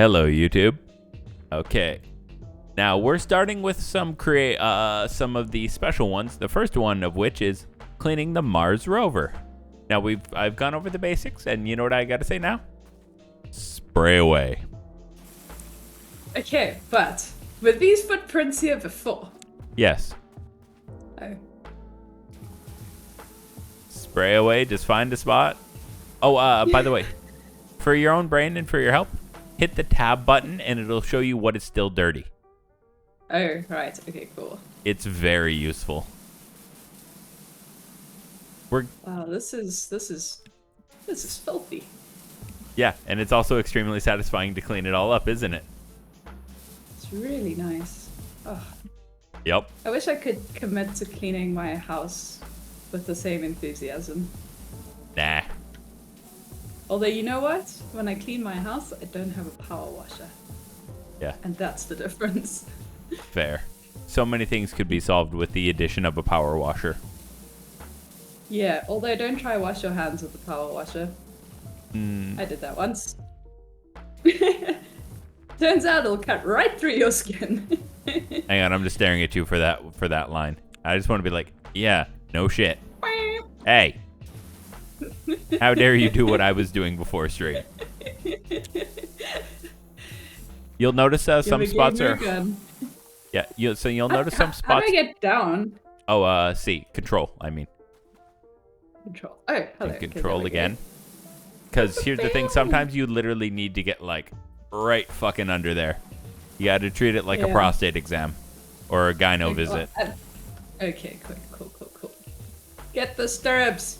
Hello, YouTube. Okay. Now we're starting with some of the special ones. The first one of which is cleaning the Mars rover. Now I've gone over the basics, and you know what I got to say now? Spray away. Okay, but were these footprints here before? Yes. Oh. Spray away. Just find a spot. Oh, by the way, for your own brain and for your help, hit the tab button, and it'll show you what is still dirty. Oh, right. Okay, cool. It's very useful. Wow, this is filthy. Yeah, and it's also extremely satisfying to clean it all up, isn't it? It's really nice. Oh, Yep. I wish I could commit to cleaning my house with the same enthusiasm. Nah. Although, you know what? When I clean my house, I don't have a power washer. Yeah. And that's the difference. Fair. So many things could be solved with the addition of a power washer. Yeah, although don't try wash your hands with the power washer. I did that once. Turns out it'll cut right through your skin. Hang on, I'm just staring at you for that line. I just want to be like, yeah, no shit. Hey. How dare you do what I was doing before stream? You'll notice some spots are... Yeah, you'll notice some spots... How do I get down? Oh, C. Control, I mean. Control. Oh, hello. And control again. Because here's the thing, sometimes you literally need to get, like, right fucking under there. You gotta treat it like a prostate exam. Or a gyno visit. Okay, cool. Get the stirrups.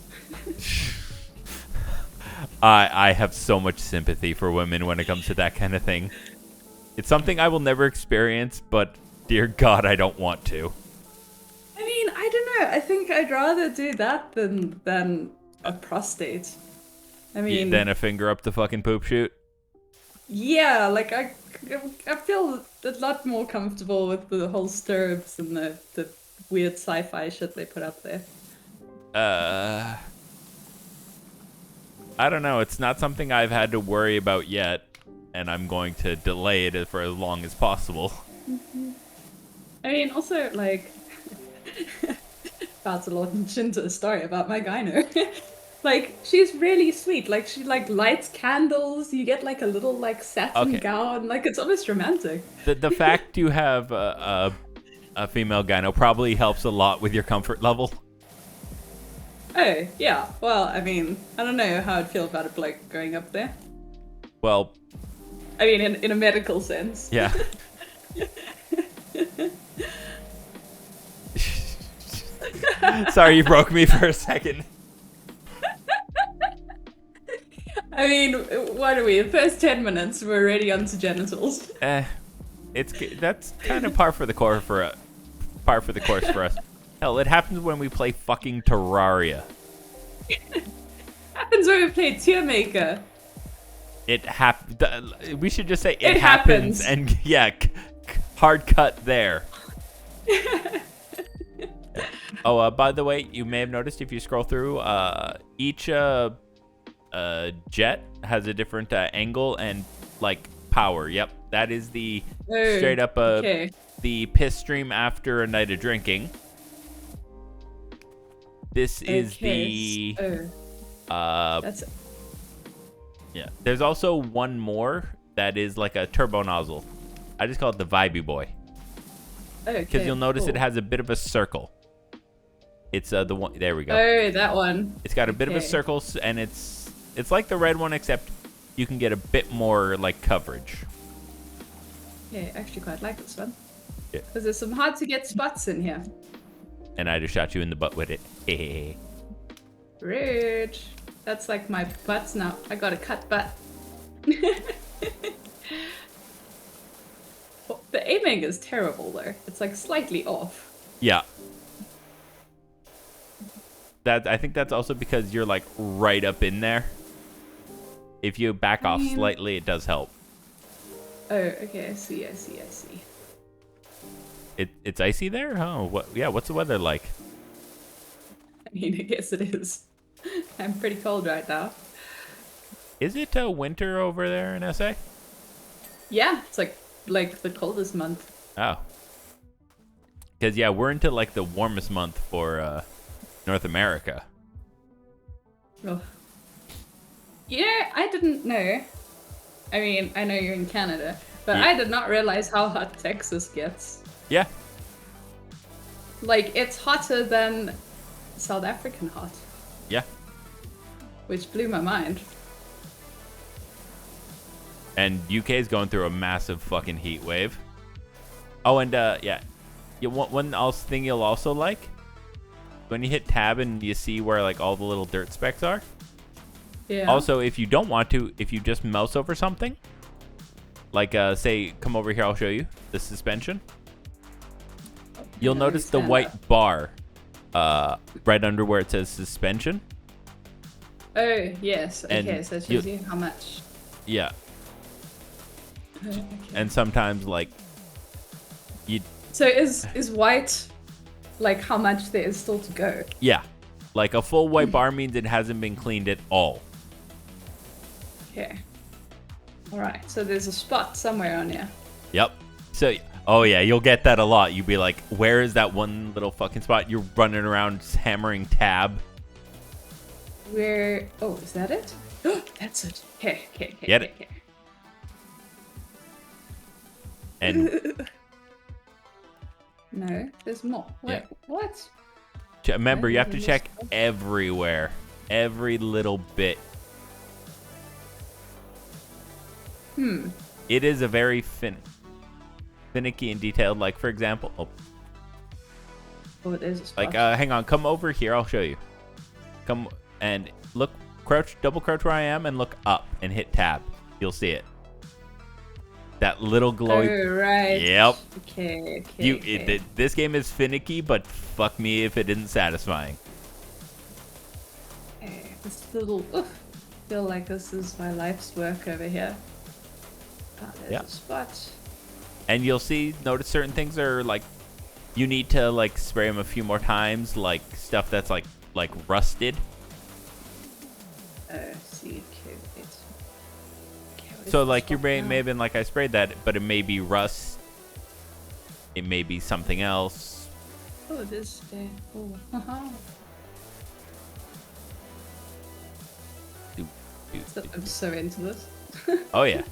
I have so much sympathy for women when it comes to that kind of thing. It's something I will never experience, but dear God, I don't want to. I mean, I don't know. I think I'd rather do that than a prostate. I mean, Than a finger up the fucking poop chute? Yeah, like I feel a lot more comfortable with the whole stirrups and the weird sci-fi shit they put up there. I don't know. It's not something I've had to worry about yet, and I'm going to delay it for as long as possible. I mean, also, like, about to launch into a story about my gyno. Like, she's really sweet. Like, she, like, lights candles. You get, like, a little, like, satin gown. Like, it's almost romantic. The fact you have a female gyno probably helps a lot with your comfort level. Oh, yeah. Well, I mean, I don't know how I'd feel about a bloke going up there. Well... I mean, in a medical sense. Yeah. Sorry, you broke me for a second. I mean, what are we? The first 10 minutes, we're already onto genitals. That's kind of par for the course for us. Hell, it happens when we play fucking Terraria. Happens when we play Tier Maker. We should just say it happens, and yeah, hard cut there. Oh, by the way, you may have noticed if you scroll through, each jet has a different angle and like power. Yep, that is the straight up the piss stream after a night of drinking. This is the that's yeah. There's also one more that is like a turbo nozzle. I just call it the Vibey Boy. Okay. Because you'll notice it has a bit of a circle. It's the one. There we go. Oh, that one. It's got a bit of a circle, and it's like the red one, except you can get a bit more like coverage. Yeah, I actually quite like this one. Yeah. Because there's some hard to get spots in here. And I just shot you in the butt with it. Hey. Rude. That's like my butts now. I got a cut butt. Well, the aiming is terrible though. It's like slightly off. Yeah. I think that's also because you're like right up in there. If you back off slightly, it does help. Oh, okay. I see. It's icy there? Oh, what? Yeah. What's the weather like? I mean, I guess it is. I'm pretty cold right now. Is it winter over there in SA? Yeah, it's like the coldest month. Oh. Because, yeah, we're into, like, the warmest month for North America. Oh. Yeah, I didn't know. I mean, I know you're in Canada, but Yeah. I did not realize how hot Texas gets. Yeah. Like, it's hotter than South African hot, Yeah. which blew my mind. And UK is going through a massive fucking heat wave. Oh, and, yeah. One else thing you'll also like, when you hit tab and you see where, like, all the little dirt specks are. Yeah. Also, if you don't want to, if you just mouse over something, like, say, come over here, I'll show you the suspension. You'll notice the white bar right under where it says suspension. Oh, yes. Okay, And so it shows you how much. Yeah. Okay. And sometimes, like, you... So is white, like, how much there is still to go? Yeah. Like, a full white bar means it hasn't been cleaned at all. Okay. Alright, so there's a spot somewhere on here. Yep. So, oh yeah, you'll get that a lot. You'll be like, where is that one little fucking spot? You're running around hammering tab. Where... Oh, is that it? That's it. Okay. Get it? Okay. And No, there's more. Wait, Yeah. what? remember, you have to Maybe check this- everywhere. Every little bit. It is a very finicky and detailed, like, for example... Oh, there's a spot. Like, hang on, come over here, I'll show you. Come and look, crouch, double crouch where I am, and look up and hit tab. You'll see it. That little glowy... Oh, right. Yep. Okay. This game is finicky, but fuck me if it isn't satisfying. Okay, this little... Oof, feel like this is my life's work over here. Oh, there's Yeah. a spot. And you'll see, notice certain things are, like, you need to, like, spray them a few more times, like, stuff that's, like rusted. See, okay, wait. Okay, what is So, the like, your spot brain now? may have been like, I sprayed that, but it may be rust. It may be something else. Oh, it is there. Oh, haha. Do, do. I'm so into this. Oh, yeah.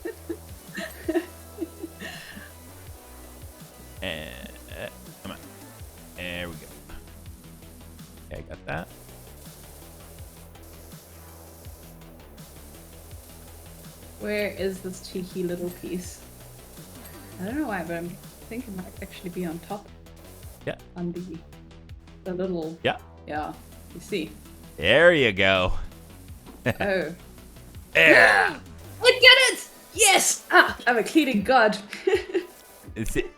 And, come on. There we go. Okay, I got that. Where is this cheeky little piece? I don't know why, but I think it might actually be on top. Yeah. On the little... Yeah. Yeah, you see. There you go. Oh. Yeah. I get it! Yes! Ah, I'm a cleaning god. Is it?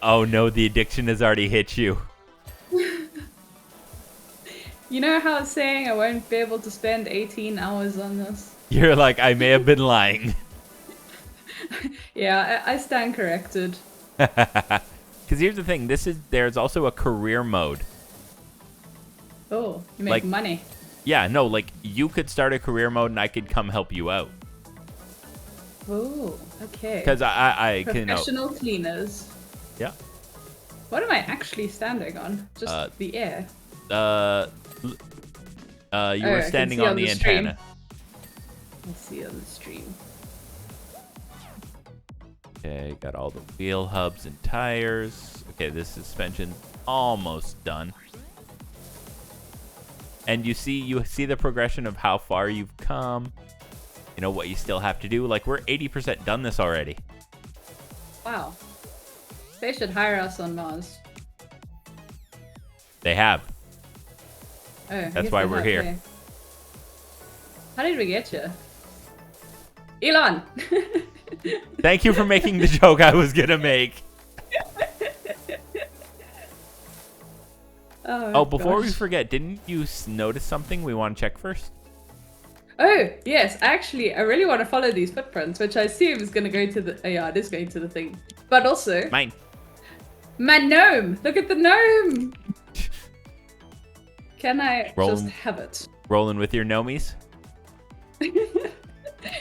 Oh no, the addiction has already hit you. You know how I was saying I won't be able to spend 18 hours on this? You're like, I may have been lying. Yeah, I stand corrected. Because here's the thing, there's also a career mode. Oh, you make Like- money. Yeah, no, like, you could start a career mode and I could come help you out. Oh, okay. Because I can... Professional cleaners. Yeah. What am I actually standing on? Just the air. You I were can standing see on on the the stream. antenna. Let's see on the stream. Okay, got all the wheel hubs and tires. Okay, this suspension almost done. And you see the progression of how far you've come. You know what you still have to do. Like, we're 80% done this already. Wow. They should hire us on Mars. They have. Oh, I That's guess why they we're have, here. yeah. How did we get here? Elon! Thank you for making the joke I was gonna make. Oh, before we gosh. forget, didn't you notice something we want to check first? Oh, yes, actually, I really want to follow these footprints, which I assume is going to go to the... Oh, yeah, it is going to the thing. But also... Mine. My gnome! Look at the gnome! Can I Rolling- just have it? Rolling with your gnomies? Me But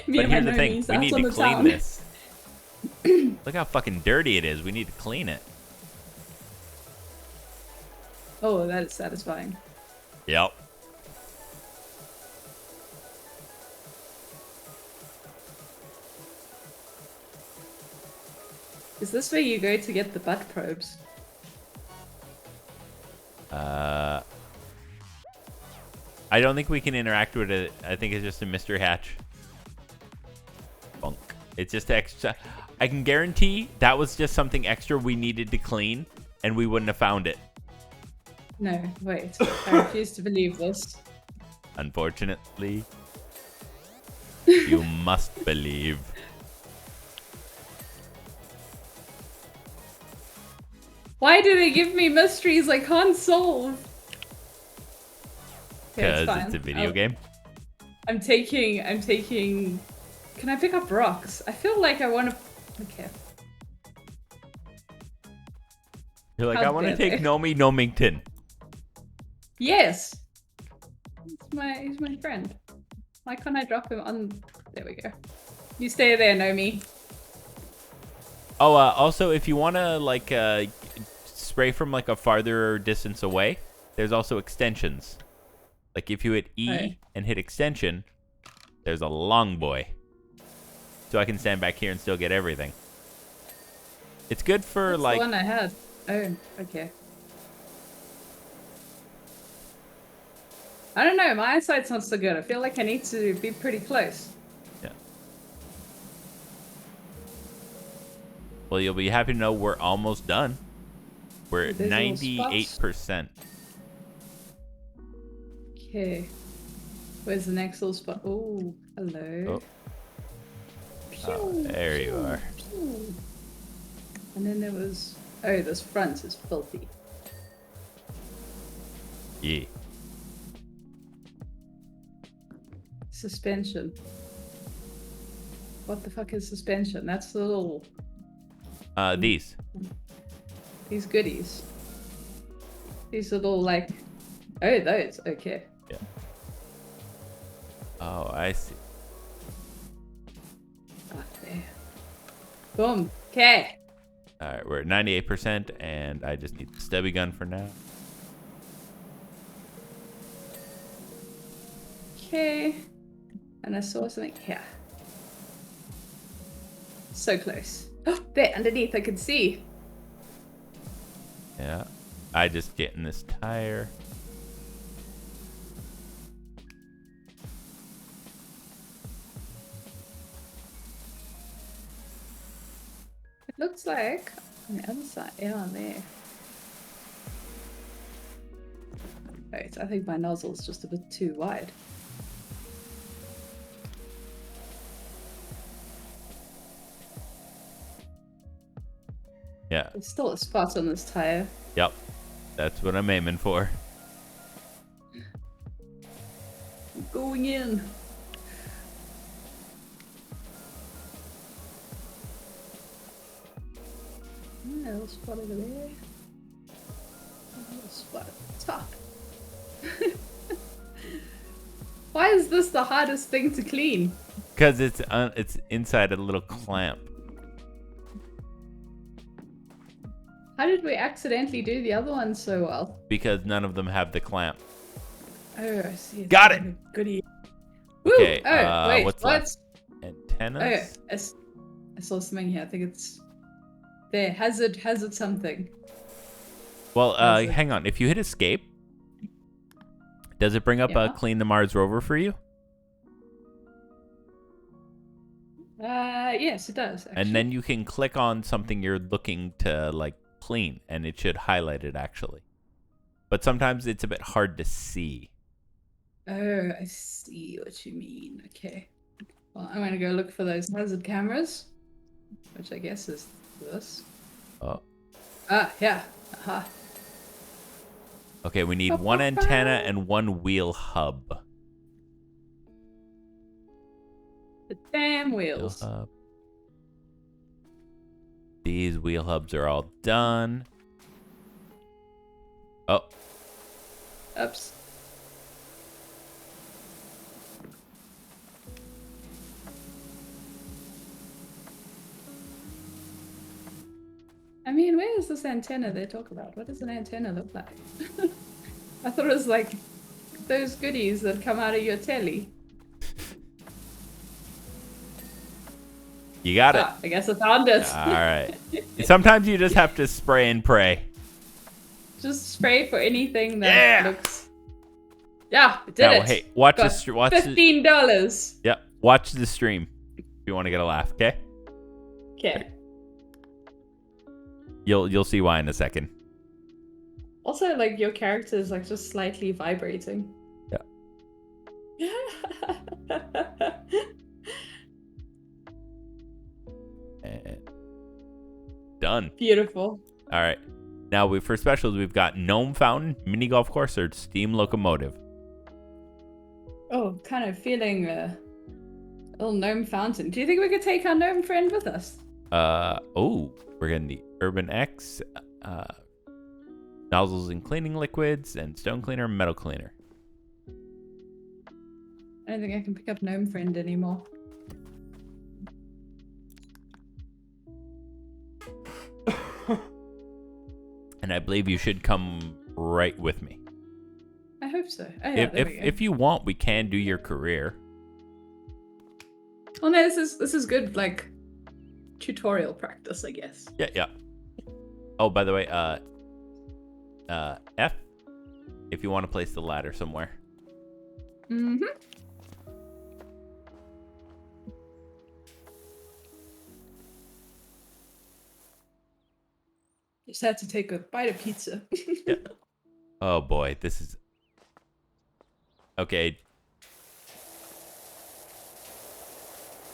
and my here's the thing, gnomies we out need on to the clean town. this. Look how fucking dirty it is. We need to clean it. Oh, that is satisfying. Yep. Is this where you go to get the butt probes? I don't think we can interact with it. I think it's just a mystery hatch. Bunk. It's just extra. I can guarantee that was just something extra we needed to clean, and we wouldn't have found it. No, wait. I refuse to believe this. Unfortunately, you must believe. Why do they give me mysteries I can't solve? Because it's a video game. I'm taking... Can I pick up rocks? I feel like I want to... Okay. You're like, How I want to dare take they? Nomi Nomington. Yes! He's my friend. Why can't I drop him on... There we go. You stay there, Nomi. Oh, also, if you want to, like, spray from, like, a farther distance away, there's also extensions. Like, if you hit E and hit extension, there's a long boy. So I can stand back here and still get everything. It's good for, That's like... the one I had. Oh, okay. I don't know, my eyesight's not so good. I feel like I need to be pretty close. Yeah. Well, you'll be happy to know we're almost done. We're at 98%. Okay. Where's the next little spot? Oh, hello. Oh, there you are. Pew. And then there was... Oh, this front is filthy. Yeah. Suspension. What the fuck is suspension? That's the little... These goodies. These little, like... Oh, those. Okay. Yeah. Oh, I see. Ah, there. Boom. Okay. All right, we're at 98%, and I just need the stubby gun for now. Okay. And I saw something here. So close. Oh, there, underneath, I can see. Yeah. I just get in this tire. It looks like on the other side. Yeah, on there. Wait, I think my nozzle's just a bit too wide. Yeah. There's still a spot on this tire. Yep. That's what I'm aiming for. I'm going in. A little spot over there. A little spot at the top. Why is this the hardest thing to clean? Because it's inside a little clamp. How did we accidentally do the other one so well? Because none of them have the clamp. Oh, I see. Got it! Goodie. Okay, Woo! Oh, wait, what's what? left? Antennas? Oh, I saw something here. I think it's... There, hazard something. Well, hang on. If you hit escape, does it bring up Clean the Mars rover for you? Yes, it does, actually. And then you can click on something you're looking to, like, clean, and it should highlight it, actually. But sometimes it's a bit hard to see. Oh, I see what you mean. Okay. Well, I'm gonna go look for those hazard cameras, which I guess is this. Oh. Ah, yeah. Aha. Okay, we need one antenna and one wheel hub. The damn wheels. Wheel hub. These wheel hubs are all done. Oh. Oops. I mean, where is this antenna they talk about? What does an antenna look like? I thought it was like those goodies that come out of your telly. You got it. I guess I found it. All right. Sometimes you just have to spray and pray. Just spray for anything that looks. Yeah, it did it. Hey, watch Got this. Watch $15. Yep. Watch the stream if you want to get a laugh. Okay. Okay. You'll see why in a second. Also, like your character is like just slightly vibrating. Yeah. And done. Beautiful. All right. Now for specials, we've got gnome fountain, mini golf course, or steam locomotive. Oh, kind of feeling a little gnome fountain. Do you think we could take our gnome friend with us? We're getting the Urban X, nozzles and cleaning liquids, and stone cleaner, metal cleaner. I don't think I can pick up gnome friend anymore. And I believe you should come right with me. I hope so. Oh, yeah, If you want, we can do your career. Oh no, this is good, like tutorial practice, I guess. Yeah. Oh, by the way, F, if you want to place the ladder somewhere. Mm-hmm. Just had to take a bite of pizza. Yeah. Oh boy, this is okay.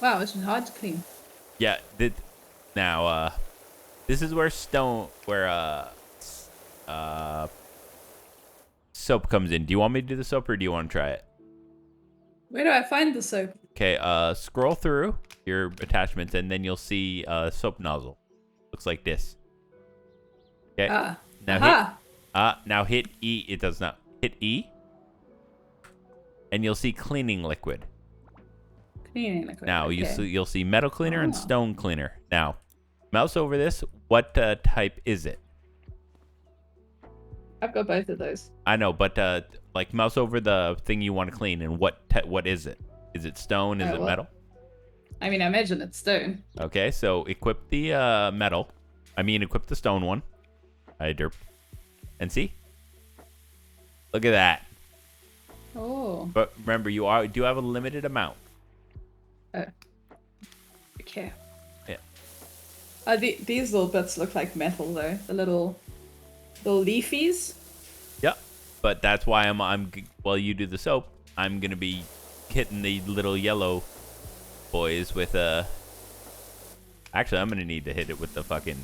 Wow, this was hard to clean. Yeah. Now, this is where soap comes in. Do you want me to do the soap, or do you want to try it? Where do I find the soap? Okay. Scroll through your attachments, and then you'll see soap nozzle. Looks like this. Okay. Now hit E. It does not. Hit E. And you'll see cleaning liquid. Cleaning liquid. Now okay. you'll see metal cleaner and stone cleaner. Now, mouse over this. What type is it? I've got both of those. I know, but like mouse over the thing you want to clean, and what is it? Is it stone? Is it metal? I mean, I imagine it's stone. Okay, so equip the metal. Equip the stone one. I derp. And see? Look at that. Oh. But remember, you do have a limited amount. Oh. Okay. Yeah. These little bits look like metal though. The little leafies. Yep. But that's why while you do the soap, I'm gonna be hitting the little yellow boys with Actually, I'm gonna need to hit it with the fucking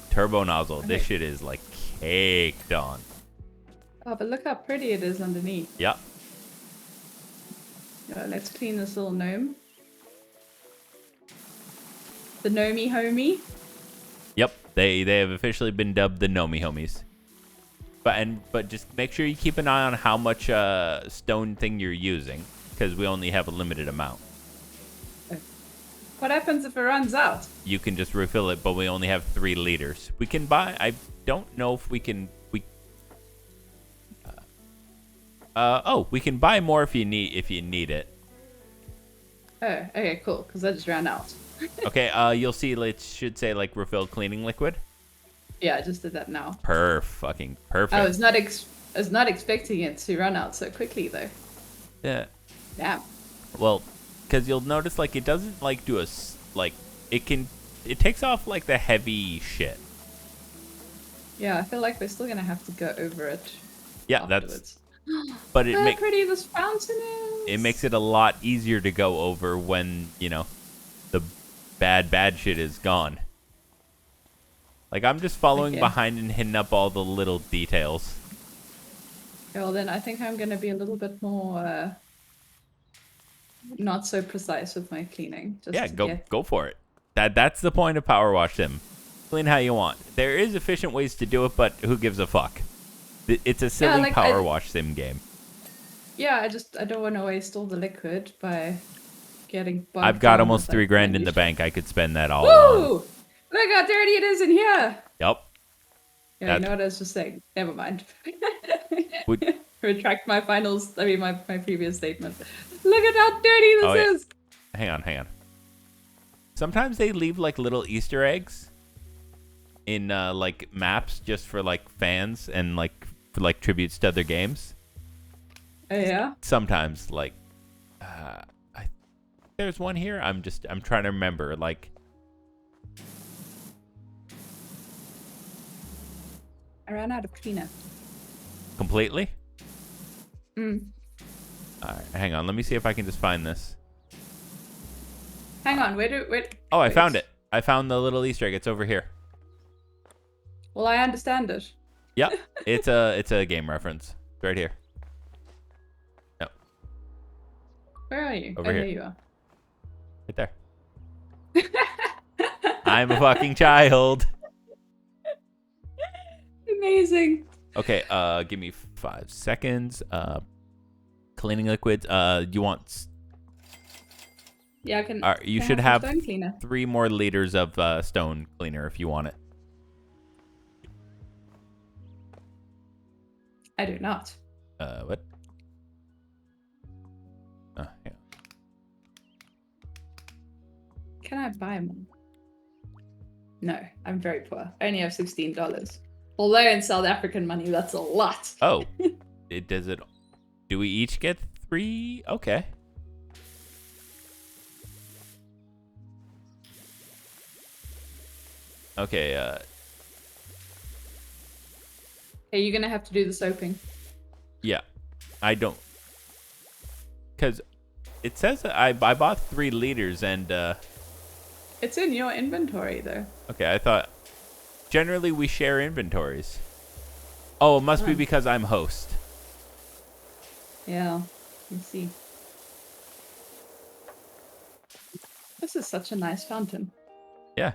turbo nozzle. Okay. This shit is like caked on. Oh, but look how pretty it is underneath. Yep. Let's clean this little gnome. The Gnomey homie. Yep, they have officially been dubbed the Gnomey homies. But just make sure you keep an eye on how much stone thing you're using, because we only have a limited amount. What happens if it runs out? You can just refill it, but we only have 3 liters. We can buy. I don't know if we can. We can buy more if you need it. Oh, okay, cool. Because I just ran out. Okay, you'll see. It should say like refill cleaning liquid. Yeah, I just did that now. Fucking perfect. I was not expecting it to run out so quickly though. Yeah. Yeah. Well, because you'll notice like it doesn't like do it takes off like the heavy shit. Yeah, I feel like we're still gonna have to go over it. Yeah, afterwards. But it makes pretty this fountain is. It makes it a lot easier to go over when the bad shit is gone. Like I'm just following behind and hitting up all the little details. Well, then I think I'm gonna be a little bit more not so precise with my cleaning. Go for it. That's the point of Powerwash Sim. Clean how you want. There is efficient ways to do it, but who gives a fuck? It's a silly Powerwash Sim game. Yeah, I don't want to waste all the liquid by getting. I've got almost $3,000 in the bank. I could spend that all on. Look how dirty it is in here. Yep. Yeah, you That's know what I was just saying. Never mind. would. Retract my finals. I mean, my previous statement. Look at how dirty Oh this yeah. is. Hang on, hang on. Sometimes they leave like little Easter eggs in like maps just for like fans and like for like tributes to other games. Oh, yeah. Sometimes like I there's one here. I'm trying to remember like I ran out of cleaner. completely. Mm. All right, hang on. Let me see if I can just find this. Hang on. Wait. Oh, I Wait. found it. I found the little Easter egg. It's over here. Well, I understand it. Yep. It's a game reference. It's right here. Yep. Where are you? Over Oh, here. there you are. Right there. I'm a fucking child. Amazing. Okay, give me 5 seconds. Cleaning liquids. You want Yeah, I can. you can I should some have stone cleaner. 3 more liters of stone cleaner if you want it. I do not. What? Oh, yeah. Can I buy more? No, I'm very poor. I only have $16. Although in South African money, that's a lot. Oh, does it? Do we each get 3? Okay. Okay. Hey, you're gonna have to do the soaping. Yeah. I don't. Because it says that I bought 3 liters and It's in your inventory, though. okay, I thought generally we share inventories. Oh, it must be Oh. because I'm host. Yeah, you see. This is such a nice fountain. Yeah.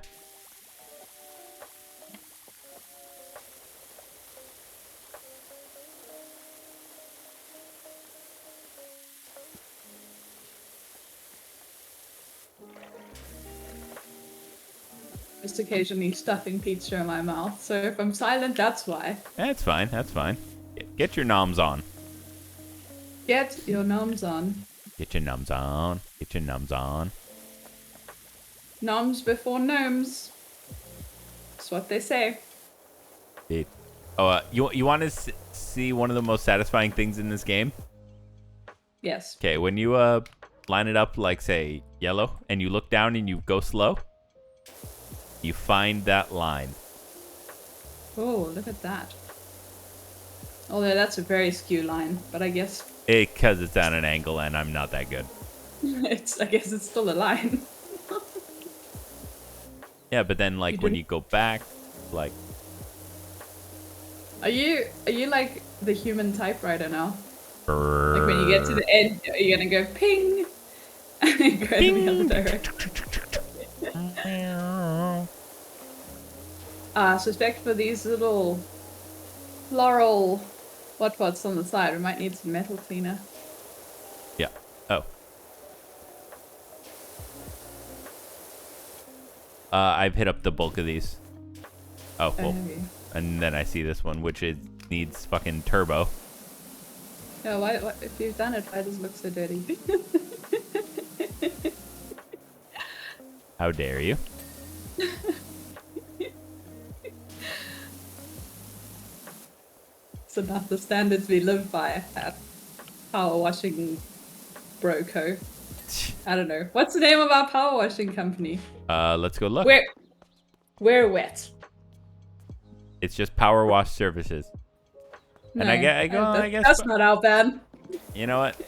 Just occasionally stuffing pizza in my mouth. So if I'm silent, that's why. That's fine. That's fine. Get your noms on. Get your noms on. Get your nums on. Get your nums on. Noms before gnomes. That's what they say. Dude. Oh, you want to see one of the most satisfying things in this game? Yes. Okay, when you line it up like say yellow, and you look down and you go slow, you find that line. Oh, look at that. Although that's a very skew line, but I guess Because it's at an angle and I'm not that good. I guess it's still a line. Yeah, but then like when didn't- you go back, like Are you like the human typewriter now? Like when you get to the end, you're gonna go ping and go in the other direction. Suspect for these little floral what's on the side, we might need some metal cleaner. Yeah. Oh. I've hit up the bulk of these. Oh, well. Okay. And then I see this one, which needs fucking turbo. Yeah, why, if you've done it, why does it look so dirty? How dare you? So not the standards we live by at Power Washing Broco. I don't know. What's the name of our power washing company? Let's go look. We're wet. It's just Powerwash Services. And I guess that's not our bad. You know what?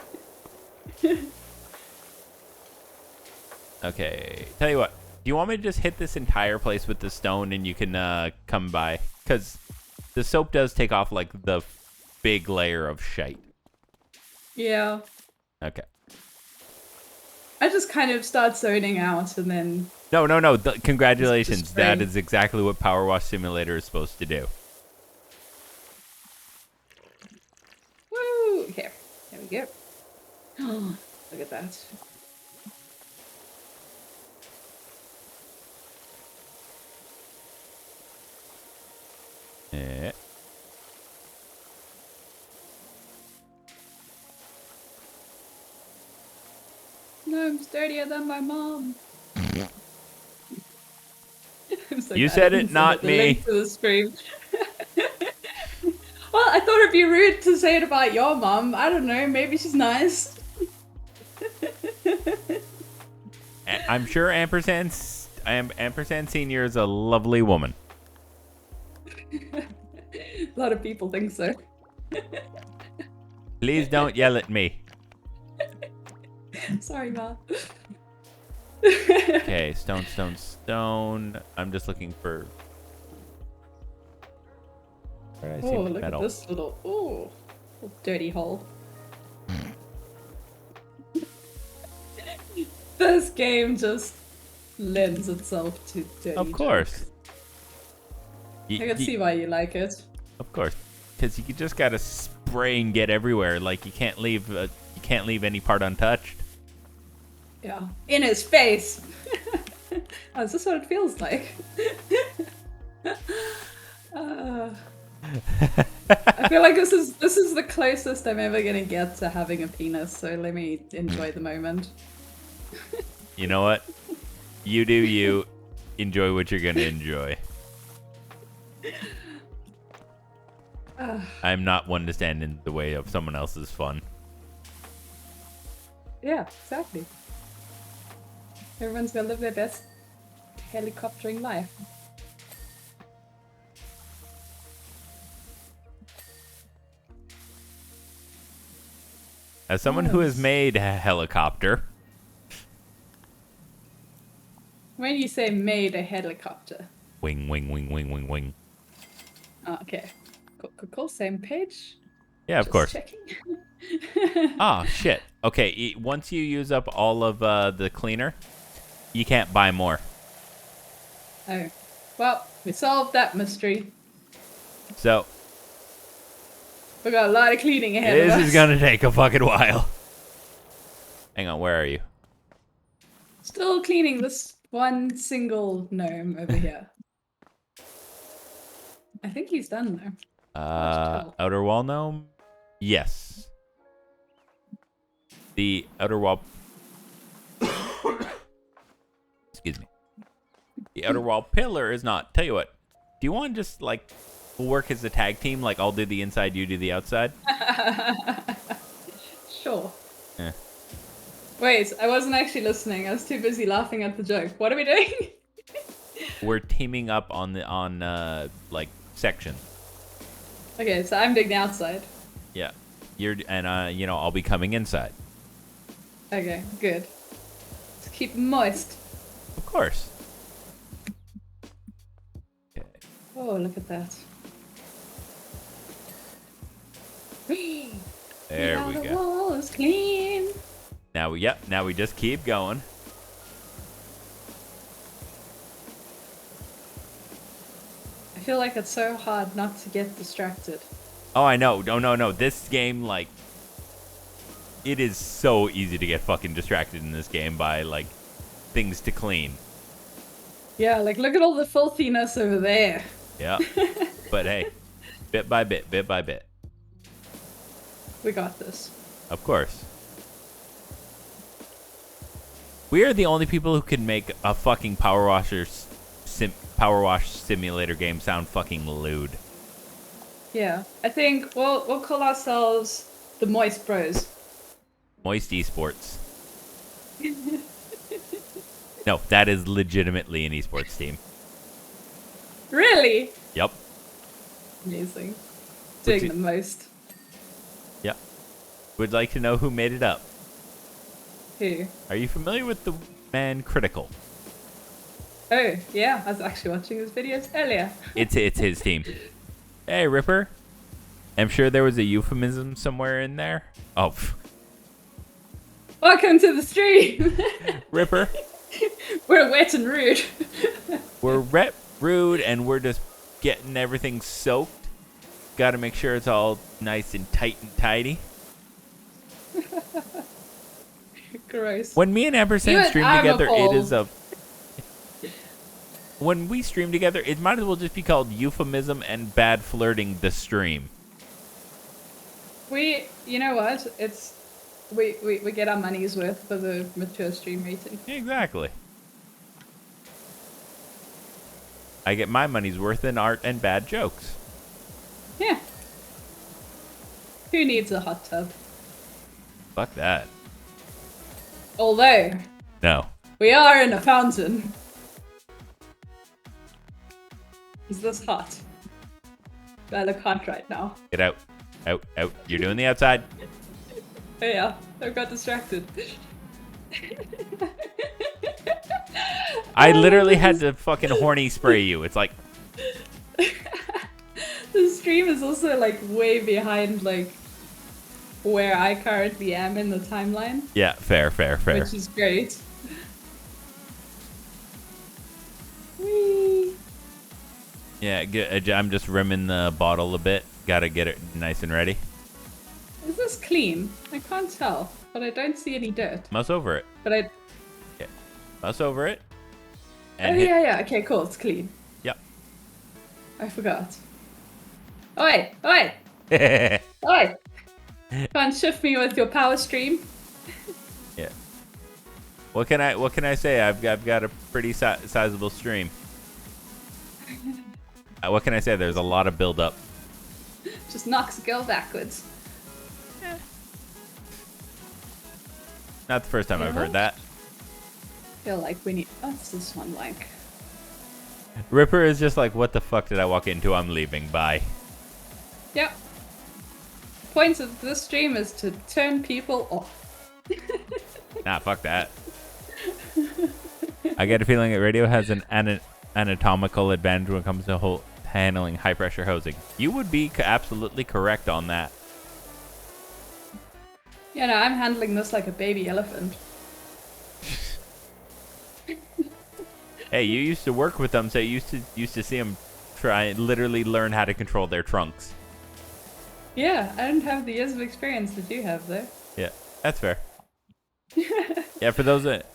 Okay. Tell you what. Do you want me to just hit this entire place with the stone and you can come by? Because the soap does take off like the big layer of shite. Yeah. Okay. I just kind of start zoning out and then... No. Congratulations. Just That spray. is exactly what Powerwash Simulator is supposed to do. Woo! Okay. There we go. Look at that. mom's dirtier than my mom. So You glad I said didn't it, send not the me. link to the stream. Well, I thought it'd be rude to say it about your mom. I don't know. Maybe she's nice. I'm sure Ampersand Senior is a lovely woman. A lot of people think so. Please don't yell at me. Sorry, Ma. Okay, stone. I'm just looking for. Where did I see Oh, my look metal? at this little dirty hole. This game just lends itself to dirty. Of course. I can see why you like it. Of course, because you just gotta spray and get everywhere. Like you can't leave any part untouched. Yeah, in his face. Oh, is this what it feels like? I feel like this is the closest I'm ever gonna get to having a penis. So let me enjoy the moment. You know what? You do you. Enjoy what you're gonna enjoy. I'm not one to stand in the way of someone else's fun. Yeah, exactly. Everyone's gonna live their best helicoptering life. As someone who has made a helicopter. When you say made a helicopter. Wing, wing, wing, wing, wing, wing. Oh, okay. Cool. Same page. Yeah, of Just course. checking. Oh, shit. Okay, once you use up all of the cleaner, you can't buy more. Oh. Well, we solved that mystery. So, We got a lot of cleaning ahead of us. this is gonna take a fucking while. Hang on, where are you? Still cleaning this one single gnome over here. I think he's done though. Outer wall gnome? Yes. The outer wall... Excuse me. The outer wall pillar is not. Tell you what. Do you want to just, like, work as a tag team? Like, I'll do the inside, you do the outside? Sure. Yeah. Wait, I wasn't actually listening. I was too busy laughing at the joke. What are we doing? We're teaming up on like, sections. Okay, so I'm doing the outside. Yeah. I'll be coming inside. Okay, good. Let's keep it moist. Of course. Okay. Oh, look at that. There we The go. wall is clean. Now we just keep going. I feel like it's so hard not to get distracted. Oh, I know. No. This game, like, it is so easy to get fucking distracted in this game by, like, things to clean. Yeah, like look at all the filthiness over there. Yeah. But hey, bit by bit. We got this. Of course. We are the only people who can make a fucking Powerwash Simulator game sound fucking lewd. Yeah, I think we'll call ourselves the Moist Bros. Moist Esports. No, that is legitimately an esports team. Really? Yep. Amazing. Doing the most. Yep. Would like to know who made it up. Who? Are you familiar with the man Critical? Oh, yeah, I was actually watching his videos earlier. It's his team. Hey, Ripper. I'm sure there was a euphemism somewhere in there. Oh. Welcome to the stream! Ripper. We're wet and rude. We're rude and we're just getting everything soaked. Gotta make sure it's all nice and tight and tidy. Gross. When me and Ampersand stream together, it is a... When we stream together, it might as well just be called Euphemism and Bad Flirting the Stream. You know what? It's we get our money's worth for the mature stream rating. Exactly. I get my money's worth in art and bad jokes. Yeah. Who needs a hot tub? Fuck that. Although, No. we are in a fountain. Is this hot? I look hot right now. Get out. Out. Out. You're doing the outside. Oh yeah, I got distracted. I literally had to fucking horny spray you. It's like... The stream is also like way behind like where I currently am in the timeline. Yeah, fair. Which is great. Whee! Yeah, I'm just rimming the bottle a bit. Gotta get it nice and ready. Is this clean? I can't tell, but I don't see any dirt. Mouse over it. But I... Yeah. Mouse over it. Oh yeah, okay, cool, it's clean. Yep. I forgot. Oi! Oi! Oi! Can't shift me with your power stream. Yeah. What can I say? I've got a pretty sizable stream. What can I say? There's a lot of build up. Just knocks a girl backwards. Not the first time I've heard that. I feel like we need... What's this one like? Ripper is just like, what the fuck did I walk into? I'm leaving. Bye. Yep. Point of this stream is to turn people off. Nah, fuck that. I get a feeling that radio has an anatomical advantage when it comes to handling high pressure hosing. You would be absolutely correct on that. Yeah, no, I'm handling this like a baby elephant. Hey, you used to work with them, so you used to see them literally learn how to control their trunks. Yeah, I don't have the years of experience that you have, though. Yeah, that's fair. Yeah, for those that...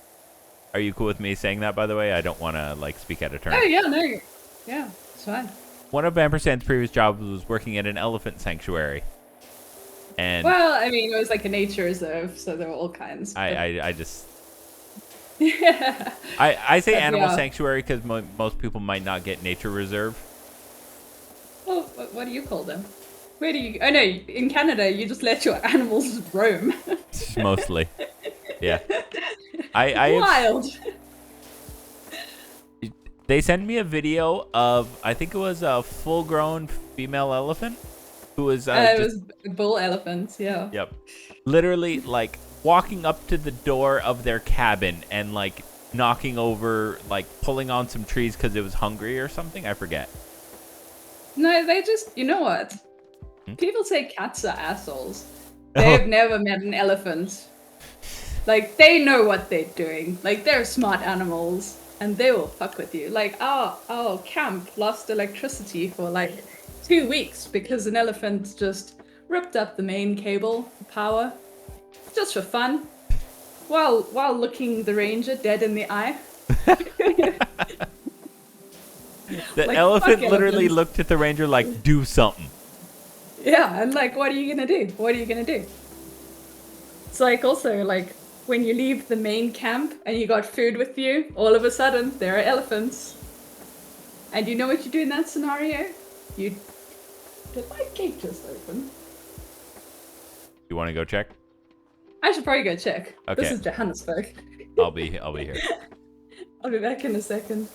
Are you cool with me saying that, by the way? I don't want to, like, speak out of turn. Oh, yeah, no. Yeah, it's fine. One of Ampersand's previous jobs was working at an elephant sanctuary. And... Well, I mean, it was like a nature reserve, so there were all kinds. I just... Yeah. I say animal sanctuary because most people might not get nature reserve. Well, what do you call them? Where do you... Oh, no, in Canada, you just let your animals roam. Mostly. Yeah. I Wild. They sent me a video of, I think it was a full-grown female elephant who was... it was bull elephants, yeah. Yep. Literally, like, walking up to the door of their cabin and, like, knocking over, like, pulling on some trees because it was hungry or something. I forget. No, they just... You know what? People say cats are assholes. They've never met an elephant. Like, they know what they're doing. Like, they're smart animals, and they will fuck with you. Like, our camp lost electricity for, like, 2 weeks because an elephant just ripped up the main cable for power, just for fun, while looking the ranger dead in the eye. The like, elephant literally looked at the ranger like, do something. Yeah, and like, what are you gonna do? What are you gonna do? It's like, also, like, when you leave the main camp and you got food with you, all of a sudden there are elephants. And you know what you do in that scenario? Did my gate just open? You want to go check? I should probably go check. Okay. This is Johannesburg. I'll be here. I'll be back in a second.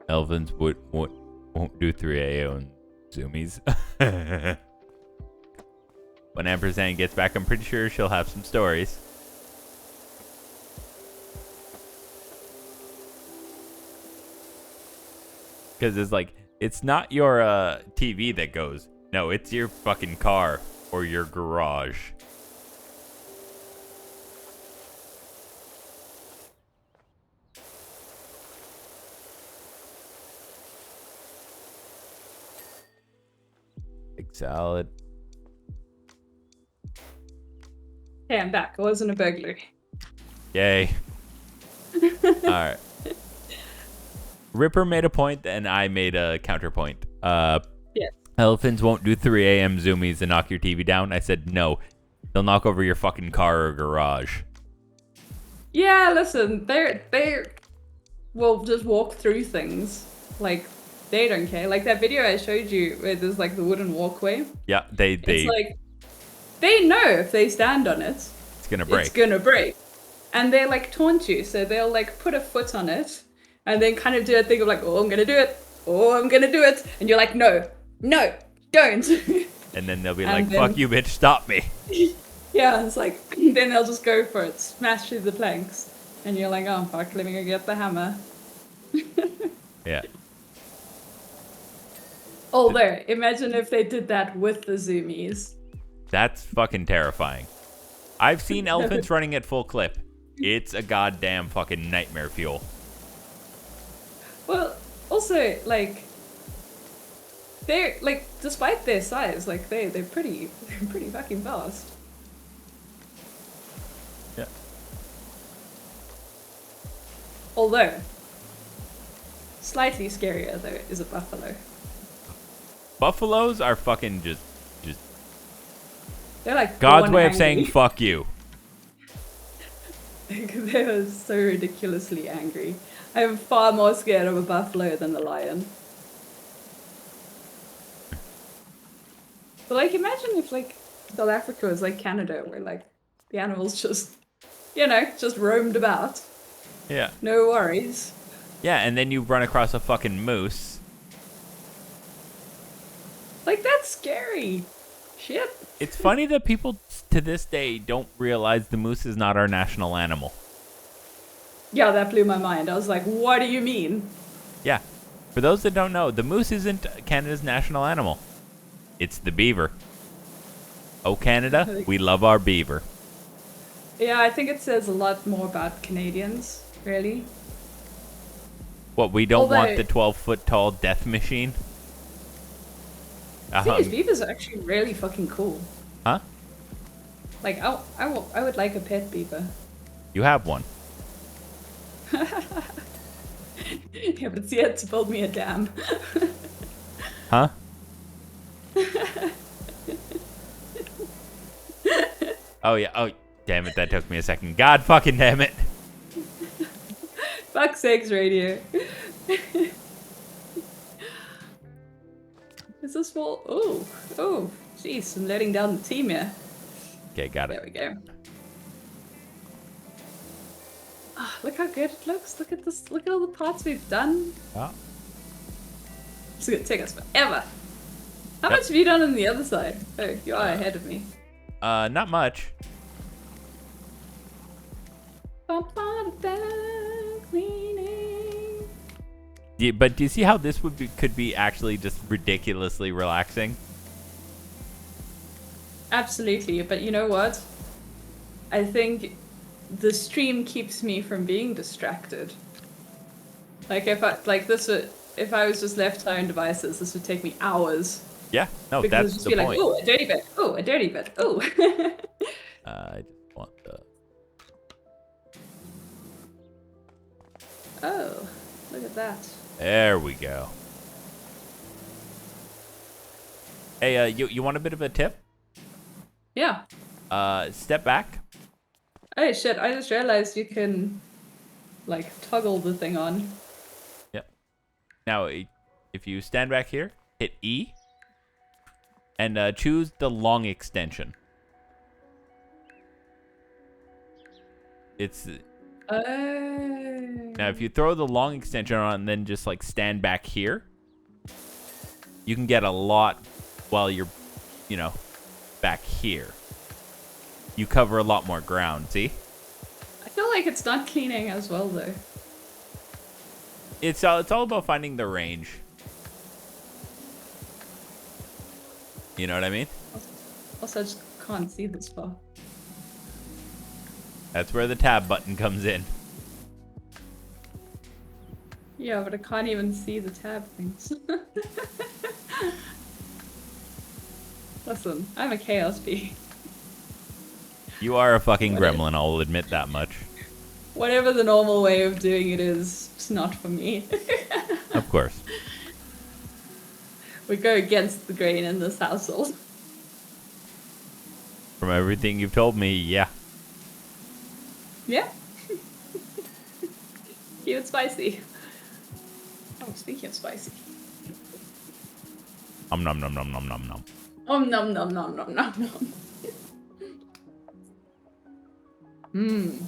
Elvins won't do 3A on Zoomies. When Ampersand gets back, I'm pretty sure she'll have some stories. Because it's like, it's not your TV that goes. No, it's your fucking car or your garage. Big salad. Hey, I'm back. It wasn't a burglary. Yay. All right. Ripper made a point, and I made a counterpoint. Yes. Elephants won't do 3 a.m. zoomies and knock your TV down. I said no. They'll knock over your fucking car or garage. Yeah, listen, they will just walk through things. Like, they don't care. Like that video I showed you where there's like the wooden walkway. Yeah, It's like, they know if they stand on it, it's gonna break. it's gonna break. And they like taunt you, so they'll like put a foot on it and then kind of do a thing of like, oh, I'm gonna do it. Oh, I'm gonna do it. And you're like, no, don't. And then they'll be And like, then- fuck you, bitch, stop me. Yeah, it's like, then they'll just go for it, smash through the planks. And you're like, oh, fuck, let me go get the hammer. Yeah. Although, imagine if they did that with the zoomies. That's fucking terrifying. I've seen elephants running at full clip. It's a goddamn fucking nightmare fuel. Well, also, like, they're, like, despite their size, like, they're pretty fucking fast. Yeah. Although, slightly scarier, though, is a buffalo. Buffaloes are fucking just They're like God's born way of angry. saying fuck you. They're so ridiculously angry. I'm far more scared of a buffalo than a lion. But like, imagine if like South Africa was like Canada, where like the animals just, just roamed about, Yeah. no worries. Yeah, and then you run across a fucking moose. Like, that's scary. Shit. It's funny that people to this day don't realize the moose is not our national animal. Yeah, that blew my mind. I was like, what do you mean? Yeah. For those that don't know, the moose isn't Canada's national animal. It's the beaver. Oh, Canada, we love our beaver. Yeah, I think it says a lot more about Canadians, really. What, we don't want Although- the 12-foot tall death machine? These beavers are actually really fucking cool. Huh? Like, I would like a pet beaver. You have one. Yeah, but see, to build me a dam. Huh? Oh, yeah. Oh, damn it. That took me a second. God fucking damn it. Fuck's sakes, radio. Is this full? Oh, jeez, I'm letting down the team here. Okay, got There it. we go. Ah, look how good it looks. Look at this. Look at all the parts we've done. Oh. It's gonna take us forever. How Yep. much have you done on the other side? Oh, you are ahead of me. Not much. Cleaning. Yeah, but do you see how this could be actually just ridiculously relaxing? Absolutely, but you know what? I think the stream keeps me from being distracted. Like if I was just left to my own devices, this would take me hours. Yeah, no, Because that's it'd just the be point. like, oh, a dirty bit. Oh, a dirty bit. Oh. I just want the... Oh, look at that. There we go. Hey, you want a bit of a tip? Yeah. Step back. Oh shit! I just realized you can, like, toggle the thing on. Yep. Now, if you stand back here, hit E, and choose the long extension. It's... Oh. Now, if you throw the long extension on and then just, like, stand back here, you can get a lot while you're, back here. You cover a lot more ground, see? I feel like it's not cleaning as well though. It's all about finding the range. You know what I mean? Also, I just can't see this far. That's where the tab button comes in. Yeah, but I can't even see the tab things. Listen, I'm a chaos bee. You are a fucking What is- gremlin, I'll admit that much. Whatever the normal way of doing it is, it's not for me. Of course. We go against the grain in this household. From everything you've told me, yeah. Yeah. Keep it spicy. Oh, speaking of spicy. Nom nom nom nom nom nom nom. Nom nom nom nom nom nom. Mmm.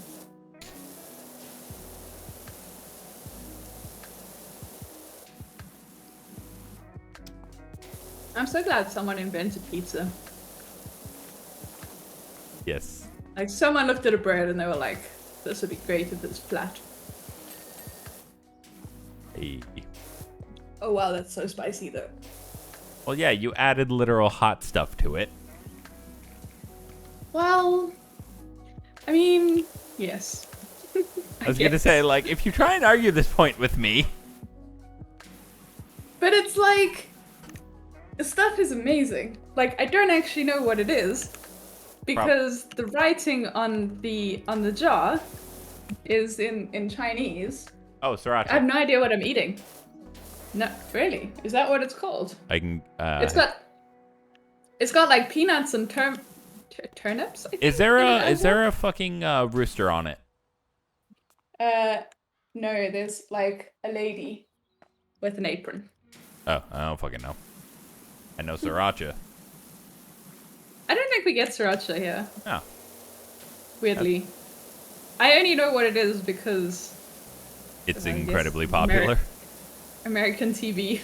I'm so glad someone invented pizza. Yes. Like, someone looked at a bread and they were like, this would be great if it's flat. Hey. Oh wow, that's so spicy though. Well, yeah, you added literal hot stuff to it. Well, I mean, yes. I was gonna say, like, if you try and argue this point with me. But it's like, the stuff is amazing. Like, I don't actually know what it is, because the writing on the jar is in Chinese. Oh, sriracha. I have no idea what I'm eating. No, really? Is that what it's called? I can. It's got like peanuts and turnips. I think, Is there a fucking rooster on it? No. There's like a lady with an apron. Oh, I don't fucking know. I know sriracha. I don't think we get sriracha here. Oh. Weirdly. I only know what it is because It's I guess incredibly popular. American TV.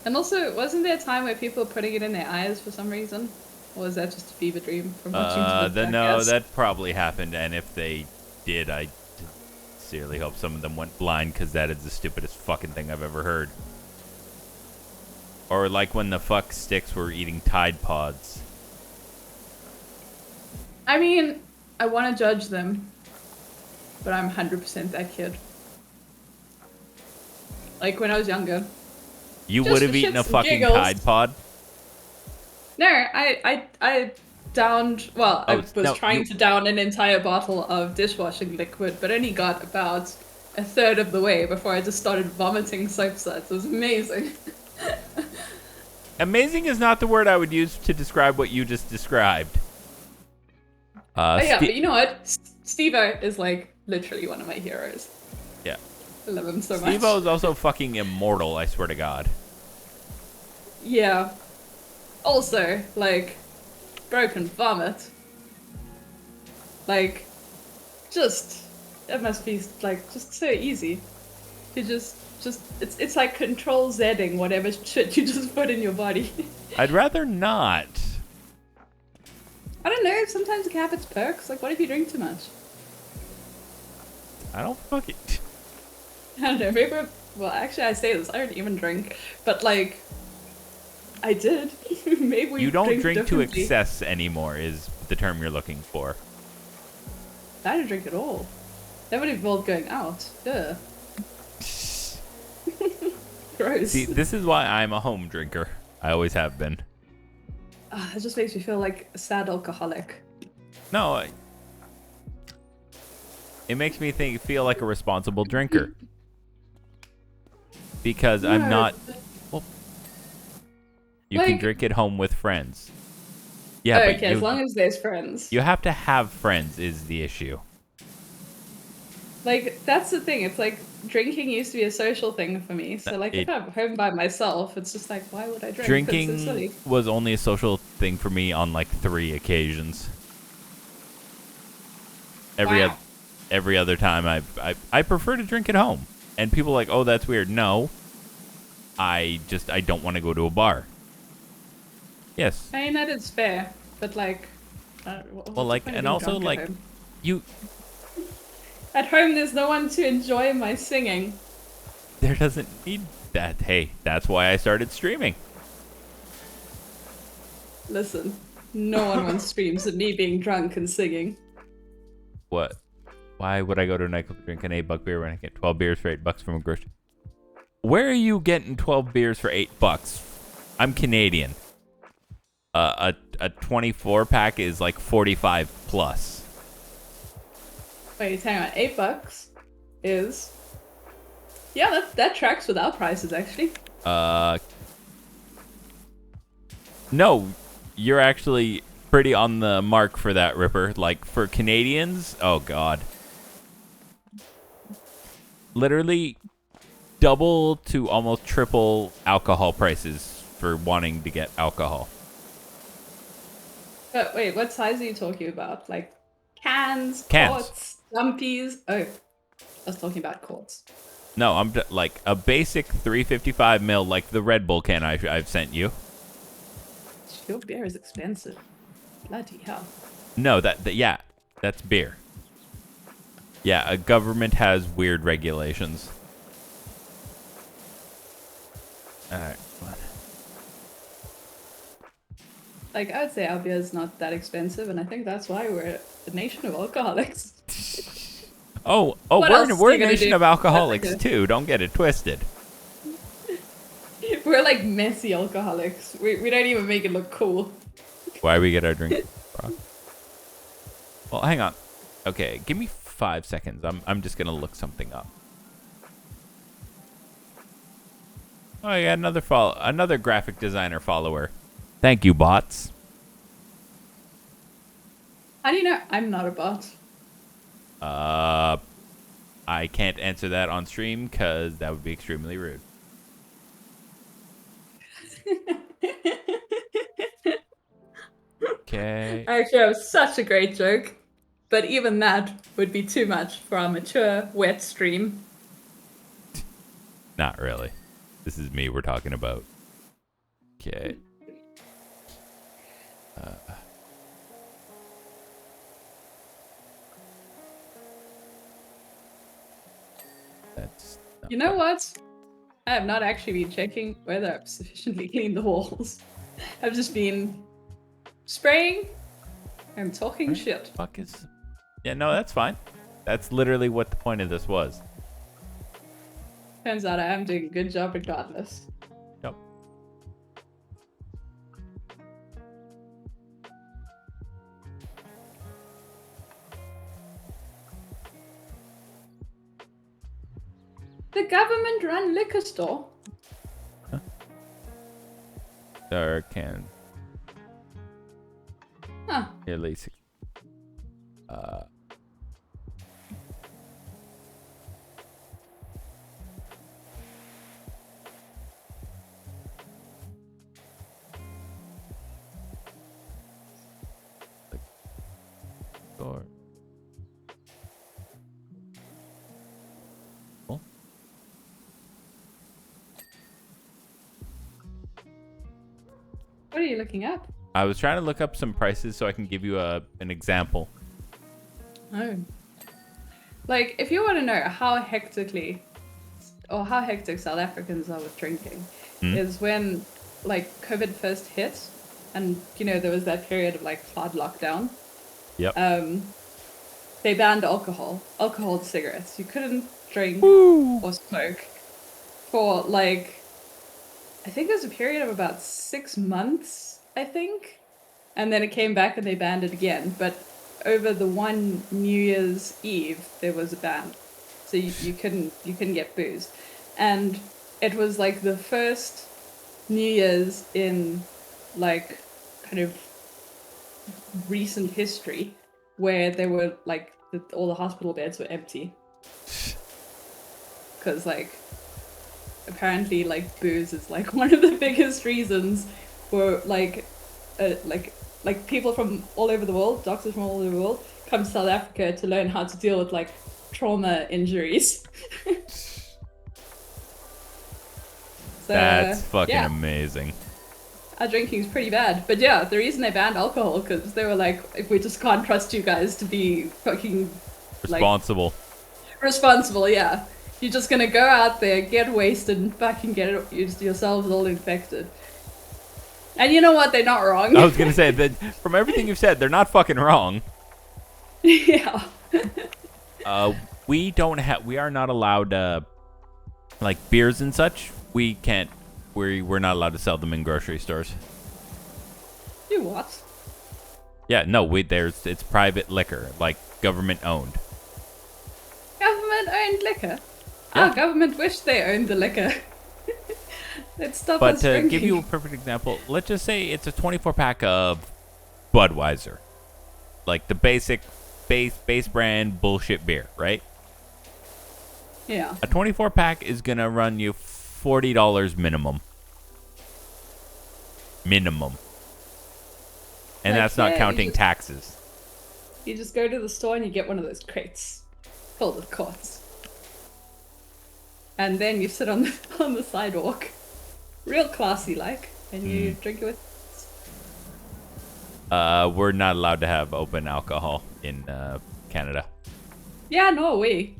And also, wasn't there a time where people were putting it in their eyes for some reason? Or was that just a fever dream from watching TV? No, that probably happened, and if they did, I sincerely hope some of them went blind, because that is the stupidest fucking thing I've ever heard. Or like when the fuck sticks were eating Tide Pods. I mean, I want to judge them, but I'm 100% that kid. Like when I was younger. You Just would have for eaten a shits and fucking giggles. Tide Pod? No, I downed, well, I was trying to down an entire bottle of dishwashing liquid, but only got about a third of the way before I just started vomiting soap suds. It was amazing. Amazing is not the word I would use to describe what you just described. But yeah, but you know what? Steve-O is like literally one of my heroes. Yeah. I love him so much. Steve-O is also fucking immortal, I swear to God. Yeah. Also, like, broken vomit. Like, just, it must be, like, just so easy. You just, it's like control Zing whatever shit you just put in your body. I'd rather not. I don't know, sometimes it can have its perks. Like, what if you drink too much? I don't fucking... I don't know, maybe, well, actually I say this, I don't even drink, but like, I did. Maybe we You don't drink to differently. excess anymore is the term you're looking for. I don't drink at all. That would involve going out. Ugh. Gross. See, this is why I'm a home drinker. I always have been. It just makes me feel like a sad alcoholic. No, it makes me feel like a responsible drinker. Because I'm No, not... Well, you can like- drink at home with friends. Yeah, okay, but as long as there's friends. you have to have friends is the issue. Like, that's the thing. It's like, drinking used to be a social thing for me. So, like, if I'm home by myself, it's just like, why would I drink? It's so Drinking silly. was only a social thing for me on like 3 occasions. Wow. Every other time I prefer to drink at home. And people are like, oh, that's weird. No. I don't want to go to a bar. Yes. I mean, that is fair. But, like... Well, like, and also, like, you... At home, there's no one to enjoy my singing. There doesn't need that. Hey, that's why I started streaming. Listen, no one wants streams of me being drunk and singing. What? Why would I go to a nightclub to drink an $8 beer when I get 12 beers for $8 from a grocery? Where are you getting 12 beers for $8? I'm Canadian. A 24 pack is like 45 plus. Wait, hang on. $8 is. Yeah, that tracks with our prices actually. No, you're actually pretty on the mark for that, Ripper. Like for Canadians, oh god. Literally double to almost triple alcohol prices for wanting to get alcohol. But wait, what size are you talking about? Like cans, Cans. quarts, dumpies? Oh, I was talking about quarts. No, I'm like a basic 355 ml, like the Red Bull can I've sent you. Your beer is expensive. Bloody hell. No, yeah, that's beer. Yeah, a government has weird regulations. All right. Like, I would say our beer is not that expensive, and I think that's why we're a nation of alcoholics. Oh, What else we're are a you gonna nation do? of alcoholics Africa? too. Don't get it twisted. We're like messy alcoholics. We don't even make it look cool. Why we get our drink? Well, hang on. Okay, give me 5 seconds. I'm just gonna look something up. Oh, I got another graphic designer follower. Thank you, bots. How do you know I'm not a bot? I can't answer that on stream because that would be extremely rude. Okay. I actually have such a great joke, but even that would be too much for our mature, wet stream. Not really. This is me we're talking about. Okay. That's. You know what? I have not actually been checking whether I've sufficiently cleaned the walls. I've just been spraying and talking shit. Fuck is. Yeah, no, that's fine. That's literally what the point of this was. Turns out I am doing a good job regardless. Yep. The government-run liquor store. Or can. Huh. Here, Lacey. Or. Cool. What are you looking up? I was trying to look up some prices so I can give you an example. Oh. Like, if you want to know how hectic South Africans are with drinking, is when, like, COVID first hit, and, you know, there was that period of, like, hard lockdown. Yep. They banned alcohol and cigarettes. You couldn't drink or smoke for, like, I think there's a period of about 6 months, I think. And then it came back and they banned it again. But over the one New Year's Eve, there was a ban. So you couldn't get booze. And it was like the first New Year's in like kind of recent history where they were like all the hospital beds were empty. Because like apparently like booze is like one of the biggest reasons for like people from all over the world, doctors from all over the world come to South Africa to learn how to deal with like trauma injuries. So, That's fucking amazing. Our drinking is pretty bad. But yeah, the reason they banned alcohol because they were like, if we just can't trust you guys to be fucking responsible. Responsible, yeah. You're just gonna go out there, get wasted, and fucking get yourselves all infected. And you know what? They're not wrong. I was gonna say that from everything you've said, they're not fucking wrong. Yeah. We are not allowed like beers and such. We can't. We're not allowed to sell them in grocery stores. You what? Yeah, no. It's private liquor, like government owned. government owned liquor. Yeah. Our government wished they owned the liquor. Let's stop But us to drinking. give you a perfect example, let's just say it's a 24-pack of Budweiser. Like the basic base brand bullshit beer, right? Yeah. A 24-pack is going to run you $40 minimum. Minimum. And Like, that's not yeah, counting taxes. You just go to the store and you get one of those crates filled with quarts. And then you sit on the sidewalk, real classy like, and you drink it with. We're not allowed to have open alcohol in Canada. Yeah, no way.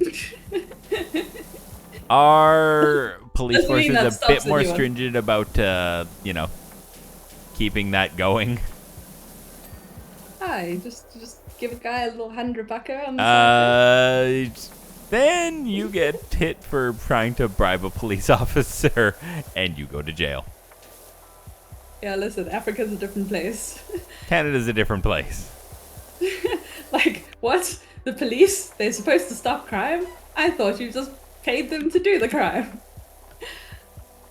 Our police Doesn't force mean is that a bit stops more anyone. stringent about, keeping that going. Hi, just give a guy a little $100 on the side. Then you get hit for trying to bribe a police officer, and you go to jail. Yeah, listen, Africa's a different place. Canada's a different place. Like, what? The police? They're supposed to stop crime? I thought you just paid them to do the crime.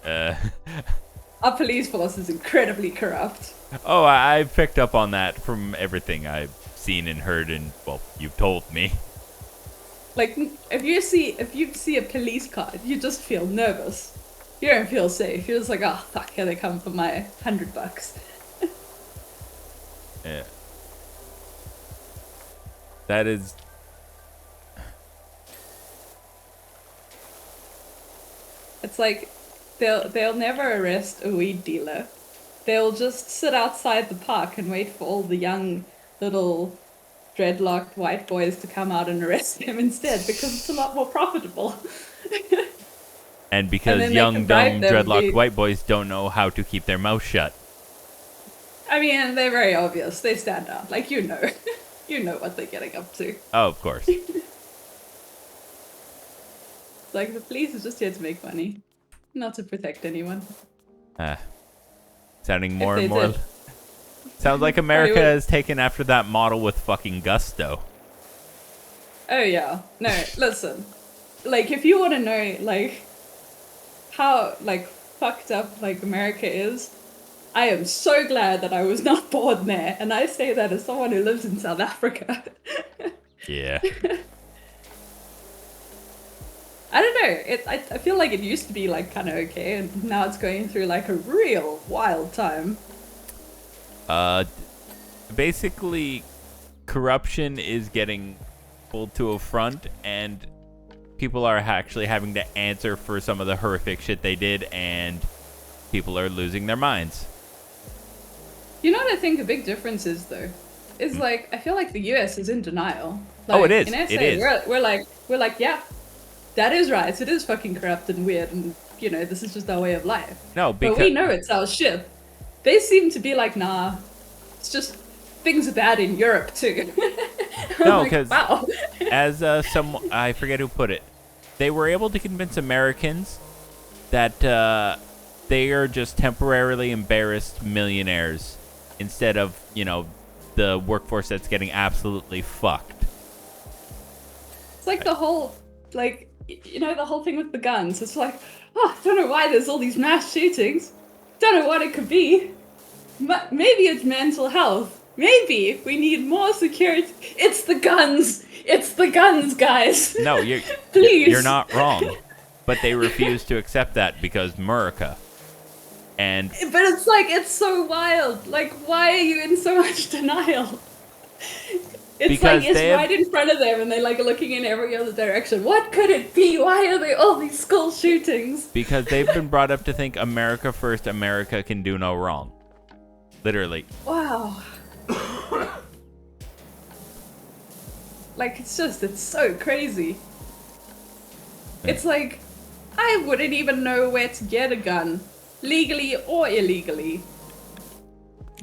Our police force is incredibly corrupt. Oh, I picked up on that from everything I've seen and heard, and well, you've told me. Like, if you see a police car, you just feel nervous. You don't feel safe. You're just like, oh fuck, here they come for my $100. Yeah. That is. It's like they'll never arrest a weed dealer. They'll just sit outside the park and wait for all the young little dreadlocked white boys to come out and arrest him instead because it's a lot more profitable. And because then they young, can bribe dumb, them, dreadlocked dude. white boys don't know how to keep their mouth shut. I mean, they're very obvious. They stand out. Like, you know. You know what they're getting up to. Oh, of course. Like, the police is just here to make money. Not to protect anyone. Sounding more and they more. did. Sounds like America would. has taken after that model with fucking gusto. Oh, yeah. No, listen. Like, if you want to know, like, how, like, fucked up, like, America is, I am so glad that I was not born there. And I say that as someone who lives in South Africa. Yeah. I don't know. I feel like it used to be, like, kind of okay. And now it's going through, like, a real wild time. Basically, corruption is getting pulled to a front, and people are actually having to answer for some of the horrific shit they did, and people are losing their minds. You know what I think a big difference is, though? Is, like, I feel like the US is in denial. Oh, Like, it is. In SA, It is. We're like, yeah, that is right. It is fucking corrupt and weird, and, you know, this is just our way of life. No, because But we know it's our shit. They seem to be like, nah, it's just things are bad in Europe too. No, Like, because wow. as I forget who put it, they were able to convince Americans that they are just temporarily embarrassed millionaires instead of, the workforce that's getting absolutely fucked. It's like the whole, like, the whole thing with the guns. It's like, oh, I don't know why there's all these mass shootings. Don't know what it could be. Maybe it's mental health. Maybe we need more security. It's the guns. It's the guns, guys. No, Please. you're not wrong. But they refuse to accept that because America. And But it's like, it's so wild. Like, why are you in so much denial? It's Because like, it's they have- right in front of them and they're like looking in every other direction. What could it be? Why are there all these school shootings? because they've been brought up to think America first, America can do no wrong. Literally. Wow. Like, it's so crazy. It's like, I wouldn't even know where to get a gun, legally or illegally.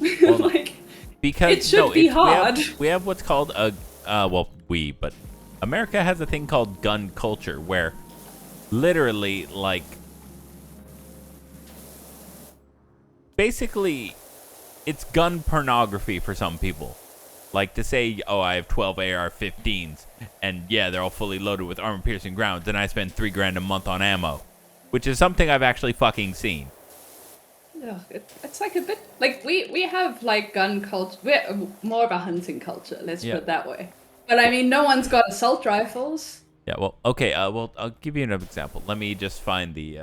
Well, Like, Because It should be hard. We have what's called but America has a thing called gun culture where literally, like, basically it's gun pornography for some people. Like to say, oh, I have 12 AR-15s, and yeah, they're all fully loaded with armor-piercing rounds, and I spend $3,000 a month on ammo, which is something I've actually fucking seen. Yeah, it's like a bit like we have like gun culture. We're more of a hunting culture. Let's put it that way. But I mean, no one's got assault rifles. Yeah. Well, okay. Well, I'll give you another example. Let me just find the.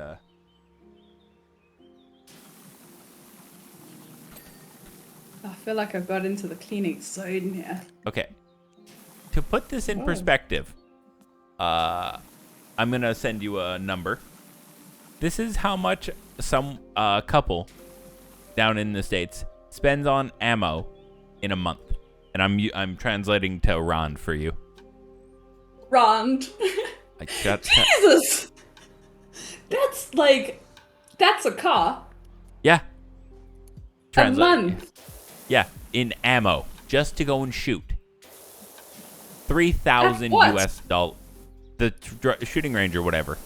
I feel like I've got into the cleaning zone here. Okay. To put this in perspective, I'm gonna send you a number. This is how much some couple down in the States spends on ammo in a month, and I'm translating to rand for you. Rand. I got Jesus. That's a car. Yeah. A month. Yeah, in ammo, just to go and shoot. 3,000 What? US dollars. The shooting range or whatever.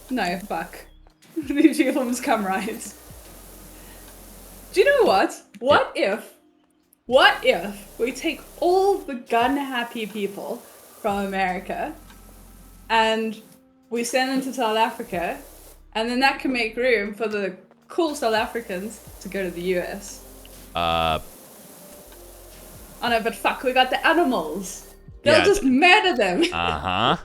No, fuck. These films come right. Do you know what? What if we take all the gun-happy people from America and we send them to South Africa, and then that can make room for the cool South Africans to go to the US? Oh no, but fuck, we got the animals. They'll just murder them. Uh-huh.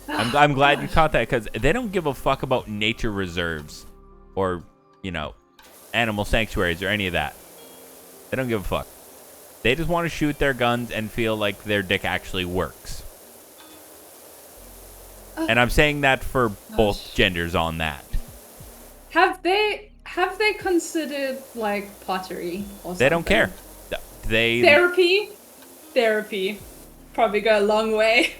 I'm glad you caught that, because they don't give a fuck about nature reserves or, animal sanctuaries or any of that. They don't give a fuck. They just want to shoot their guns and feel like their dick actually works. And I'm saying that for both genders on that. Have they considered like pottery or something? They don't care. Therapy. Probably go a long way.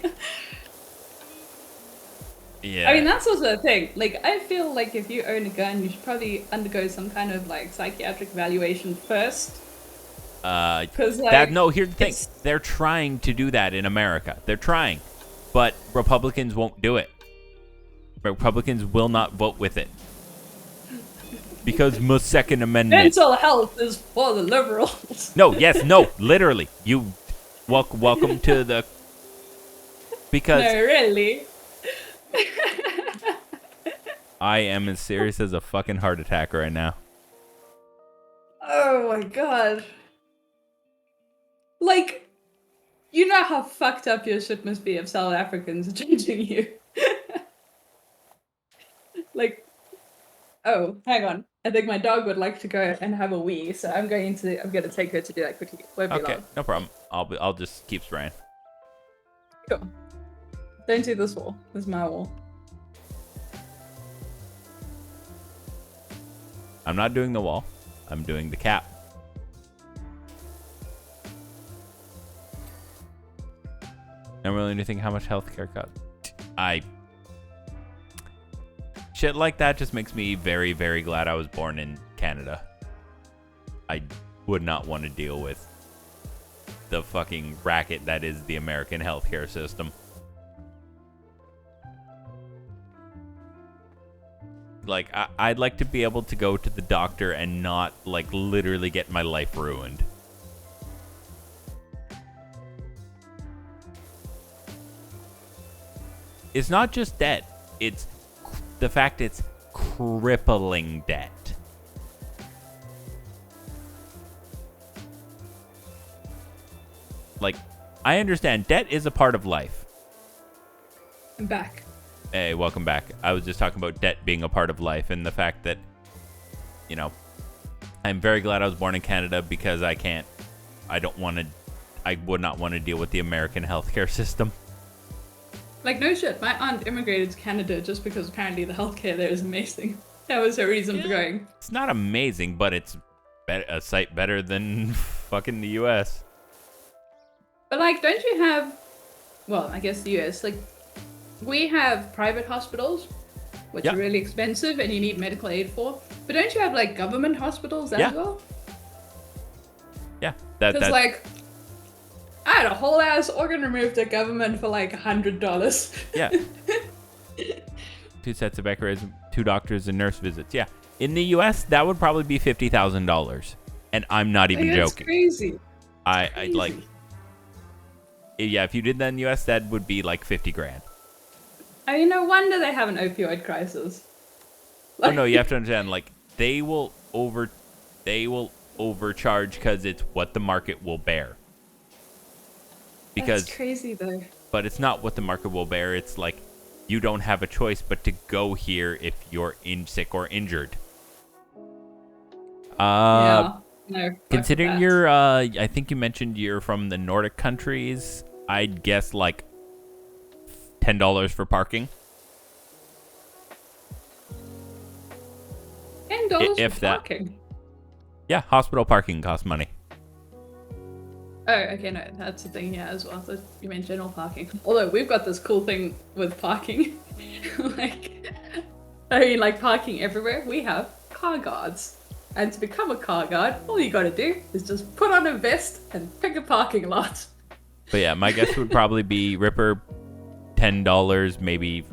Yeah. I mean, that's also a thing. Like, I feel like if you own a gun, you should probably undergo some kind of like psychiatric evaluation first. Because here's the thing. They're trying to do that in America. They're trying, but Republicans won't do it. Republicans will not vote with it. Because my Second Amendment. Mental health is for the liberals. No, literally. You welcome to the. Because. No, really. I am as serious as a fucking heart attack right now. Oh my god. Like, you know how fucked up your shit must be if South Africans are judging you. Like, oh, hang on. I think my dog would like to go and have a wee, so I'm gonna take her to do that quickly. Won't be long. No problem. I'll just keep spraying. Cool. Don't do this wall. This is my wall. I'm not doing the wall. I'm doing the cap. Not really anything how much healthcare cut. Shit like that just makes me very, very glad I was born in Canada. I would not want to deal with the fucking racket that is the American healthcare system. Like, I'd like to be able to go to the doctor and not, like, literally get my life ruined. It's not just debt. It's the fact it's crippling debt. Like, I understand debt is a part of life. I'm back. Hey, welcome back. I was just talking about debt being a part of life and the fact that, I'm very glad I was born in Canada because I would not want to deal with the American healthcare system. Like, no shit. My aunt immigrated to Canada just because apparently the healthcare there is amazing. That was her reason for going. It's not amazing, but it's a sight better than fucking the U.S. But, like, don't you have... Well, I guess the U.S., like... We have private hospitals, which are really expensive and you need medical aid for. But don't you have, like, government hospitals as well? Yeah. Because, like, I had a whole ass organ removed at government for, like, $100. Yeah. 2 sets of x-rays, 2 doctors and nurse visits. Yeah. In the U.S., that would probably be $50,000. And I'm not even joking. That's crazy. I like. Yeah, if you did that in the U.S., that would be like 50 grand. I mean, no wonder they have an opioid crisis. Oh no, you have to understand. Like they will overcharge because it's what the market will bear. Because that's crazy though. But it's not what the market will bear. It's like you don't have a choice but to go here if you're sick or injured. Yeah. No. Considering you're, I think you mentioned you're from the Nordic countries. I'd guess like $10 for parking. $10 if for that. parking. Yeah, hospital parking costs money. Oh, okay, no, that's the thing, yeah, as well. So you meant general parking. Although we've got this cool thing with parking. like parking everywhere. We have car guards. And to become a car guard, all you gotta do is just put on a vest and pick a parking lot. But yeah, my guess would probably be Ripper, $10, maybe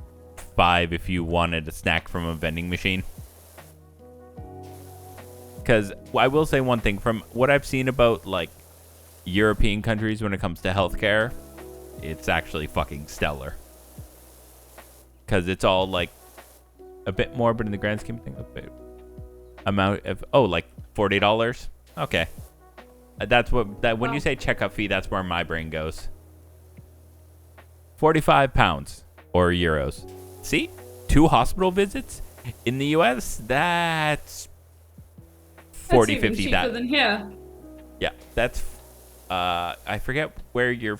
$5 if you wanted a snack from a vending machine. Because I will say one thing, from what I've seen about like European countries when it comes to healthcare, it's actually fucking stellar. Because it's all like a bit more, but in the grand scheme of things, a bit amount of like $40. Okay, that's what that when you say checkup fee, that's where my brain goes. 45 pounds or euros. See, 2 hospital visits in the U.S. That's 40, even 50. cheaper That than here. Yeah, that's. I forget where you're.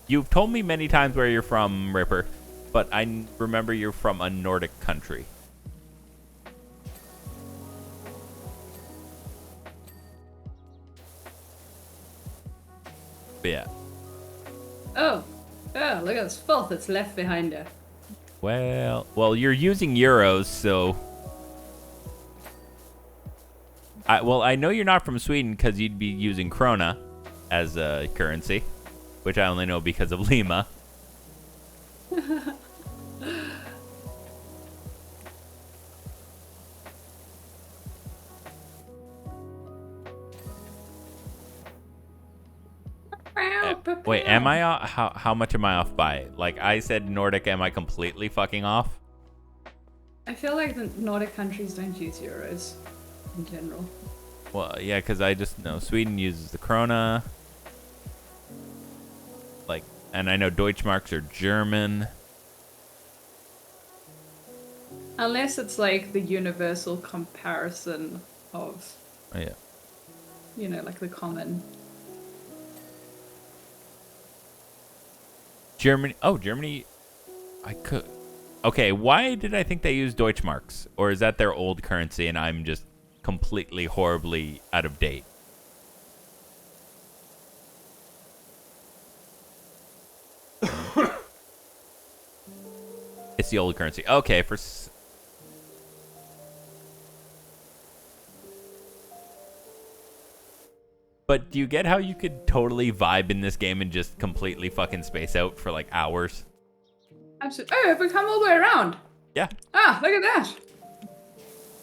You've told me many times where you're from, Ripper, but I remember you're from a Nordic country. But yeah. Oh, look at this filth that's left behind her. Well, you're using euros, so. I know you're not from Sweden because you'd be using krona as a currency, which I only know because of Lima. Wait, am I off? How much am I off by? Like I said Nordic, am I completely fucking off? I feel like the Nordic countries don't use euros in general. Well, yeah, because I just know Sweden uses the krona. Like, and I know Deutschmarks are German. Unless it's like the universal comparison of, Oh, yeah. you know, like the common. Germany. Oh, Germany. I could. Okay, why did I think they use Deutschmarks? Or is that their old currency and I'm just completely horribly out of date? It's the old currency. Okay, But do you get how you could totally vibe in this game and just completely fucking space out for like hours? Absolutely. Oh, have we come all the way around? Yeah. Ah, look at that.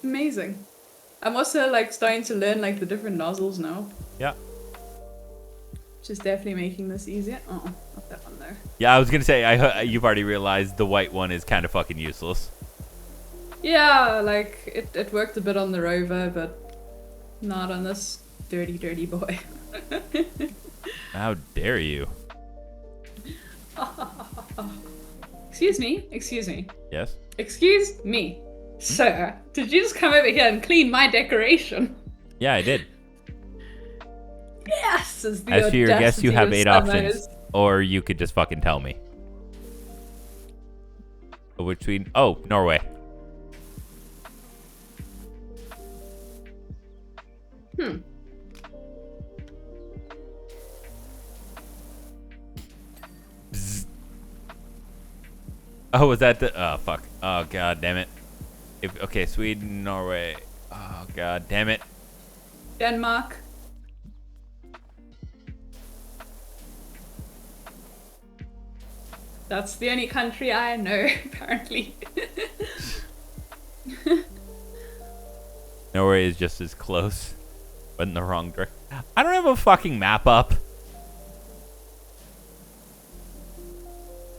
Amazing. I'm also like starting to learn like the different nozzles now. Yeah. Which is definitely making this easier. Oh, not that one though. Yeah, I was gonna say, you've already realized the white one is kind of fucking useless. Yeah, like it worked a bit on the rover, but not on this dirty, dirty boy. How dare you? Excuse me, excuse me. Yes? Excuse me. Sir, did you just come over here and clean my decoration? Yeah, I did. Yes! Is the As for your guess, you have audacity 8 of options. Summers. Or you could just fucking tell me. Between... Oh, Norway. Bzz. Oh, was that the... Oh, fuck. Oh, god damn it. Okay, Sweden, Norway. Oh, god damn it. Denmark. That's the only country I know, apparently. Norway is just as close, but in the wrong direction. I don't have a fucking map up.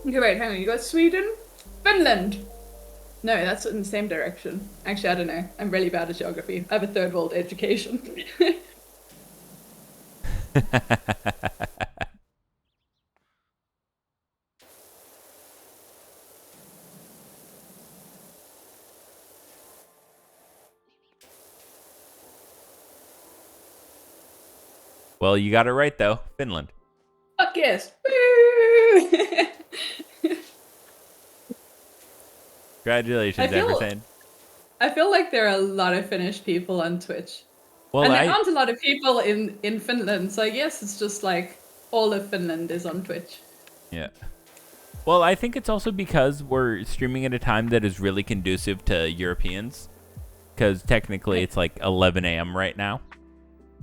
Okay, wait, hang on. You got Sweden, Finland. No, that's in the same direction. Actually, I don't know. I'm really bad at geography. I have a third world education. Well, you got it right though. Finland. Fuck yes. Congratulations, Ampersand. I feel like there are a lot of Finnish people on Twitch. Well, and there aren't a lot of people in Finland, so I guess it's just like all of Finland is on Twitch. Yeah. Well, I think it's also because we're streaming at a time that is really conducive to Europeans. Because technically it's like 11 a.m. right now.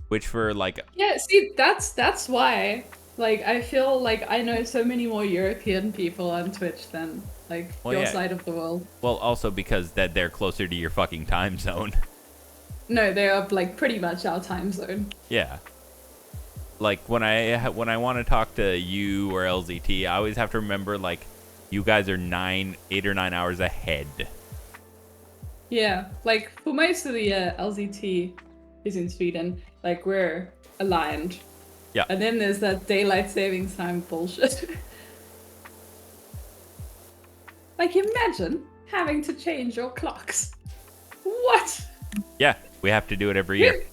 Which for like... Yeah, see, that's why. Like, I feel like I know so many more European people on Twitch than, like, your side of the world. Well, also because that they're closer to your fucking time zone. No, they are, like, pretty much our time zone. Yeah. Like, when I want to talk to you or LZT, I always have to remember, like, you guys are 8 or 9 hours ahead. Yeah, like, for most of the LZT is in Sweden, like, we're aligned. Yeah. And then there's that daylight savings time bullshit. Like, imagine having to change your clocks. What? Yeah, we have to do it every year.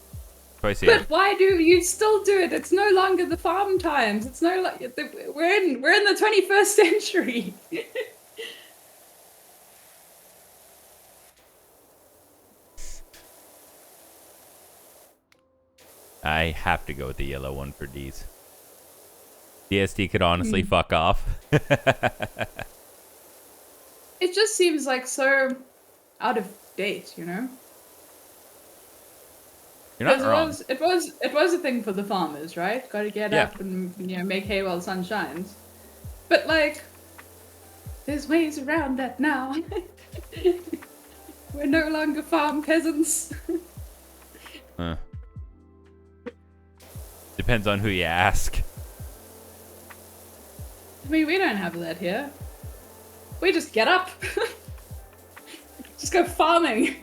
Twice a year. But why do you still do it? It's no longer the farm times. It's no like we're in the 21st century. I have to go with the yellow one for D's. DST could honestly fuck off. It just seems like so out of date, you know? You're not wrong. It was a thing for the farmers, right? Got to get up and make hay while the sun shines. But like, there's ways around that now. We're no longer farm peasants. Depends on who you ask. I mean, we don't have that here. We just get up. Just go farming.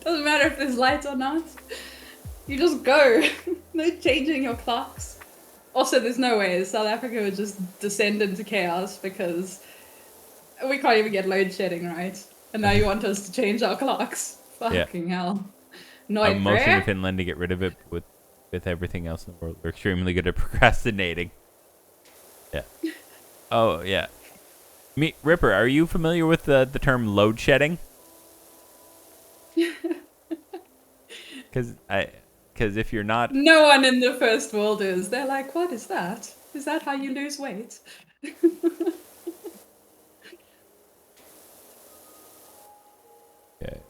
Doesn't matter if there's lights or not. You just go. No changing your clocks. Also, there's no way South Africa would just descend into chaos because we can't even get load shedding right. And now you want us to change our clocks. Fucking hell. I'm motioning Finland to get rid of it with everything else in the world. We're extremely good at procrastinating. Yeah. Oh, yeah. Ripper, are you familiar with the term load shedding? Because if you're not... No one in the first world is. They're like, what is that? Is that how you lose weight? Okay.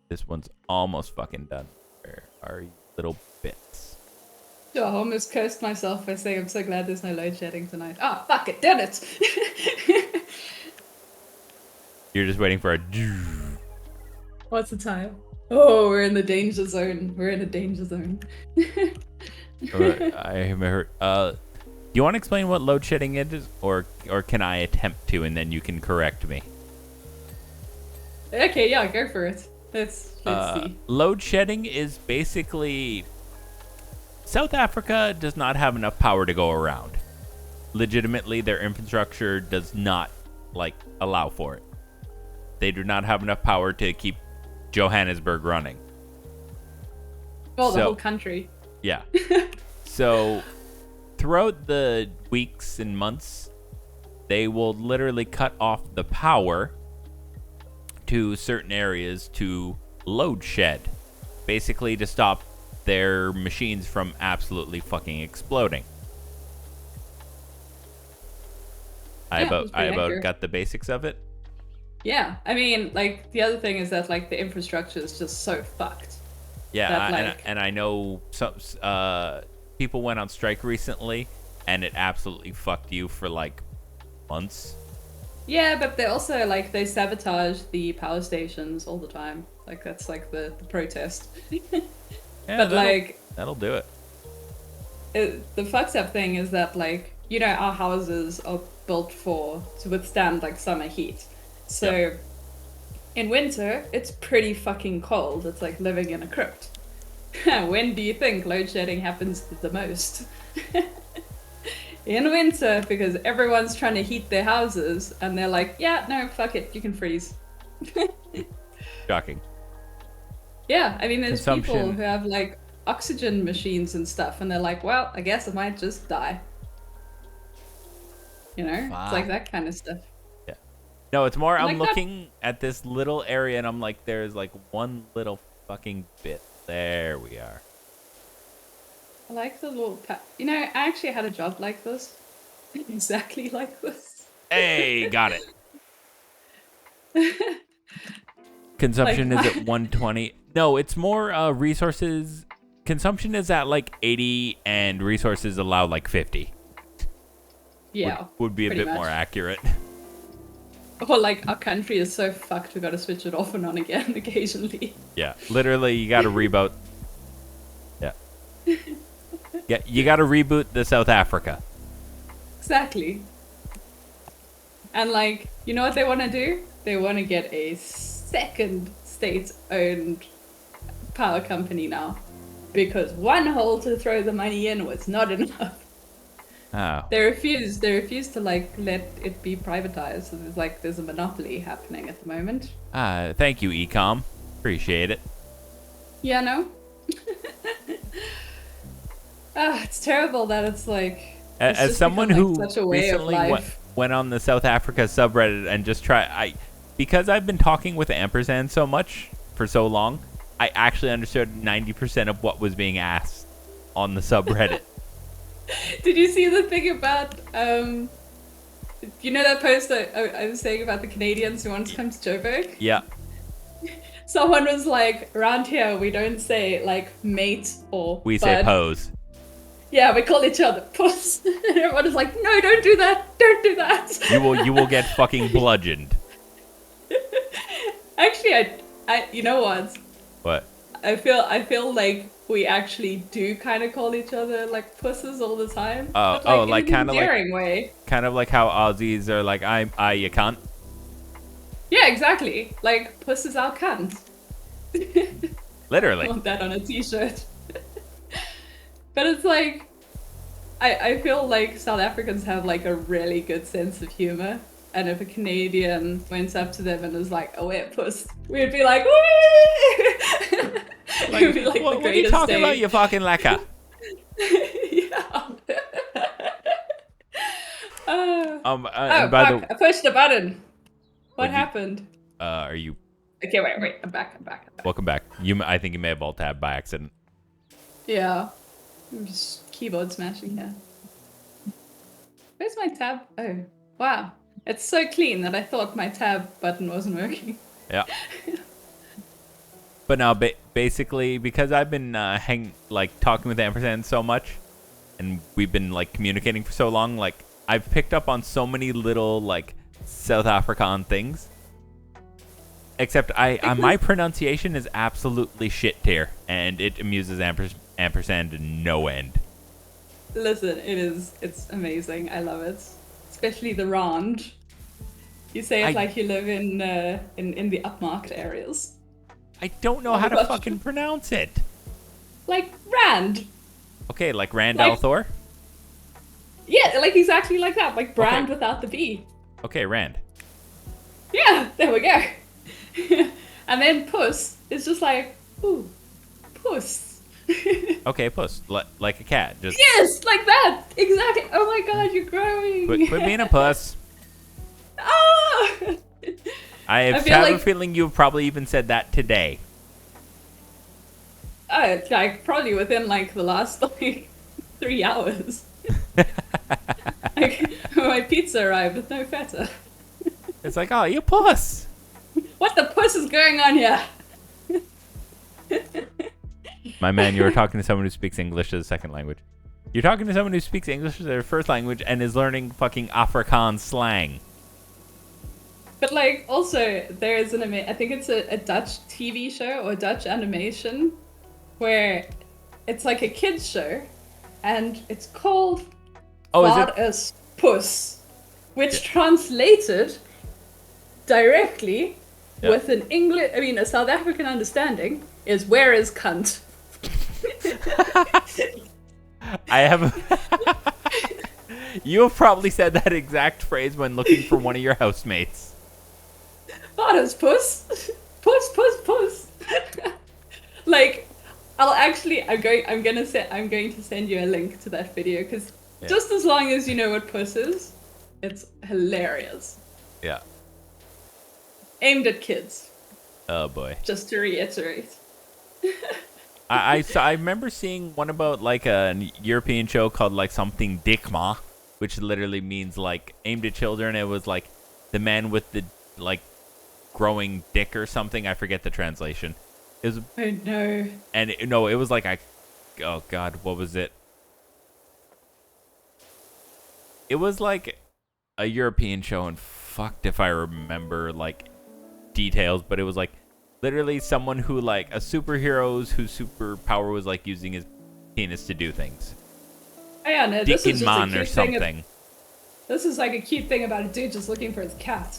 This one's almost fucking done. Where are you little bits? Oh, I almost cursed myself by saying I'm so glad there's no load shedding tonight. Oh, fuck it, did it! You're just waiting for a... What's the time? Oh, we're in the danger zone. We're in a danger zone. I haven't heard. Do you want to explain what load shedding is, or can I attempt to, and then you can correct me? Okay, yeah, go for it. Let's see. Load shedding is basically South Africa does not have enough power to go around. Legitimately, their infrastructure does not allow for it. They do not have enough power to keep Johannesburg running. Well, the whole country. Yeah. So throughout the weeks and months, they will literally cut off the power to certain areas to load shed, basically to stop their machines from absolutely fucking exploding. I about got the basics of it. Yeah, I mean, the other thing is that the infrastructure is just so fucked. Yeah, and I know some people went on strike recently, and it absolutely fucked you for months. Yeah, but they also they sabotage the power stations all the time. That's the protest. Yeah, but that'll do it. the fucked up thing is that, like, you know, our houses are built to withstand like summer heat. So Yeah. in winter, it's pretty fucking cold. It's like living in a crypt. When do you think load shedding happens the most? In winter, because everyone's trying to heat their houses, and they're like, yeah, no, fuck it, you can freeze. Shocking. Yeah, I mean, there's people Consumption. who have like oxygen machines and stuff, and they're like, well, I guess I might just die. You know, it's like Fuck. that kind of stuff. Yeah. No, it's more. I'm Like that. looking at this little area, and I'm like, there's like one little fucking bit. There we are. I like the little. You know, I actually had a job like this, exactly like this. Hey, got it. Consumption Like, is at 120. No, it's more resources. Consumption is at like 80, and resources allow like 50. yeah, Would be a pretty bit more much. accurate. Or like our country is so fucked, we gotta switch it off and on again occasionally. Yeah, literally, you got to reboot. Yeah. Yeah, you got to reboot the South Africa. Exactly. And like, you know what they want to do? They want to get a second state-owned power company now, because one hole to throw the money in was not enough. Oh. They refuse to like let it be privatized. So there's a monopoly happening at the moment. Thank you, Ecom. Appreciate it. Yeah, no. It's terrible that it's like it's As just someone become, like, who such a way of recently life. went on the South Africa subreddit and just because I've been talking with Ampersand so much for so long, I actually understood 90% of what was being asked on the subreddit. Did you see the thing about you know that post that I was saying about the Canadians who want to come to Joburg? Yeah. Someone was like, around here we don't say like mate or We say bud. pose. Yeah, we call each other puss. And everyone is like, no, don't do that, don't do that. You will get fucking bludgeoned. Actually, I you know what? What? I feel like we actually do kind of call each other like pusses all the time. Oh, but, oh, in like an kind of like endearing way. kind of like how Aussies are like I you cunt. Yeah, exactly. Like puss is our cunt. I Literally. want that on a t-shirt. But it's like, I feel like South Africans have like a really good sense of humor. And if a Canadian went up to them and was like, oh, we're puss, we'd be like, woo! Like, It would be like what the are you greatest talking day. about, you fucking lekker? Yeah. And by fuck, I pushed the button. What What'd you- happened? are you Okay, wait, I'm back. welcome back? I think you may have alt tabbed by accident. Yeah. I'm just keyboard smashing here. Where's my tab? Oh, wow. It's so clean that I thought my tab button wasn't working. Yeah. But now, basically, because I've been talking with Ampersand so much, and we've been like communicating for so long, like I've picked up on so many little like South African things. Except my pronunciation is absolutely shit tier, and it amuses Ampersand to no end. Listen, it's amazing. I love it. Especially the rand. You say it like you live in the upmarket areas. I don't know Oh how my to gosh. fucking pronounce it. Like rand. Okay, like Rand Like- Althor? Yeah, like exactly like that. Like brand Okay. without the B. Okay, Rand. Yeah, there we go. And then puss is just like, ooh, puss. Okay, puss. Like a cat. Just Yes, like that. Exactly. Oh my god, you're growing. quit being a puss. Ah! I I have feel a like- feeling you've probably even said that today. Like probably within like the last like 3 hours. Like my pizza arrived with no feta. It's like, oh, you puss. What the puss is going on here? My man, you were talking to someone who speaks English as a second language. You're talking to someone who speaks English as their first language and is learning fucking Afrikaans slang. But like also there is I think it's a Dutch TV show or Dutch animation where it's like a kids show and it's called Oh, is "Wat it? is puss," which translated directly with an a South African understanding is "where is cunt." I have. You have probably said that exact phrase when looking for one of your housemates. "Wat is puss?" Puss, puss, puss. Like, I'm going to send you a link to that video because just as long as you know what puss is, it's hilarious. Yeah. Aimed at kids. Oh boy. Just to reiterate. I remember seeing one about like a European show called like something Dikma, which literally means like aimed at children. It was like the man with the like growing dick or something. I forget the translation. It was. Oh no. And no, it was like oh god, what was it? It was like a European show, and fucked if I remember like details, but it was like literally someone who like a superhero whose superpower was like using his penis to do things. Oh yeah, no, this is just a Man cute or something. This is like a cute thing about a dude just looking for his cat.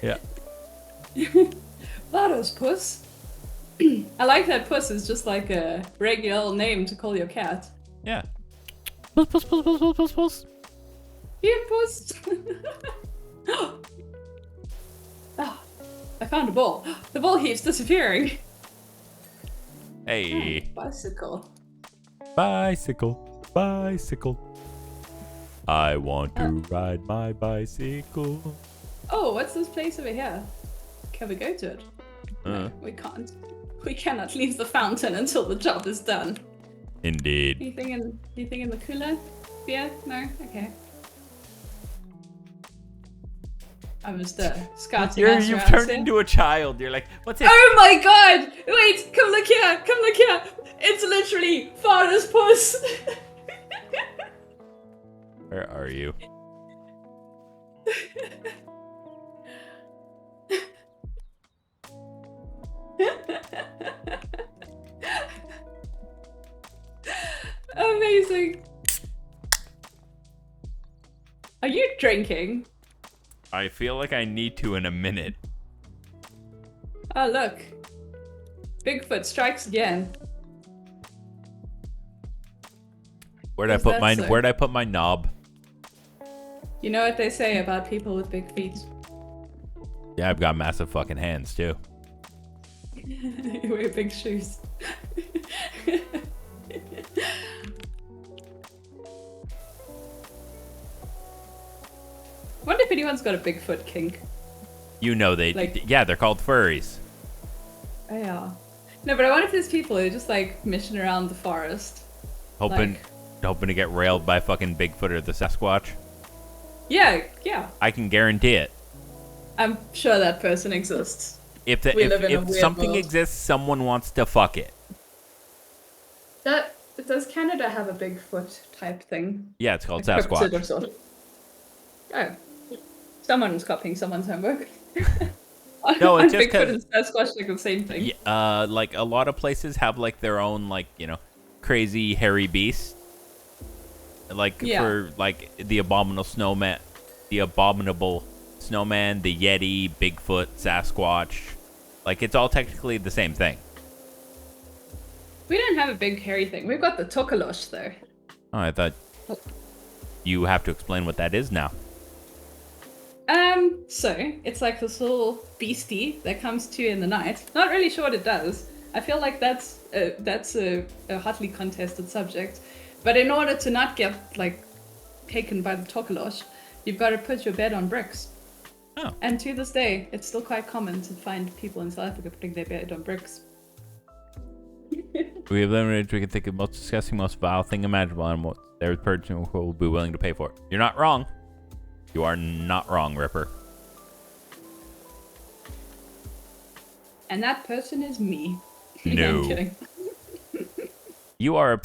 Yeah. That was puss. I like that puss is just like a regular name to call your cat. Yeah. Puss, puss, puss, puss, puss, puss, puss. Here, puss. Oh, I found a ball. The ball keeps disappearing. Hey. Oh, bicycle. Bicycle, bicycle. I want to ride my bicycle. Oh, what's this place over here? Can we go to it? No, we can't. We cannot leave the fountain until the job is done. Indeed. Anything in the cooler? Beer? No? Okay. I'm just scouting us You've around turned here. into a child. You're like, what's it? Oh my god! Wait, come look here! Come look here! It's literally father's puss! Where are you? Amazing. Are you drinking? I feel like I need to in a minute. Oh look. Bigfoot strikes again. Where'd I put my knob? You know what they say about people with big feet? Yeah, I've got massive fucking hands too. You wear big shoes. Wonder if anyone's got a Bigfoot kink. You know they're called furries. Oh yeah. No, but I wonder if there's people who just like mission around the forest. Hoping to get railed by fucking Bigfoot or the Sasquatch. Yeah. I can guarantee it. I'm sure that person exists. If weird something world. exists, someone wants to fuck it. Does Canada have a Bigfoot type thing? Yeah, it's called Like Sasquatch. cryptid or sort of. Oh. Someone's copying someone's homework. No, it's just Bigfoot and Sasquatch like the same thing. Yeah, like a lot of places have like their own like, crazy hairy beast. Like for like the abominable snowman, the Yeti, Bigfoot, Sasquatch. Like it's all technically the same thing. We don't have a big hairy thing. We've got the Tokolosh though. Oh, I thought you have to explain what that is now. So it's like this little beastie that comes to you in the night. Not really sure what it does. I feel like that's a hotly contested subject. But in order to not get like taken by the Tokolosh, you've got to put your bed on bricks. Oh. And to this day, it's still quite common to find people in South Africa putting their bed on bricks. We have limited. We can think of most disgusting, most vile thing imaginable, and what their person will be willing to pay for it. You're not wrong. You are not wrong, Ripper. And that person is me. No. I'm kidding. You are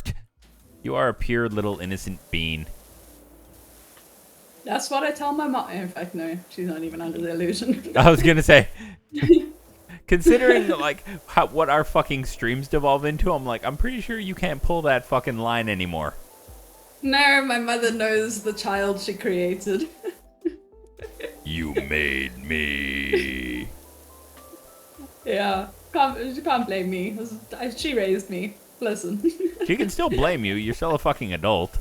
a pure little innocent bean. That's what I tell my mom. In fact, no, she's not even under the illusion. I was gonna say, Considering like what our fucking streams devolve into, I'm like, I'm pretty sure you can't pull that fucking line anymore. No, my mother knows the child she created. You made me. Yeah, she can't blame me. She raised me. Listen. She can still blame you. You're still a fucking adult.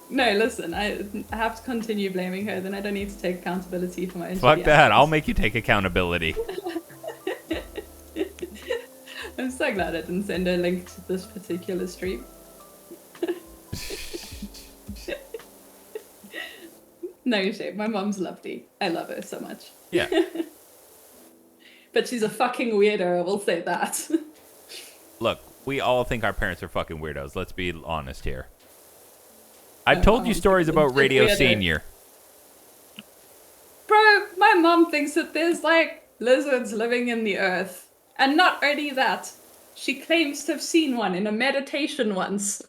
No, listen. I have to continue blaming her. Then I don't need to take accountability for my own. Fuck that. I'll make you take accountability. I'm so glad I didn't send a link to this particular stream. No shame. My mom's lovely. I love her so much. Yeah. But she's a fucking weirdo, I will say that. Look, we all think our parents are fucking weirdos. Let's be honest here. I've told you stories about Radio Senior. Bro, my mom thinks that there's like lizards living in the earth. And not only that, she claims to have seen one in a meditation once.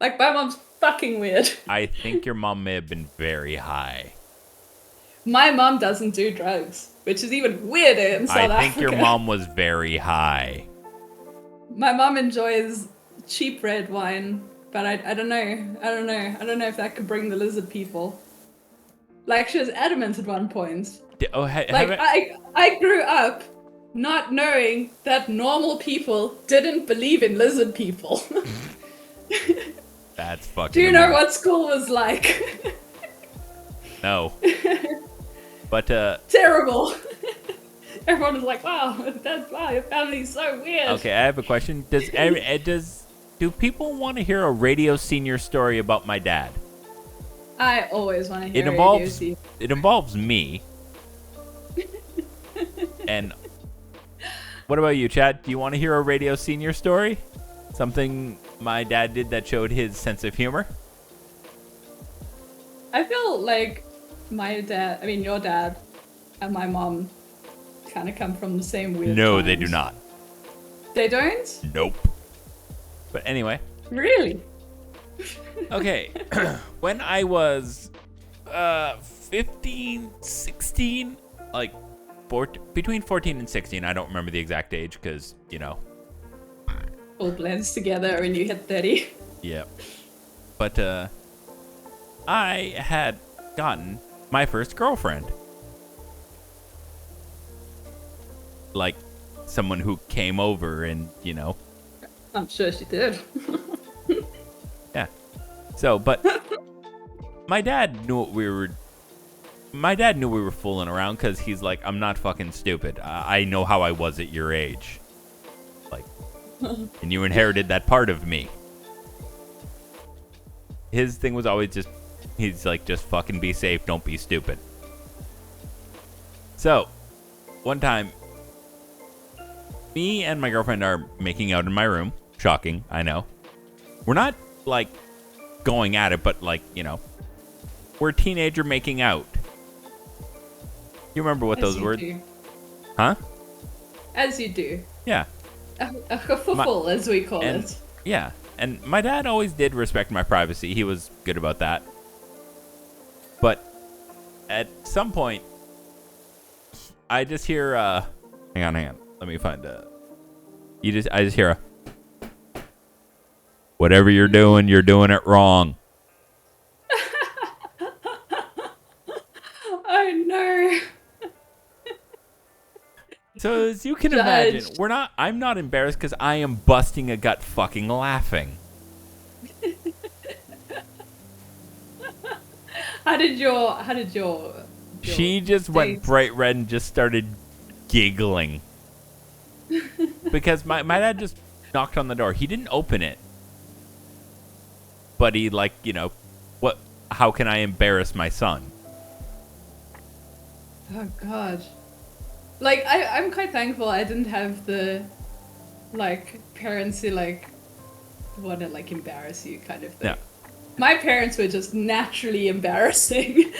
Like, my mom's fucking weird. I think your mom may have been very high. My mom doesn't do drugs, which is even weirder in South Africa. I think your mom was very high. My mom enjoys cheap red wine, but I don't know. I don't know if that could bring the lizard people. Like, she was adamant at one point. I grew up not knowing that normal people didn't believe in lizard people. That's fucking Do you know what school was like? No. But, terrible. Everyone was like, wow, your family's so weird. Okay, I have a question. Do people want to hear a Radio Senior story about my dad? I always want to hear It involves me. And what about you, Chad? Do you want to hear a Radio Senior story? Something my dad did that showed his sense of humor? I feel like your dad and my mom kind of come from the same weird times. They do not. They don't? Nope. But anyway. Really? Okay. When I was 15, 16, like between 14 and 16, I don't remember the exact age because, All blends together when you hit 30. Yep. But I had gotten my first girlfriend. Like someone who came over and, I'm sure she did. Yeah. So, but my dad knew we were fooling around because he's like, I'm not fucking stupid. I know how I was at your age. Like, and you inherited that part of me. His thing was always he's like, just fucking be safe. Don't be stupid. So, one time, me and my girlfriend are making out in my room. Shocking, I know. We're not, like, going at it, but, like, we're a teenager making out. You remember what those words? Do. Huh? As you do. Yeah. A kerfuffle, as we call it. Yeah. And my dad always did respect my privacy. He was good about that. But at some point, I just hear, hang on. Let me find I just hear whatever you're doing it wrong. Oh no. So as you can imagine, I'm not embarrassed because I am busting a gut fucking laughing. How did your She just went bright red and just started giggling. Because my dad just knocked on the door. He didn't open it. But he how can I embarrass my son? Oh god. Like, I'm quite thankful I didn't have the, parents who, want to, embarrass you kind of thing. Yeah. My parents were just naturally embarrassing.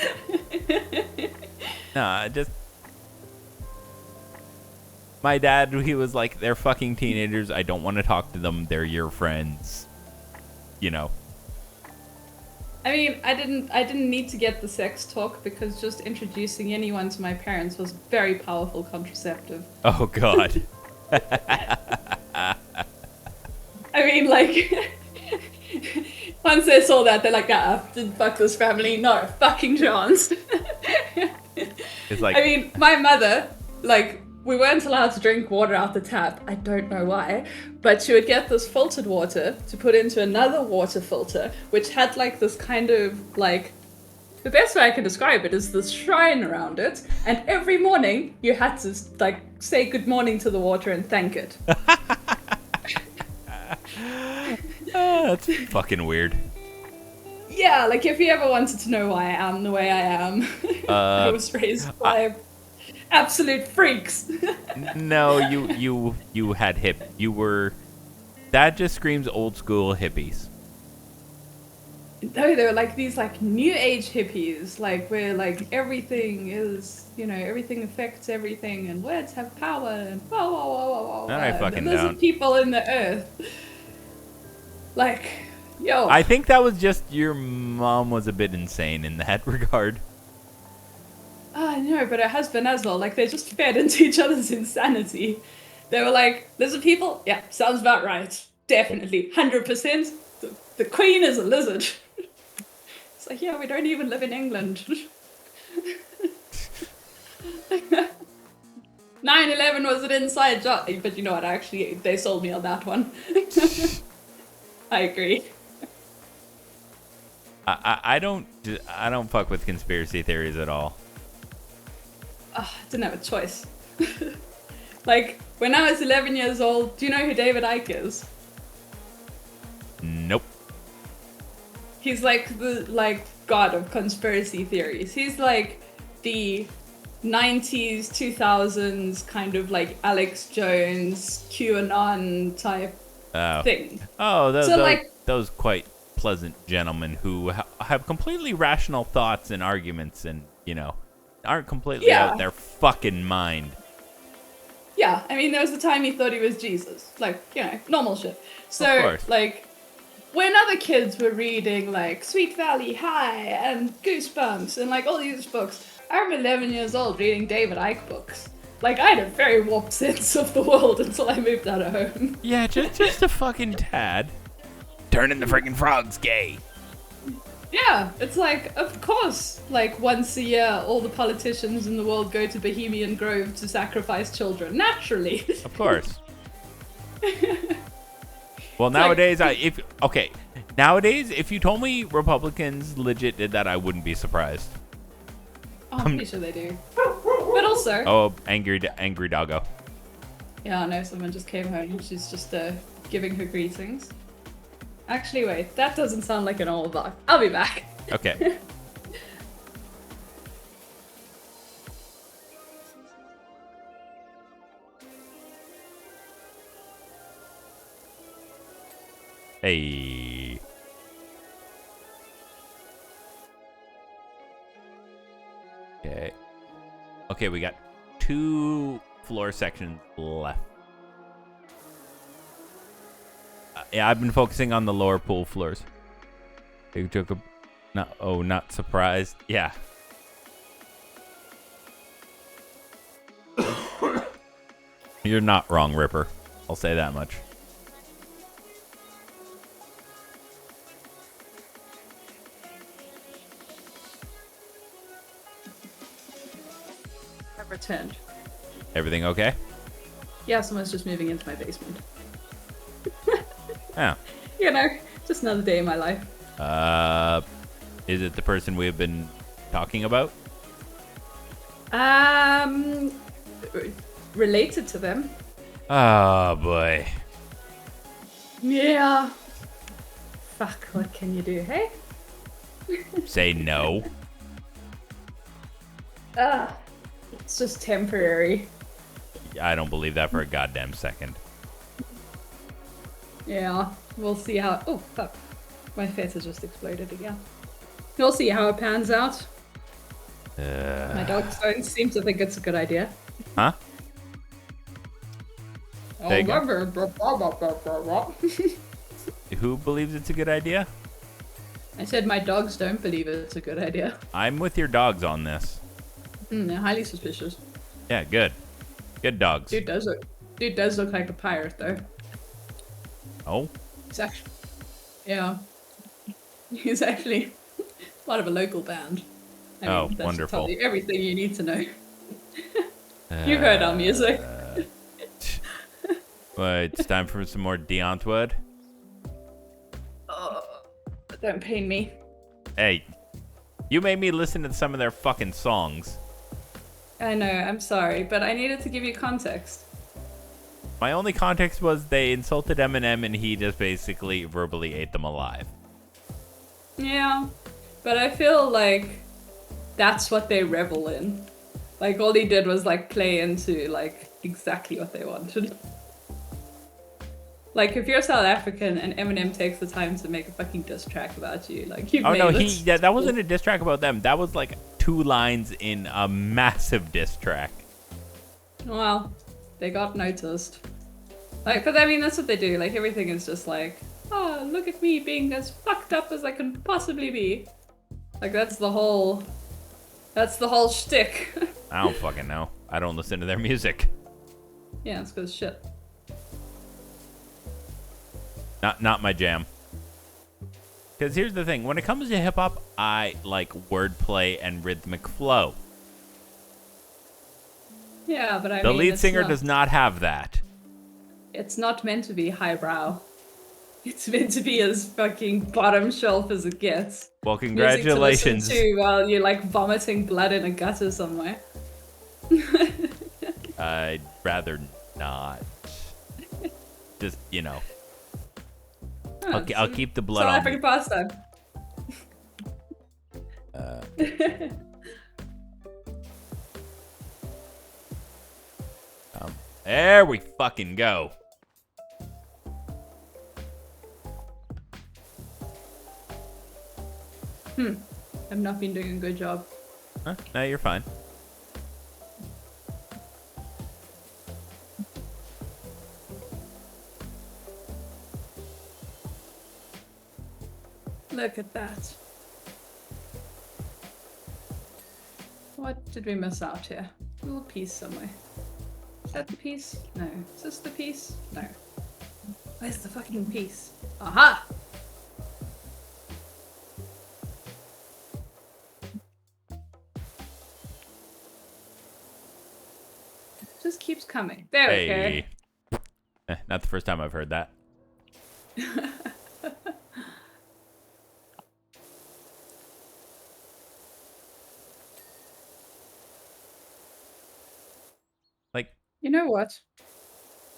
No, my dad, he was like, they're fucking teenagers. I don't want to talk to them. They're your friends. I mean, I didn't need to get the sex talk because just introducing anyone to my parents was very powerful contraceptive. Oh God. I mean, like, once they saw that, they're like, didn't fuck this family, no fucking chance. It's like, I mean, my mother, like, we weren't allowed to drink water out the tap. I don't know why. But she would get this filtered water to put into another water filter, which had, like, this kind of, like, the best way I can describe it is this shrine around it. And every morning, you had to, like, say good morning to the water and thank it. that's fucking weird. Yeah, like, if you ever wanted to know why I am the way I am, I was raised by absolute freaks. No, you had that just screams old school hippies. No, they were like these like new age hippies, like where like everything is, everything affects everything and words have power and whoa, whoa, whoa, whoa, whoa. That I fucking and there's don't. people in the earth. Like, yo. I think that was just your mom was a bit insane in that regard. No, but her husband as well. Like, they just fed into each other's insanity. They were like, lizard people? Yeah, sounds about right. Definitely. 100%. The queen is a lizard. It's like, yeah, we don't even live in England. 9/11 was an inside job. But you know what? Actually, they sold me on that one. I agree. I don't fuck with conspiracy theories at all. I didn't have a choice. Like, when I was 11 years old, do you know who David Icke is? Nope. He's like the god of conspiracy theories. He's like the 90s, 2000s kind of like Alex Jones, QAnon type thing. Oh, So, those quite pleasant gentlemen who have completely rational thoughts and arguments and, aren't completely out their fucking mind. Yeah, I mean, there was a time he thought he was Jesus. Like, normal shit. So, Of course. like, when other kids were reading, like, Sweet Valley High and Goosebumps and, like, all these books, I'm 11 years old reading David Icke books. Like, I had a very warped sense of the world until I moved out of home. Yeah, just a fucking tad. Turning the freaking frogs gay. Yeah, it's like, of course, like, once a year, all the politicians in the world go to Bohemian Grove to sacrifice children. Naturally. Of course. Well, nowadays, nowadays, if you told me Republicans legit did that, I wouldn't be surprised. Oh, I'm pretty sure they do. But also... Oh, angry doggo. Yeah, I know, someone just came home and she's just giving her greetings. Actually, wait, that doesn't sound like an old dog. I'll be back. Okay. Hey. Okay. Okay, we got 2 floor sections left. Yeah, I've been focusing on the lower pool floors. They took a... not surprised. Yeah. You're not wrong, Ripper. I'll say that much. I've returned. Everything okay? Yeah, someone's just moving into my basement. Yeah. Just another day in my life. Is it the person we've been talking about? Related to them. Oh, boy. Yeah. Fuck, what can you do, hey? Say no. It's just temporary. I don't believe that for a goddamn second. Yeah, we'll see how... Oh, fuck. My face has just exploded again. We'll see how it pans out. My dogs don't seem to think it's a good idea. Huh? There you go. Oh, Who believes it's a good idea? I said my dogs don't believe it's a good idea. I'm with your dogs on this. They're highly suspicious. Yeah, good. Good dogs. Dude does look like a pirate though. Oh? He's actually, yeah. He's actually part of a local band. I mean, that should wonderful. tell you everything you need to know. You've heard our music. Well, it's time for some more Deontwood. Don't pain me. Hey, you made me listen to some of their fucking songs. I know, I'm sorry, but I needed to give you context. My only context was they insulted Eminem and he just basically verbally ate them alive. Yeah, but I feel like that's what they revel in. Like, all he did was, like, play into, like, exactly what they wanted. Like, if you're South African and Eminem takes the time to make a fucking diss track about you, like, you've Oh made no, it. that wasn't a diss track about them. That was like 2 lines in a massive diss track. Well, they got noticed. Like, but I mean, that's what they do. Like, everything is just like, oh, look at me being as fucked up as I can possibly be. Like, that's the whole shtick. I don't fucking know. I don't listen to their music. Yeah, it's because shit. Not my jam. Because here's the thing. When it comes to hip-hop, I like wordplay and rhythmic flow. Yeah, but I mean, The lead it's singer not, does not have that. It's not meant to be highbrow. It's meant to be as fucking bottom shelf as it gets. Well, congratulations. Music to listen to while you're like vomiting blood in a gutter somewhere. I'd rather not. Just, you know. I'll keep the blood South on. African pastime. There we fucking go. I've not been doing a good job. Huh? No, you're fine. Look at that. What did we miss out here? A little piece somewhere. Is that the piece? No. Is this the piece? No. Where's the fucking piece? Aha! It just keeps coming. There we go. Not the first time I've heard that. Like, You know what?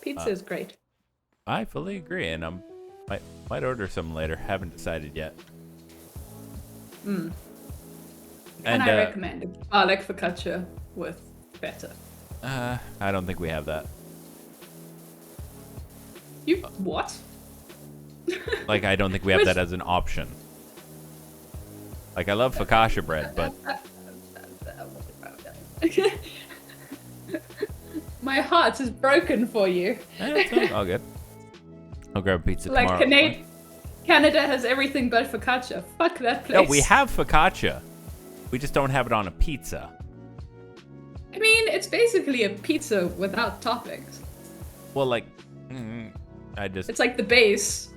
Pizza is great. I fully agree, and might order some later. Haven't decided yet. And And I recommend it. Garlic focaccia with feta. I don't think we have that. You what? Like, I don't think we have that as an option. Like, I love focaccia bread, but My heart is broken for you. it's all good. I'll grab a pizza Like tomorrow. Canada has everything but focaccia. Fuck that place. No, we have focaccia. We just don't have it on a pizza. I mean, it's basically a pizza without toppings. Well, like, It's like the base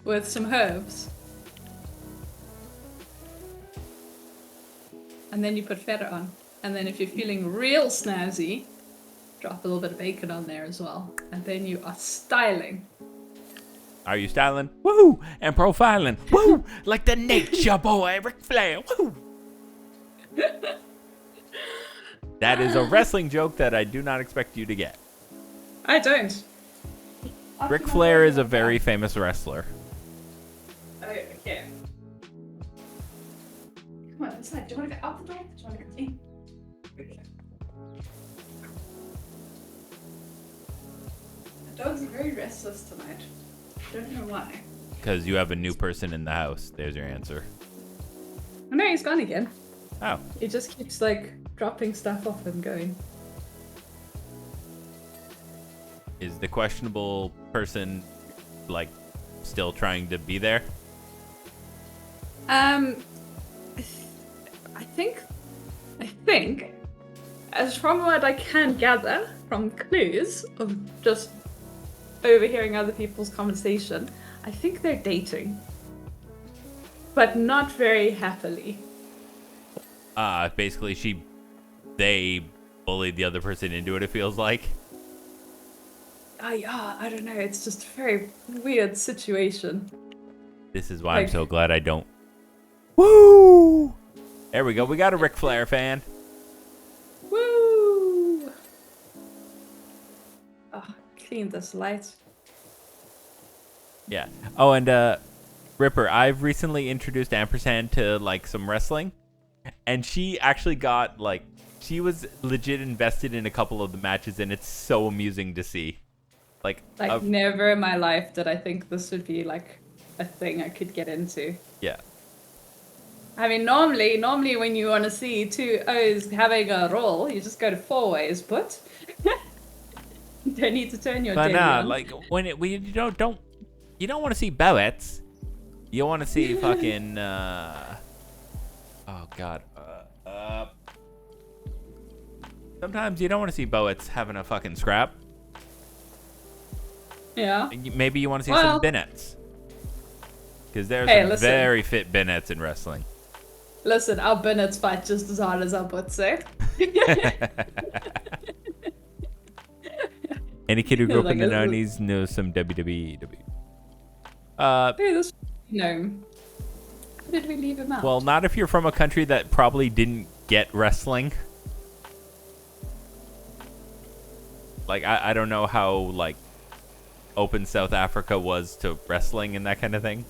with some herbs. And then you put feta on. And then if you're feeling real snazzy, drop a little bit of bacon on there as well. And then you are styling. Are you styling? Woo! And profiling? Woo! Like the nature boy, Ric Flair. Woo! That is a wrestling joke that I do not expect you to get. I don't. Ric Flair is a very famous wrestler. Okay. Come on, inside. Do you want to go out the door? Do you want to go in? Okay. The dogs are very restless tonight. I don't know why. Because you have a new person in the house. There's your answer. Oh no, he's gone again. Oh. He just keeps like dropping stuff off and going. Is the questionable person, like, still trying to be there? Um, I think, as from what I can gather from clues of just overhearing other people's conversation, I think they're dating, but not very happily. Basically, they bullied the other person into it. It feels like. Yeah, I don't know. It's just a very weird situation. This is why I'm so glad I don't. Woo! There we go. We got a Ric Flair fan. Woo! Oh, clean this light. Yeah. Oh, and Ripper, I've recently introduced Ampersand to like some wrestling, and she actually got like she was legit invested in a couple of the matches, and it's so amusing to see. Like Never in my life did I think this would be like a thing I could get into. Yeah. I mean, normally when you want to see two O's having a roll, you just go to 4 ways, but you don't need to turn your But daily on. like when you don't want to see bullets. You want to see fucking oh god. Sometimes you don't want to see bullets having a fucking scrap. Yeah. Maybe you want to see some Bennett's. Because there's some very fit Bennett's in wrestling. Listen, our Bennett's fight just as hard as our butts say. Any kid who grew up in the 90s knows some WWE. Hey, this gnome. How did we leave him out? Well, not if you're from a country that probably didn't get wrestling. Like, I don't know how, like, open South Africa was to wrestling and that kind of thing.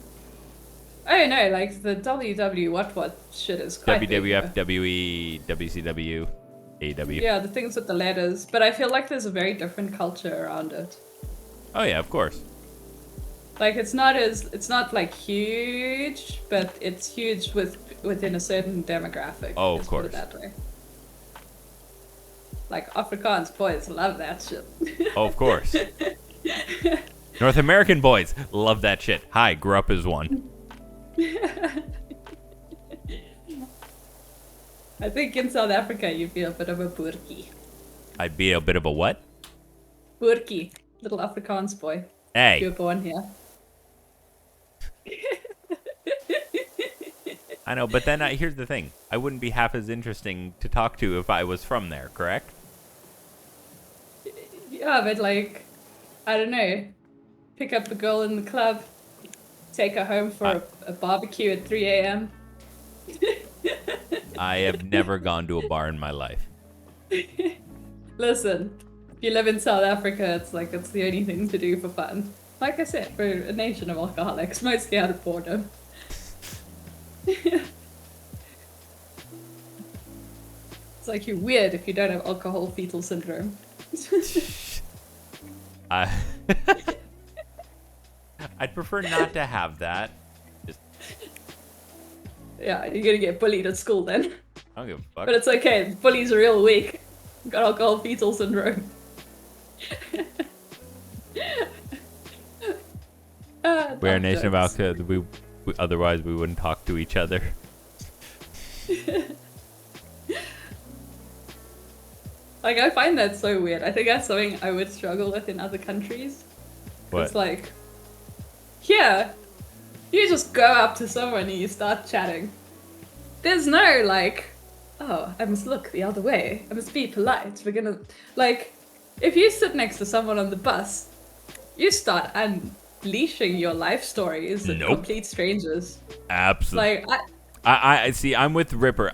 Oh no, like the WW what shit is quite WWF, big, WE, WCW, AEW. Yeah, the things with the letters, but I feel like there's a very different culture around it. Oh yeah, of course. Like it's not like huge, but it's huge within a certain demographic. Oh, of course. Put it that way. Like Afrikaans boys love that shit. Oh, of course. North American boys love that shit. Hi, grew up as one. I think in South Africa you'd be a bit of a boertjie. I'd be a bit of a what? Boertjie, little Afrikaans boy. Hey. If you were born here. I know, but then here's the thing. I wouldn't be half as interesting to talk to if I was from there, correct? Yeah, but like, I don't know. Pick up the girl in the club, take her home for a barbecue at 3 a.m. I have never gone to a bar in my life. Listen, if you live in South Africa, it's like it's the only thing to do for fun. Like I said, we're a nation of alcoholics, mostly out of boredom. It's like you're weird if you don't have alcohol fetal syndrome. I'd prefer not to have that. Yeah, you're gonna get bullied at school then. I don't give a fuck. But it's okay, bullies are real weak. Got alcohol fetal syndrome. We're a nation of alcohol. Otherwise, we wouldn't talk to each other. Like, I find that so weird. I think that's something I would struggle with in other countries. What? It's like, here, you just go up to someone and you start chatting. There's no, like, oh, I must look the other way. I must be polite. We're gonna, like, if you sit next to someone on the bus, you start unleashing your life stories to complete strangers. Absolutely. Like, I see. I'm with Ripper.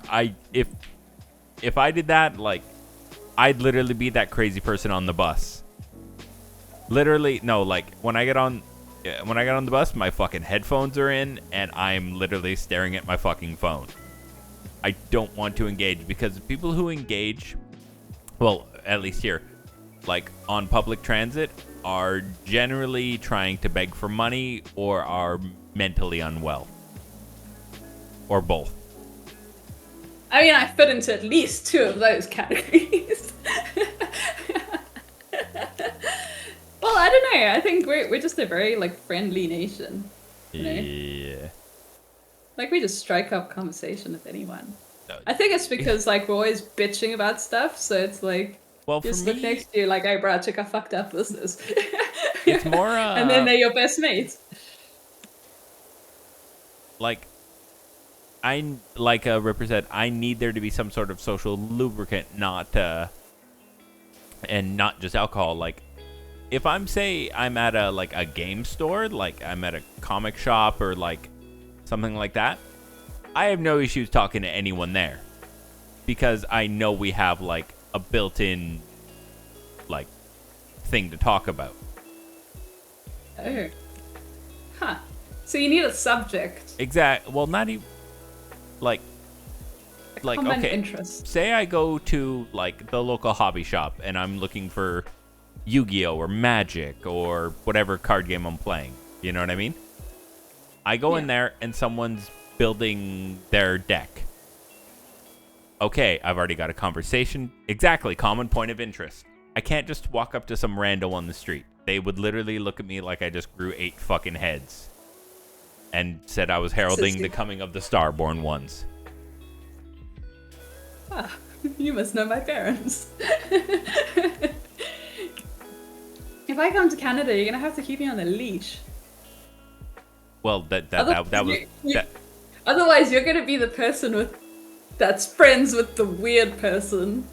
If I did that, like, I'd literally be that crazy person on the bus. Literally, no. Like when I get on the bus, my fucking headphones are in, and I'm literally staring at my fucking phone. I don't want to engage because people who engage, well, at least here, like on public transit, are generally trying to beg for money or are mentally unwell. Or both. I mean, I fit into at least 2 of those categories. Well, I don't know. I think we're just a very, like, friendly nation. You know? Yeah. Like, we just strike up conversation with anyone. No. I think it's because, like, we're always bitching about stuff, so it's like, Well, for just look me, next to you, like, hey, bro, check how fucked up this is. it's more, And then they're your best mates. like, Ripper said, I need there to be some sort of social lubricant, and not just alcohol. Like, if I'm at a game store, like I'm at a comic shop or like something like that, I have no issues talking to anyone there because I know we have like a built-in like thing to talk about. Oh. Huh. So you need a subject. Exact. Well, not even like Common okay. interest. Say I go to like the local hobby shop and I'm looking for Yu-Gi-Oh or Magic or whatever card game I'm playing. You know what I mean? I go in there and someone's building their deck. Okay, I've already got a conversation. Exactly, common point of interest. I can't just walk up to some rando on the street. They would literally look at me like I just grew 8 fucking heads and said I was heralding the coming of the Starborn ones. Ah, you must know my parents. If I come to Canada, you're gonna have to keep me on a leash. Well, that was that. Otherwise, you're gonna be the person that's friends with the weird person.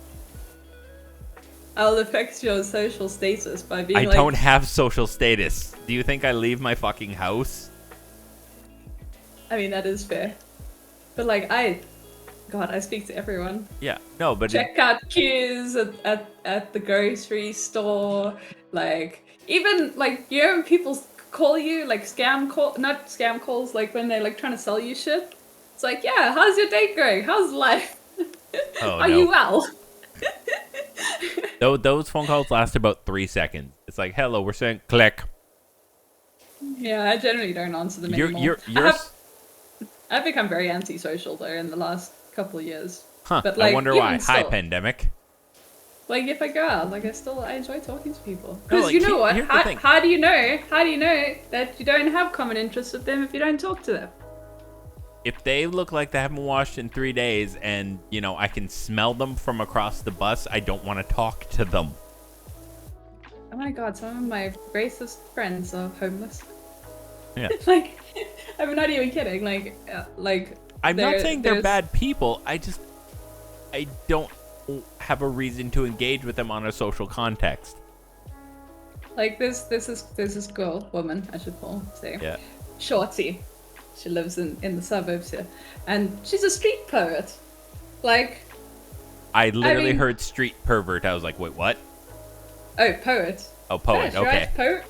I'll affect your social status by being I like... don't have social status. Do you think I leave my fucking house? I mean, that is fair. But like, God, I speak to everyone. Yeah, no, but Checkout queues at the grocery store, like even like people call you like not scam calls, like when they're like trying to sell you shit. It's like, yeah, how's your date going? How's life? Oh, Are no. you well? Those phone calls last about 3 seconds. It's like, hello, we're saying click. Yeah, I generally don't answer them anymore. I've become very antisocial though in the last couple of years. Huh, but, like, I wonder why. still, Hi, pandemic. Like, if I go out, like, I enjoy talking to people. No, Because like, you know what? here's the thing. How do you know that you don't have common interests with them if you don't talk to them? If they look like they haven't washed in 3 days and, you know, I can smell them from across the bus, I don't want to talk to them. Oh my god, some of my racist friends are homeless. Yeah. Like, I'm not even kidding. Like I'm not saying they're bad people. I don't have a reason to engage with them on a social context. Like this woman, I should say. Yeah. Shorty. She lives in the suburbs here. And she's a street poet. Like, I literally heard street pervert. I was like, wait, what? Oh, poet. Oh, poet, yeah, okay.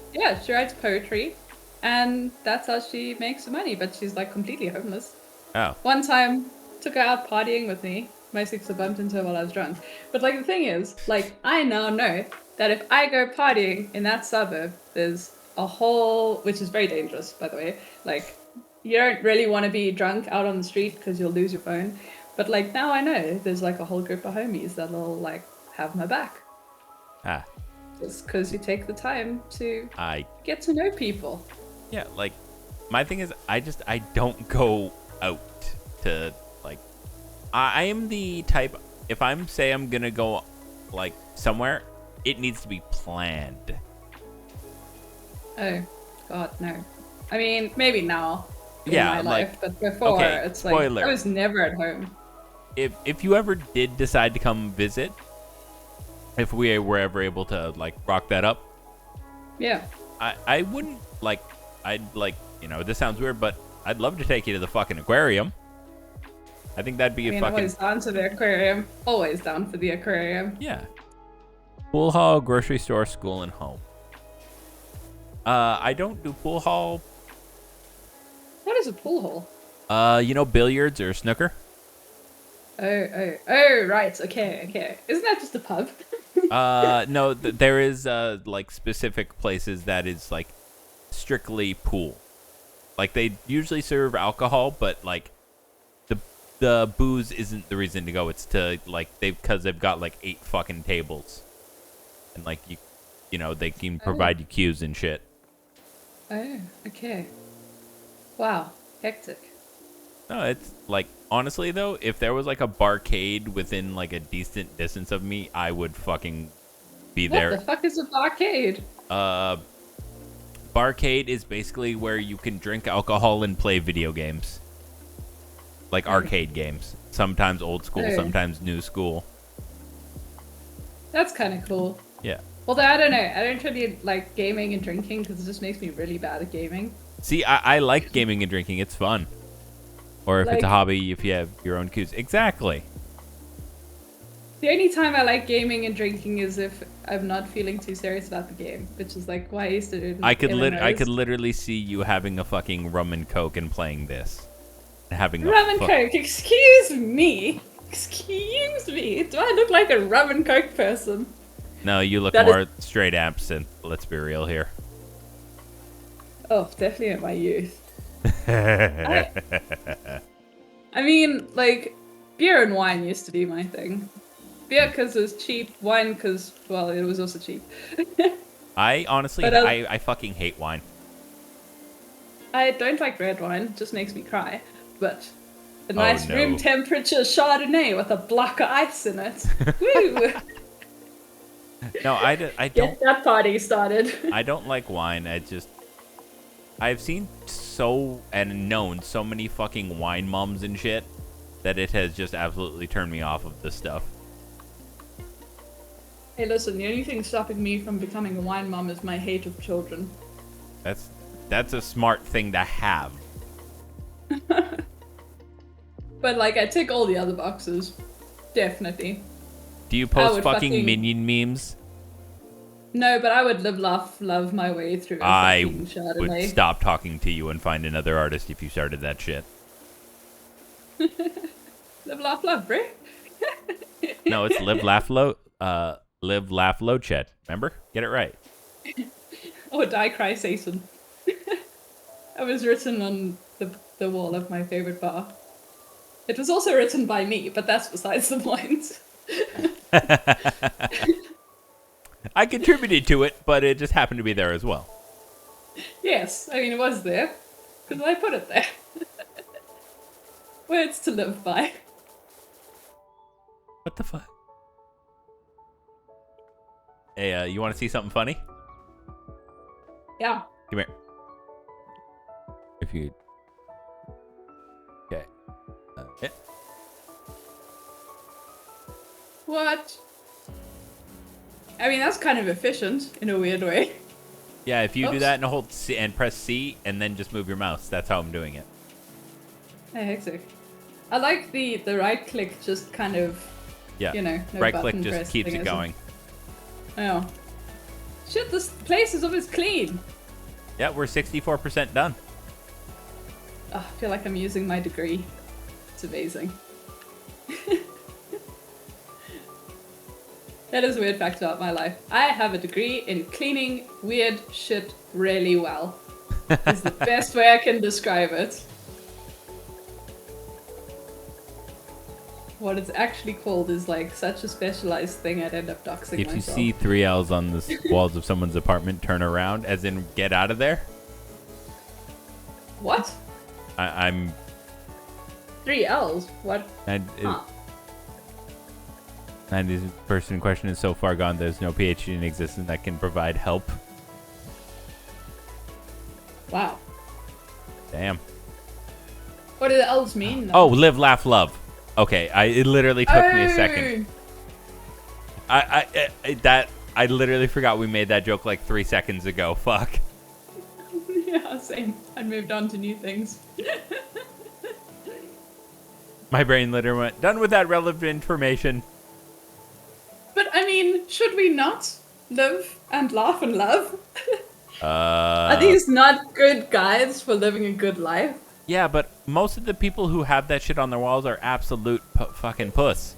She writes poetry. And that's how she makes money, but she's like completely homeless. Oh. One time, took her out partying with me, mostly because I bumped into her while I was drunk. But like the thing is, like I now know that if I go partying in that suburb, there's a whole, which is very dangerous, by the way. Like you don't really want to be drunk out on the street because you'll lose your phone. But like now I know there's like a whole group of homies that'll like have my back. Ah. Just because you take the time to get to know people. Yeah, like, my thing is, I don't go out to, like, I am the type, if I'm gonna go, like, somewhere, it needs to be planned. Oh, God, no. I mean, maybe now in yeah, my like, life, but before, okay, it's spoiler. like, I was never at home. If you ever did decide to come visit, if we were ever able to, like, rock that up. Yeah. I wouldn't, like, I'd like, you know, this sounds weird, but I'd love to take you to the fucking aquarium. I think that'd be I'm always down to the aquarium. Always down for the aquarium. Yeah. Pool hall, grocery store, school, and home. I don't do pool hall. What is a pool hall? You know, billiards or snooker? Oh, right. Okay. Isn't that just a pub? No, there is, like, specific places that is, like, strictly pool. Like, they usually serve alcohol, but, like, the booze isn't the reason to go. It's to, like, because they've got, like, 8 fucking tables. And, like, you know, they can provide you cues and shit. Oh, okay. Wow. Hectic. No, it's like honestly though, if there was like a barcade within like a decent distance of me, I would fucking be What the there. fuck is a barcade? Barcade is basically where you can drink alcohol and play video games. Like arcade games. Sometimes old school, Oh. sometimes new school. That's kind of cool. Yeah. Although I don't know, I don't really like gaming and drinking because it just makes me really bad at gaming. See, I like gaming and drinking. It's fun. Or if it's a Like- hobby, if you have your own cues. Exactly. The only time I like gaming and drinking is if I'm not feeling too serious about the game, which is like why I used to do it. I could literally see you having a fucking rum and coke and playing this. Having a rum and coke. Excuse me. Excuse me. Do I look like a rum and coke person? No, you look That more straight absinthe. Let's be real here. Oh, definitely in my youth. I mean, like, beer and wine used to be my thing. Beer because it was cheap, wine because, well, it was also cheap. I honestly, But, I fucking hate wine. I don't like red wine, it just makes me cry. But a nice no. room temperature Chardonnay with a block of ice in it. Woo! No, I don't. Get that party started. I don't like wine. I've seen and known so many fucking wine mums and shit that it has just absolutely turned me off of this stuff. Hey, listen, the only thing stopping me from becoming a wine mum is my hate of children. That's a smart thing to have. But, like, I tick all the other boxes. Definitely. Do you post would fucking fucking- minion memes? No, but I would live, laugh, love my way through a I fucking would Chardonnay. stop talking to you and find another artist if you started that shit. Live, laugh, love, bro. No, it's live, laugh, low, chat. Remember? Get it right. Or die, cry, Satan. That was written on the wall of my favorite bar. It was also written by me, but that's besides the point. I contributed to it, but it just happened to be there as well. Yes, I mean, it was there. Because I put it there. Words to live by. What the fuck? Hey, you want to see something funny? Yeah. Come here. If you... Okay. Yeah. What? I mean, that's kind of efficient in a weird way. Yeah, if you do Oops. that and hold C and press C and then just move your mouse, that's how I'm doing it. Hey, hectic. I like the right click just kind of, Yeah. you know, no Right click button just press keeps thing, it is going. Oh. Shit, this place is almost clean. Yeah, we're 64% done. Oh, I feel like I'm using my degree. It's amazing. That is a weird fact about my life. I have a degree in cleaning weird shit really well. It's the best way I can describe it. What it's actually called is like such a specialized thing I'd end up doxing If you myself. see 3 L's on the walls of someone's apartment, turn around, as in get out of there. What? I'm... 3 L's? What? And Huh. this person in question is so far gone, there's no PhD in existence that can provide help. Wow. Damn. What do the L's mean? Oh, live, laugh, love. Okay, it literally took me a second. I literally forgot we made that joke like 3 seconds ago. Fuck. Yeah, same. I moved on to new things. My brain literally went, done with that relevant information. But I mean, should we not live and laugh and love? Are these not good guides for living a good life? Yeah, but most of the people who have that shit on their walls are absolute fucking puss.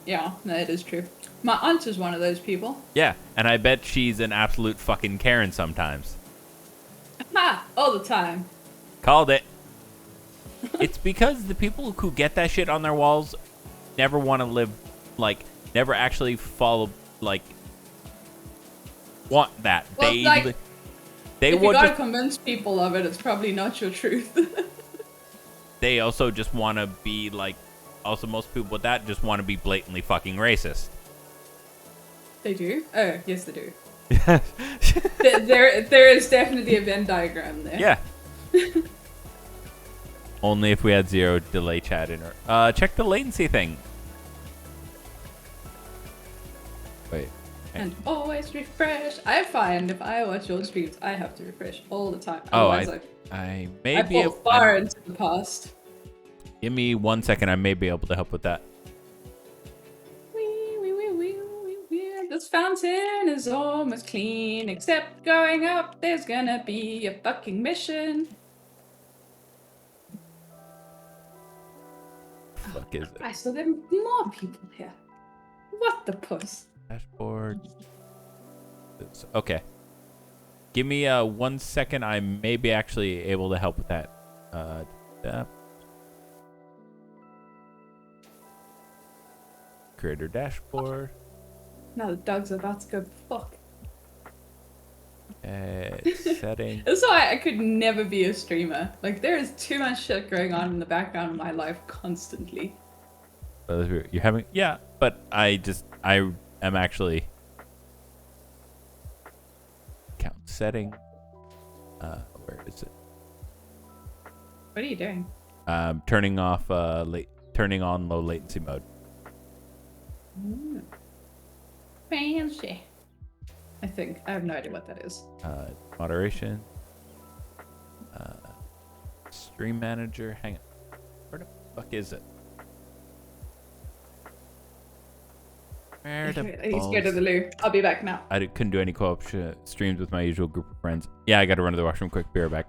Yeah, no, it is true. My aunt is one of those people. Yeah, and I bet she's an absolute fucking Karen sometimes. Ha! All the time. Called it. It's because the people who get that shit on their walls never want to live, like, never actually follow, like, want that. Well, like, they if you would gotta just, convince people of it, it's probably not your truth. they also just want to be like, also most people with that just want to be blatantly fucking racist. They do? Oh, yes, they do. there is definitely a Venn diagram there. Yeah. Only if we had 0 delay chat in her. Check the latency thing. Wait. And always refresh. I find if I watch your streams, I have to refresh all the time. Oh, Otherwise, I I may be fall far into the past. Give me 1 second. I may be able to help with that. This fountain is almost clean, except going up, there's gonna be a fucking mission. Fuck is it? I still have more people here. What the puss? Dashboard. Okay. Give me 1 second. I may be actually able to help with that. Creator dashboard. Now the dogs are about to go fuck. Setting. That's why I could never be a streamer. Like, there is too much shit going on in the background of my life constantly. You're having, yeah, but I am actually count setting. Where is it? What are you doing? Turning on low latency mode. Fancy. I think. I have no idea what that is. Moderation. Stream manager. Hang on. Where the fuck is it? Where the He's scared of the loo. I'll be back now. I couldn't do any co-op streams with my usual group of friends. Yeah, I gotta run to the washroom quick. Be right back.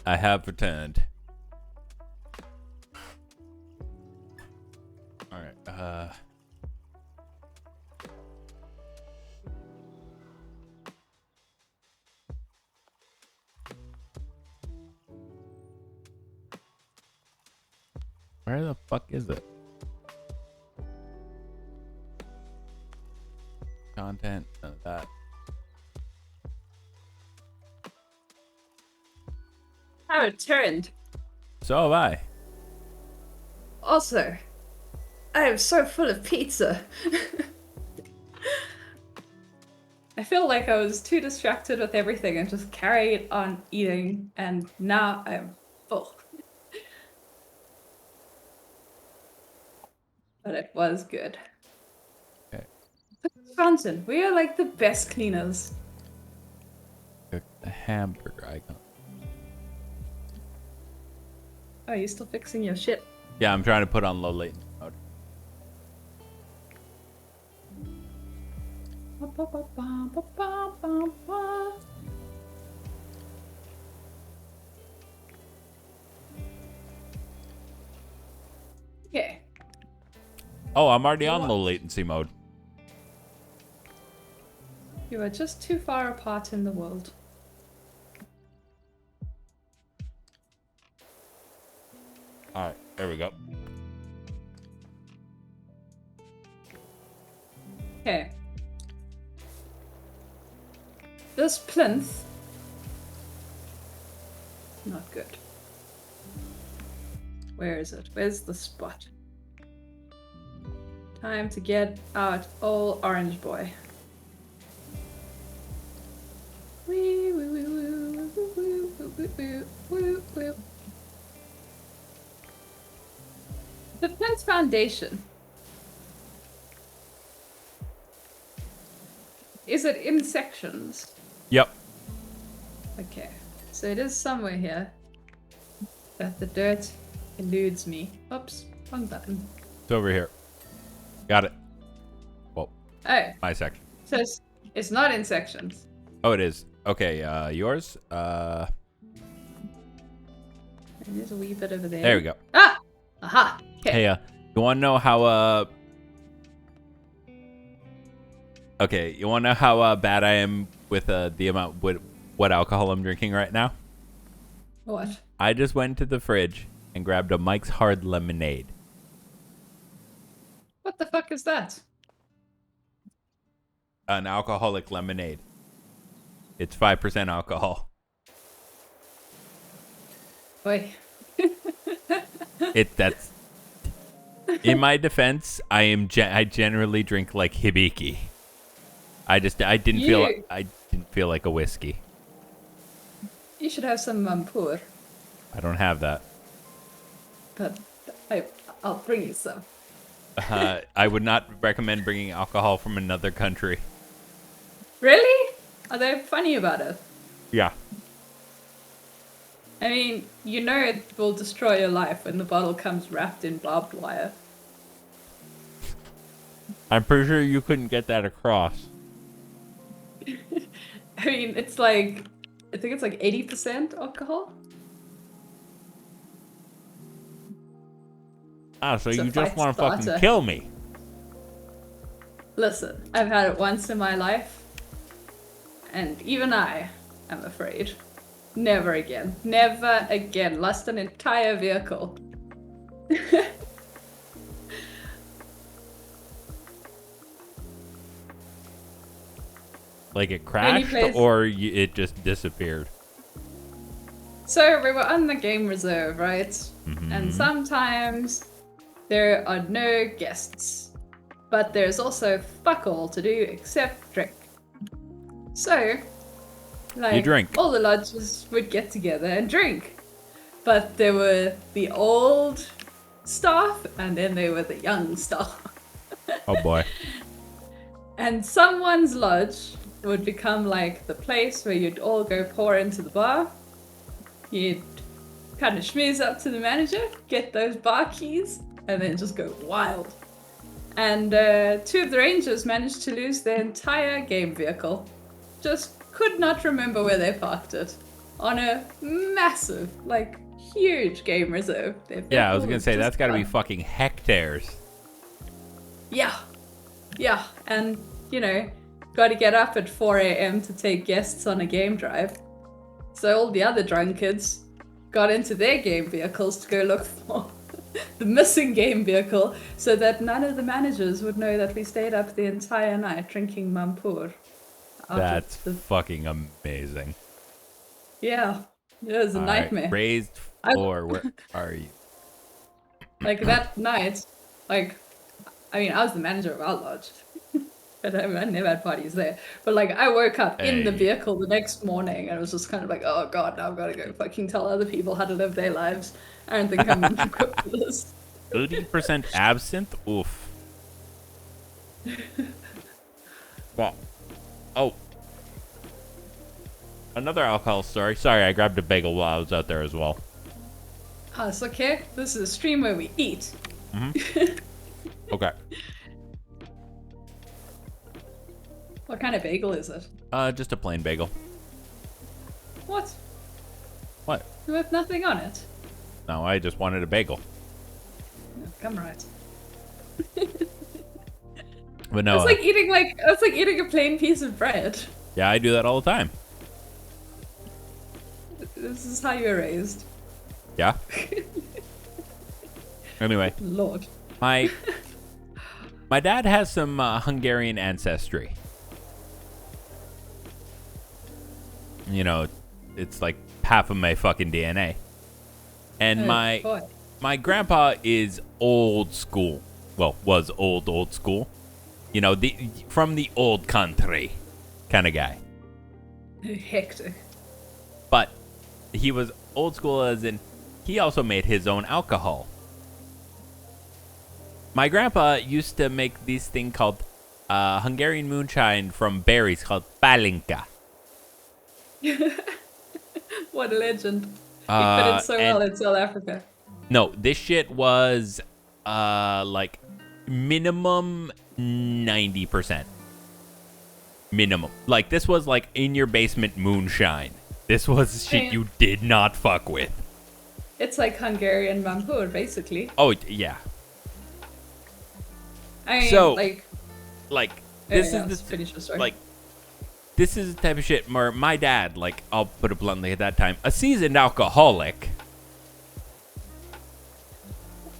I have returned. All right. Where the fuck is it? Content, none of that. I returned. So have I. Also, I am so full of pizza. I feel like I was too distracted with everything and just carried on eating, and now I'm full. but it was good. Okay. Fountain, we are like the best cleaners. Cook the hamburger icon. Oh, you're still fixing your shit. Yeah, I'm trying to put on low latency mode. Okay. Oh, I'm already on What? low latency mode. You are just too far apart in the world. All right, there we go. Okay. This plinth. Not good. Where is it? Where's the spot? Time to get out old orange boy. Wee, woo, woo, woo, woo, woo, woo, woo, woo, woo. The plinth foundation. Is it in sections? Yep. Okay, so it is somewhere here that the dirt eludes me. Oops, wrong button. It's over here. Got it. Well, Oh, my section. so it's not in sections. Oh, it is. Okay, yours. There's a wee bit over there. There we go. Ah! Aha! Okay. Hey, you want to know how, Okay, you want to know how bad I am with the amount what alcohol I'm drinking right now? What? I just went to the fridge and grabbed a Mike's Hard Lemonade. What the fuck is that? An alcoholic lemonade. It's 5% alcohol. Boy. That's. In my defense, I generally drink like hibiki. I didn't feel like a whiskey. You should have some mampur, I don't have that. but I'll bring you some. I would not recommend bringing alcohol from another country. Really? Are they funny about it? Yeah. I mean, you know it will destroy your life when the bottle comes wrapped in barbed wire. I'm pretty sure you couldn't get that across. I mean, it's like, I think it's like 80% alcohol. Ah, so It's a you just fight want to fucking starter. kill me. Listen, I've had it once in my life, and even I am afraid. Never again. Never again. Lost an entire vehicle. Like it crashed place- or it just disappeared? So we were on the game reserve, right? Mhm. And sometimes there are no guests. But there's also fuck all to do except drink. So, like, You drink. all the lodges would get together and drink. But there were the old staff and then there were the young staff. Oh boy. And someone's lodge would become like the place where you'd all go pour into the bar. You'd kind of schmooze up to the manager, get those bar keys, and then just go wild. And two of the rangers managed to lose their entire game vehicle. Just could not remember where they parked it. On a massive, like, huge game reserve. Their Yeah, I was vehicle gonna say just that's gotta be gone. fucking hectares. Yeah. Yeah, and, you know, gotta get up at 4 a.m. to take guests on a game drive. So all the other drunkards got into their game vehicles to go look for the missing game vehicle so that none of the managers would know that we stayed up the entire night drinking mampur. out of That's the- fucking amazing. Yeah, it was a All right, nightmare. raised floor, where are you? Like that night, like, I mean, I was the manager of our lodge. But I never had parties there. But like, I woke up in the Hey. vehicle the next morning and it was just kind of like, oh god, now I've got to go fucking tell other people how to live their lives. I don't think I'm equipped for this. 80% absinthe? Oof. Well, oh. Another alcohol story. Sorry, I grabbed a bagel while I was out there as well. Oh, it's okay. This is a stream where we eat. Okay. What kind of bagel is it? Just a plain bagel. What? What? With nothing on it. No, I just wanted a bagel. No, come right. But no. It's like eating a plain piece of bread. Yeah, I do that all the time. This is how you were raised. Yeah. Anyway, Lord. my dad has some Hungarian ancestry. You know, it's like half of my fucking DNA. And Boy. my grandpa is old school. Well, was old school. You know, from the old country kind of guy. Hectic. But he was old school as in he also made his own alcohol. My grandpa used to make this thing called Hungarian moonshine from berries called palinka. What a legend. He fit it so well in South Africa. No, this shit was like minimum 90%. Minimum. Like this was like in your basement moonshine. This was shit you did not fuck with. It's like Hungarian Vampur, basically. Oh, yeah. I mean, So, like this yeah, is finish the story. like this is the type of shit where my dad, like, I'll put it bluntly at that time, a seasoned alcoholic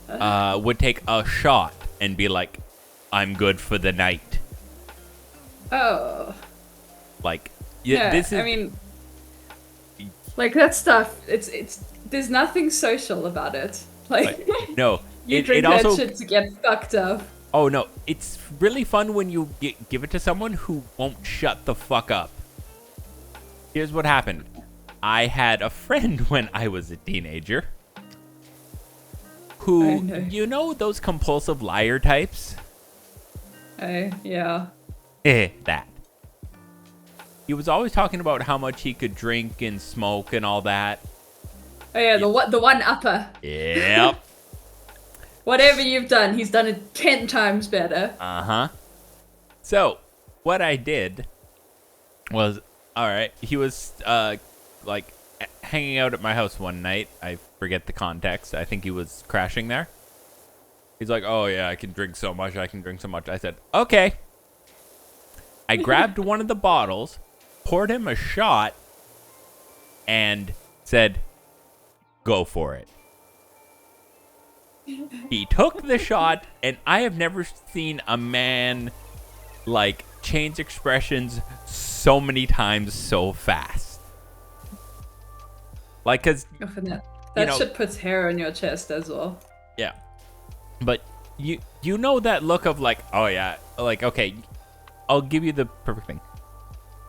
would take a shot and be like, I'm good for the night. Oh. Like, Yeah, this is... I mean, like that stuff, it's there's nothing social about it. Like, no. you drink that shit to get fucked up. Oh, no. It's really fun when you give it to someone who won't shut the fuck up. Here's what happened. I had a friend when I was a teenager who, you know those compulsive liar types? Yeah. That. He was always talking about how much he could drink and smoke and all that. Oh yeah, the one upper. Yep. Whatever you've done, he's done it 10 times better. Uh-huh. So, what I did was, alright, he was, like, hanging out at my house one night. I forget the context. I think he was crashing there. He's like, oh yeah, I can drink so much, I said, okay. I grabbed one of the bottles, poured him a shot, and said, go for it. He took the shot, and I have never seen a man, like, change expressions so many times so fast. Like, because... That shit puts hair on your chest as well. Yeah. But you know that look of, like, oh, yeah, like, okay, I'll give you the perfect thing.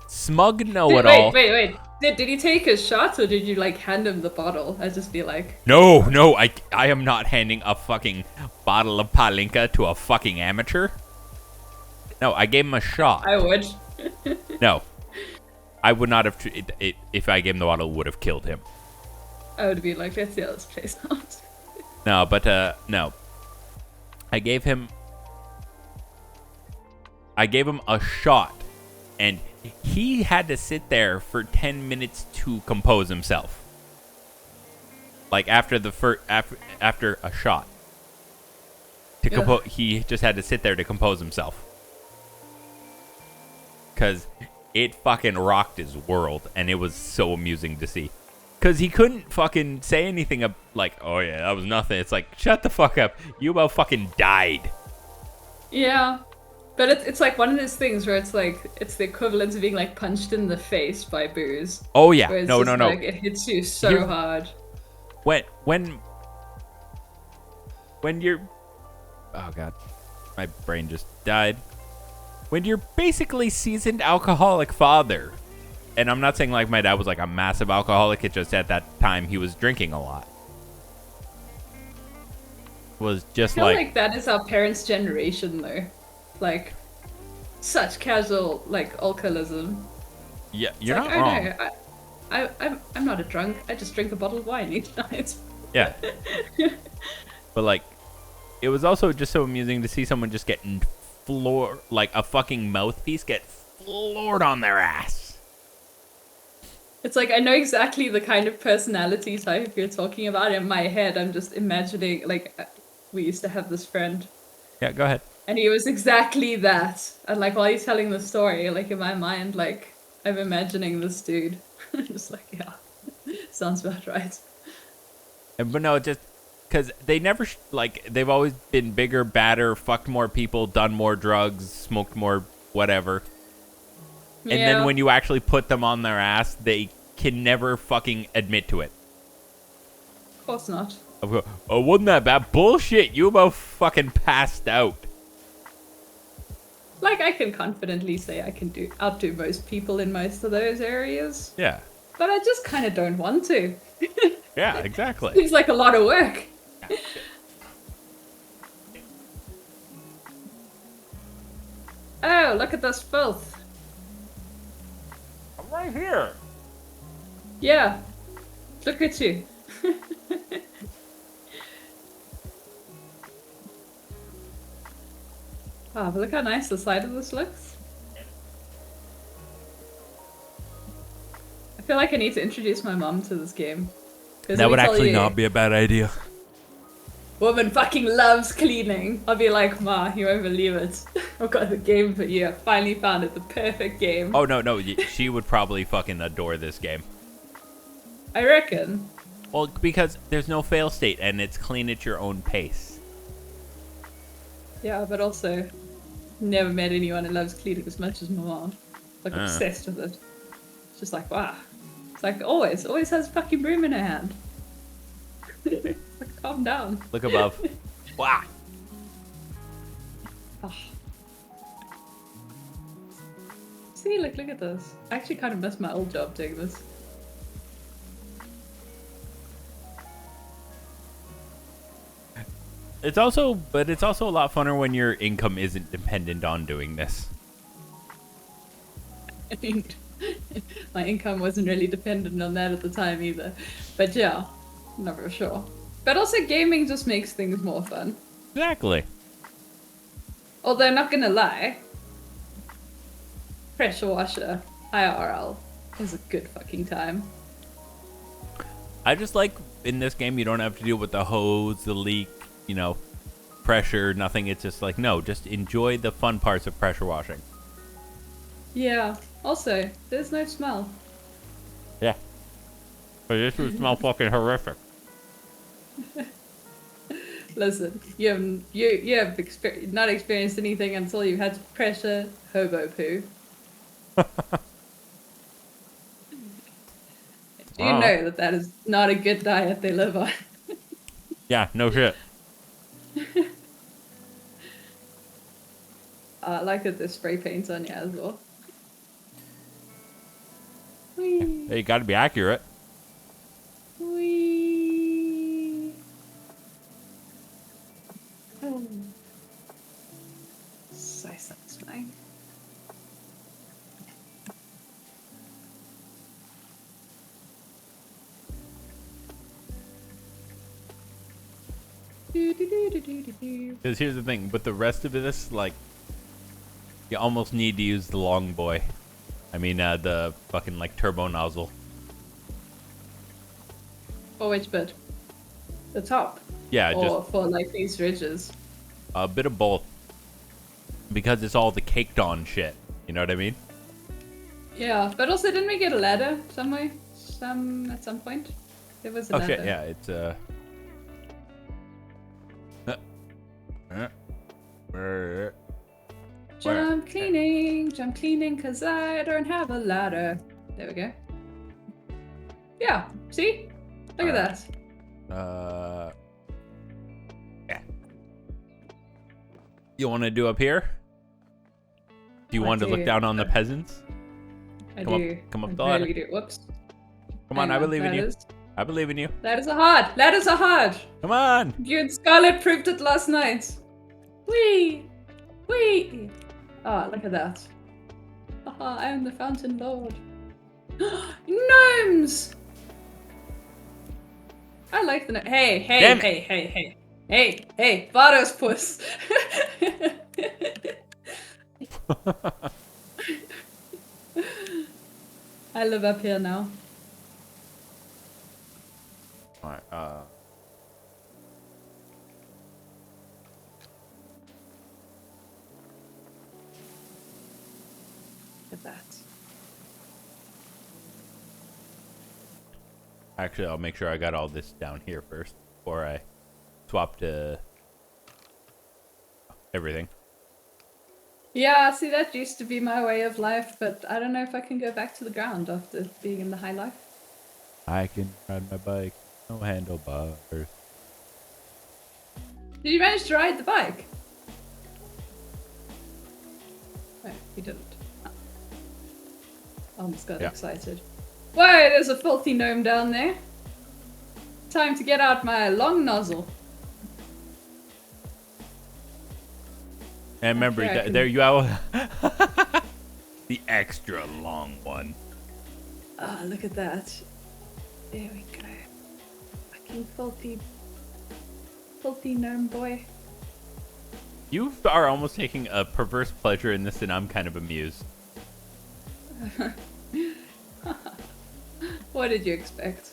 Smug know-it-all. Wait. Did he take his shots, or did you, like, hand him the bottle? I'd just be like... No, I am not handing a fucking bottle of palinka to a fucking amateur. No, I gave him a shot. I would. No. I would not have... if I gave him the bottle, it would have killed him. I would be like, let's see how this plays out. No, but, no. I gave him a shot, and he had to sit there for 10 minutes to compose himself. Like after after a shot. He just had to sit there to compose himself. Cause it fucking rocked his world, and it was so amusing to see. Cause he couldn't fucking say anything like, oh yeah, that was nothing. It's like, shut the fuck up. You about fucking died. Yeah. But it's like one of those things where it's like, it's the equivalent of being like punched in the face by booze. Oh yeah, no. Like, it hits you so hard. When you're, oh god, my brain just died. When you're basically seasoned alcoholic father, and I'm not saying like my dad was like a massive alcoholic, it just at that time he was drinking a lot. was just I feel like that is our parents' generation, though. Like, such casual, like, alcoholism. yeah, It's you're like, not oh wrong. no, I'm not a drunk. I just drink a bottle of wine each night. Yeah. But like, it was also just so amusing to see someone just getting floored, like a fucking mouthpiece get floored on their ass. It's like, I know exactly the kind of personality type you're talking about. In my head, I'm just imagining, like, we used to have this friend. Yeah, go ahead. And he was exactly that. And like, while he's telling the story, like, in my mind, like, I'm imagining this dude. Just like, yeah, sounds about right. But no, just because they never like they've always been bigger, badder, fucked more people, done more drugs, smoked more whatever. And then when you actually put them on their ass, they can never fucking admit to it. Of course not. Oh, wasn't that bad? Bullshit! You about fucking passed out. Like, I can confidently say I can outdo most people in most of those areas. Yeah. But I just kind of don't want to. Yeah, exactly. Seems like a lot of work. Oh, look at this filth. I'm right here. Yeah. Look at you. Wow, but look how nice the side of this looks. I feel like I need to introduce my mom to this game. That would actually not be a bad idea. Woman fucking loves cleaning. I'll be like, Ma, you won't believe it. I've got the game for you. I finally found it, the perfect game. Oh, no. She would probably fucking adore this game. I reckon. Well, because there's no fail state, and it's clean at your own pace. Yeah, but also, never met anyone who loves cleaning as much as my mom. Like, obsessed with it. It's just like, wow. It's like, always has a fucking broom in her hand. Like, calm down. Look above. Wow. Oh. See, look at this. I actually kind of miss my old job doing this. It's also a lot funner when your income isn't dependent on doing this. I mean, my income wasn't really dependent on that at the time either. But yeah, not for sure. But also gaming just makes things more fun. Exactly. Although, not gonna lie, pressure washer IRL is a good fucking time. I just like in this game you don't have to deal with the hose, the leak, you know, pressure, nothing. It's just like, no, just enjoy the fun parts of pressure washing. Yeah. Also, there's no smell. Yeah. But this would smell fucking horrific. Listen, you have not experienced anything until you've had to pressure hobo poo. Do you know that is not a good diet they live on? Yeah, no shit. I like that there's spray paints on you as well. Whee. Hey, you gotta be accurate. Whee. Oh. So satisfying. Because here's the thing, with the rest of this, like, you almost need to use the long boy. I mean, the fucking, like, turbo nozzle. For which bit? The top? Yeah, or just for, like, these ridges? a bit of both. Because it's all the caked on shit. You know what I mean? Yeah, but also didn't we get a ladder somewhere? At some point? There was a ladder. Oh shit, yeah, it's Jump cleaning, cause I don't have a ladder. There we go. Yeah, see? Look at that. Yeah. You want to do up here? Do you want to look down on the peasants? I Come do. up the I ladder. really do. Whoops. Come on, I believe in you. I believe in you. Letters are hard. Letters are hard. Come on. You and Scarlett proved it last night. Whee! Whee! Ah, look at that. Haha, I am the Fountain Lord. Gnomes! I like the Hey, hey, Damn hey, hey, hey. Hey, hey, Vados puss. I live up here now. Alright, Look at that. actually, I'll make sure I got all this down here first before I swap to everything. Yeah, see, that used to be my way of life, but I don't know if I can go back to the ground after being in the high life. I can ride my bike, no handlebars. Did you manage to ride the bike? No, you didn't. Oh. Almost got excited. Whoa, there's a filthy gnome down there. Time to get out my long nozzle. And remember, Okay, there you are. The extra long one. Oh, look at that. There we go. Fucking filthy gnome boy. You are almost taking a perverse pleasure in this, and I'm kind of amused. What did you expect?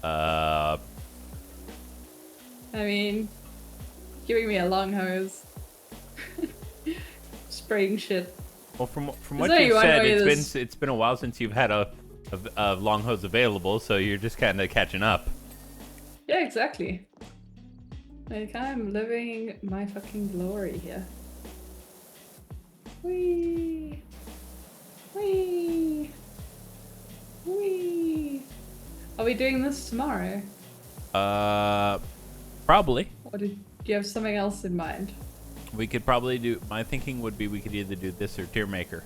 I mean, giving me a long hose. Spraying shit. Well, from what you've one said, way it's been a while since you've had a long hose available, so you're just kind of catching up. Yeah, exactly. Like, I'm living my fucking glory here. Whee! Whee! Whee! Are we doing this tomorrow? Probably. Or do you have something else in mind? We could probably do. My thinking would be we could either do this or Tier Maker.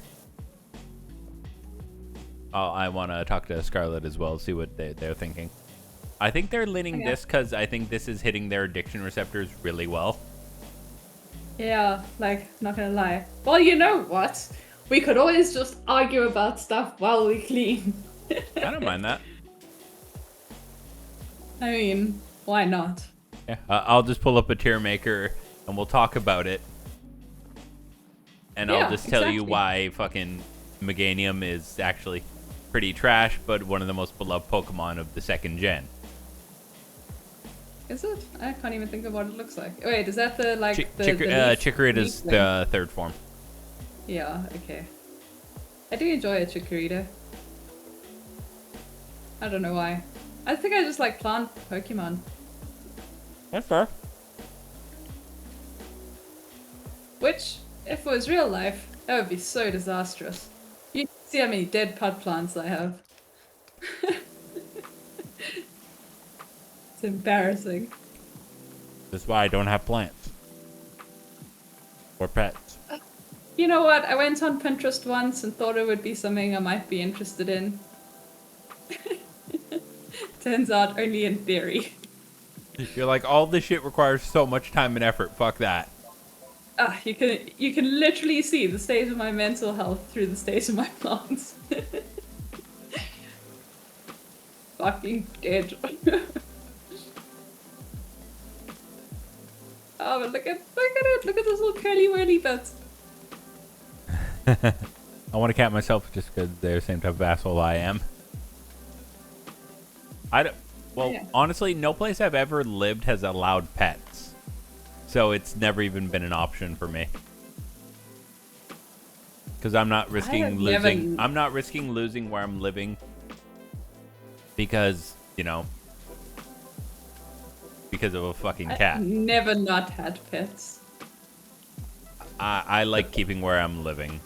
I want to talk to Scarlett as well, see what they're thinking. I think they're leaning this because I think this is hitting their addiction receptors really well. Yeah, like, not gonna lie. Well, you know what? We could always just argue about stuff while we clean. I don't mind that. I mean, why not? Yeah, I'll just pull up a Tier Maker and we'll talk about it. And Yeah, I'll just tell you exactly. why fucking Meganium is actually pretty trash, but one of the most beloved Pokemon of the second gen. Is it? I can't even think of what it looks like. Wait, is that the, like, the Chikorita is leaf the third form. Yeah, okay. I do enjoy a Chikorita. I don't know why. I think I just like plant Pokemon. That's fair. Which, if it was real life, that would be so disastrous. You see how many dead pot plants I have. It's embarrassing. That's why I don't have plants. Or pets. You know what? I went on Pinterest once and thought it would be something I might be interested in. Turns out only in theory. You're like, all this shit requires so much time and effort. Fuck that. Ah, you can literally see the state of my mental health through the state of my plants. Fucking dead. Oh, but look at it! Look at this little curly whirly bit. I want to cat myself just because they're the same type of asshole I am. Yeah. Honestly, no place I've ever lived has allowed pets. So it's never even been an option for me. Because I'm not risking losing. I'm not risking losing where I'm living. Because, you know, because of a fucking cat. I've never not had pets. I like keeping where I'm living.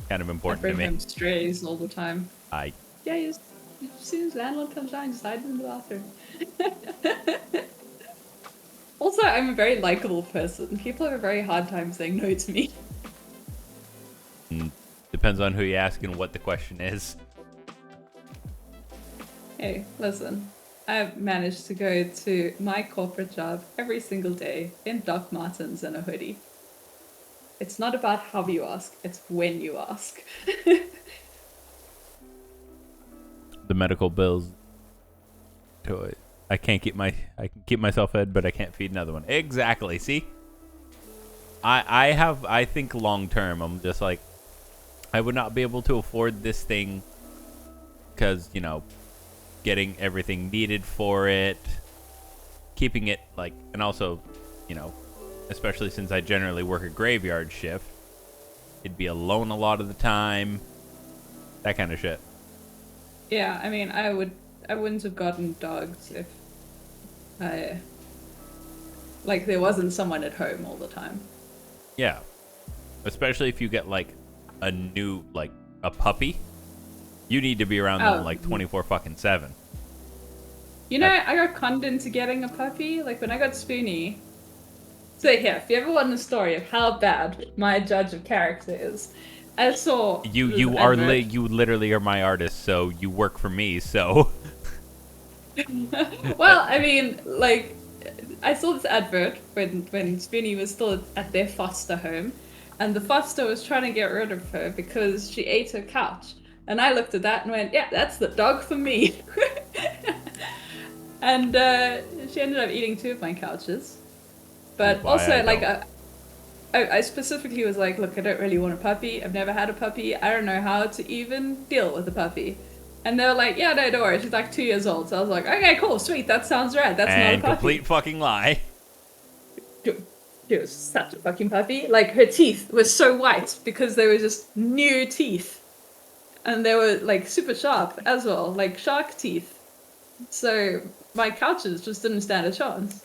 Kind of I important bring to me. home strays all the time. I Yeah, as soon as landlord comes down, just hide in the bathroom. Also, I'm a very likable person. People have a very hard time saying no to me. depends on who you ask and what the question is. Hey, listen. I managed to go to my corporate job every single day in Doc Martens and a hoodie. It's not about how you ask, it's when you ask. The medical bills. I can keep myself fed, but I can't feed another one. Exactly. See, I think long term, I'm just like, I would not be able to afford this thing because, you know, getting everything needed for it, keeping it like, and also, you know, especially since I generally work a graveyard shift, it'd be alone a lot of the time, that kind of shit. Yeah, I mean, I wouldn't have gotten dogs if I, like, there wasn't someone at home all the time. Yeah. Especially if you get like a new, like a puppy, you need to be around them like 24 fucking 7. You know, I got conned into getting a puppy, like when I got Spoonie. So here, if you ever want a story of how bad my judge of character is, I saw You advert. you literally are my artist, so you work for me, so Well, I mean, like, I saw this advert when Spoonie was still at their foster home, and the foster was trying to get rid of her because she ate her couch. And I looked at that and went, yeah, that's the dog for me. And she ended up eating 2 of my couches. But why also, I like, don't. I specifically was like, look, I don't really want a puppy. I've never had a puppy. I don't know how to even deal with a puppy. And they were like, yeah, no, don't worry. She's like 2 years old. So I was like, okay, cool, sweet. That sounds rad. That's not a And puppy. complete fucking lie. She was such a fucking puppy. Like, her teeth were so white because they were just new teeth. And they were, like, super sharp as well. Like, shark teeth. So my couches just didn't stand a chance.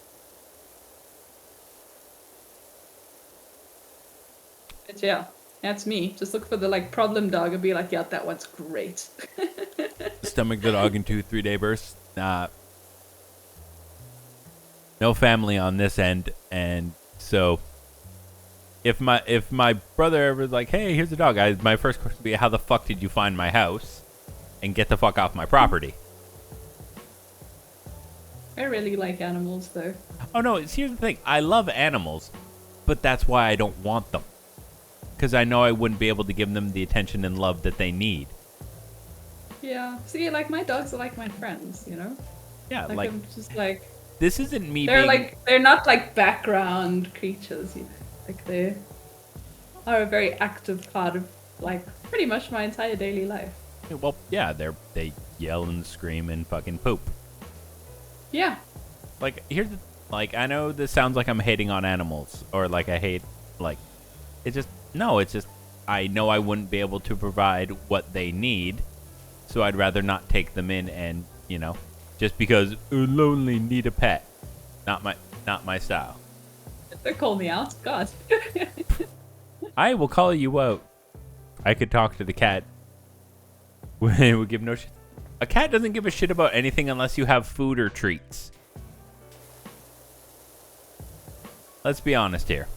But yeah, that's me. Just look for the, like, problem dog and be like, yeah, that one's great. Stomach the dog in 2-3 day bursts. No family on this end, and so if my brother ever was like, hey, here's a dog, my first question would be, how the fuck did you find my house and get the fuck off my property? I really like animals, though. Oh no, here's the thing, I love animals, but that's why I don't want them, because I know I wouldn't be able to give them the attention and love that they need. Yeah. See, like, my dogs are like my friends, you know? Yeah, Like I'm just like, this isn't me they're being like, they're not like background creatures, you know? Like, they are a very active part of, like, pretty much my entire daily life. well, yeah, they yell and scream and fucking poop. Yeah. Like, like, I know this sounds like I'm hating on animals, or like I hate, like, it's just, I know I wouldn't be able to provide what they need, so I'd rather not take them in and, you know, just because lonely, need a pet. Not my style. They call me out. God. I will call you out. I could talk to the cat. It would give no shit. A cat doesn't give a shit about anything unless you have food or treats. Let's be honest here.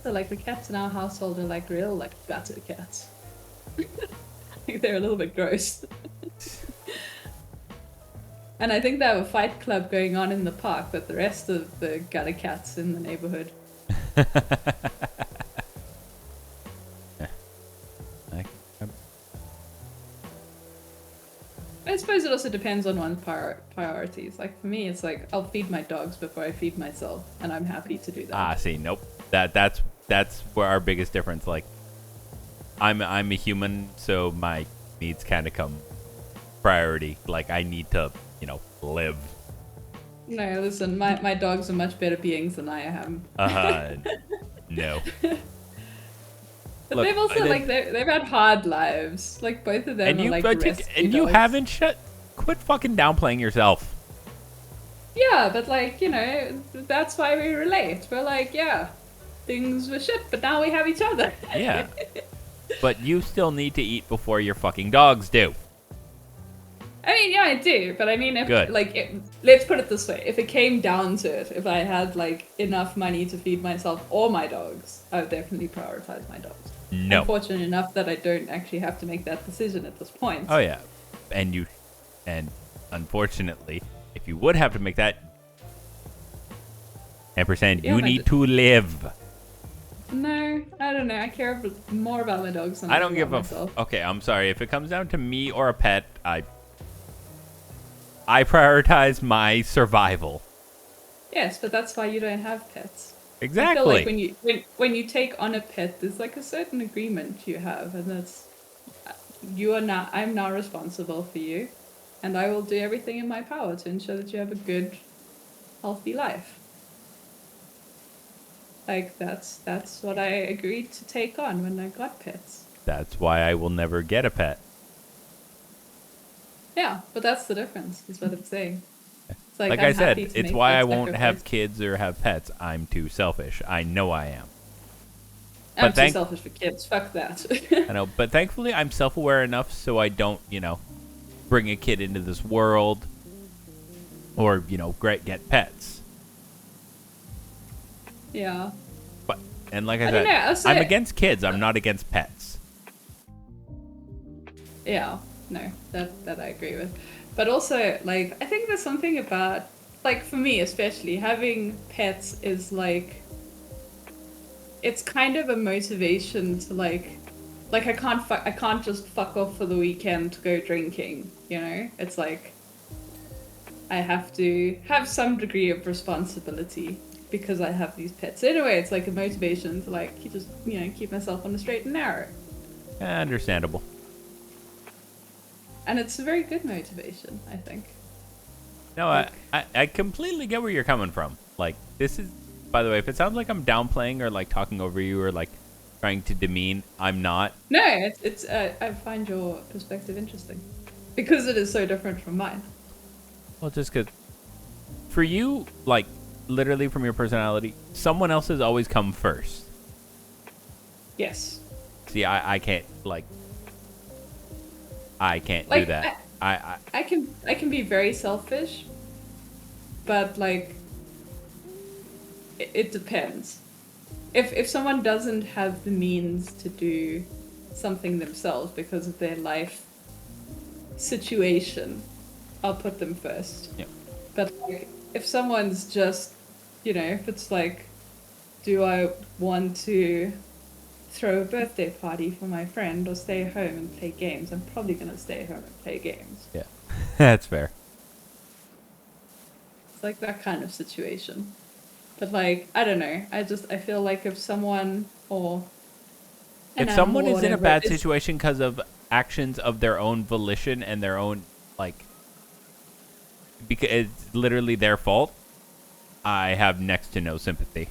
So, like, the cats in our household are like real, like, gutter cats. Like, they're a little bit gross. And I think they have a fight club going on in the park with the rest of the gutter cats in the neighborhood. I suppose it also depends on one's priorities. Like, for me, it's like, I'll feed my dogs before I feed myself, and I'm happy to do that. Ah, see, nope. That's where our biggest difference. Like, I'm a human, so my needs kind of come priority. Like, I need to, you know, live. No, listen, my dogs are much better beings than I am. No. But Look, they've also, like, they've had hard lives. Like, both of them and are, you like, and you dogs. haven't quit fucking downplaying yourself. Yeah, but, like, you know, that's why we relate. We're like, yeah, things were shit, but now we have each other. Yeah. But you still need to eat before your fucking dogs do. I mean, yeah, I do, but I mean, if Good. like, let's put it this way: if it came down to it, if I had like enough money to feed myself or my dogs, I would definitely prioritize my dogs. No. I'm fortunate enough that I don't actually have to make that decision at this point. Oh yeah. And unfortunately, if you would have to make that, Ampersand, Yeah, you need to live. No, I don't know. I care more about my dogs than I don't give a myself. okay, I'm sorry. If it comes down to me or a pet, I prioritize my survival. Yes, but that's why you don't have pets. Exactly. I feel like when you take on a pet, there's like a certain agreement you have, and that's I'm now responsible for you, and I will do everything in my power to ensure that you have a good, healthy life. Like that's what I agreed to take on when I got pets. That's why I will never get a pet. Yeah, but that's the difference, is what I'm saying. It's Like I'm I said, happy to it's make why that I won't have sacrifice. kids or have pets. I'm too selfish. I know I am. I'm But too selfish for kids. Fuck that. I know, but thankfully I'm self-aware enough so I don't, bring a kid into this world or, get pets. Yeah. And like I I don't said, know, I'll say- I'm against kids. I'm not against pets. Yeah. No, that I agree with. But also, like, I think there's something about, like, for me especially, having pets is like, it's kind of a motivation to like I can't just fuck off for the weekend to go drinking, you know? It's like I have to have some degree of responsibility because I have these pets. Anyway, it's like a motivation to like just, keep myself on the straight and narrow. Understandable. And it's a very good motivation, I think. No, I completely get where you're coming from. Like, this is, by the way, if it sounds like I'm downplaying or like talking over you or like trying to demean, I'm not. No, it's I find your perspective interesting because it is so different from mine. Well, just because for you, like, literally from your personality, someone else has always come first. Yes. See, I can't, like, I can't do Like, that. I can be very selfish, but like it depends. If someone doesn't have the means to do something themselves because of their life situation, I'll put them first. Yeah. But like, if someone's just, if it's like, do I want to throw a birthday party for my friend or stay home and play games? I'm probably gonna stay home and play games. Yeah, that's fair. It's like that kind of situation. But like, I don't know. I feel like if someone or If someone is in a bad situation because of actions of their own volition and their own, like, because it's literally their fault, I have next to no sympathy.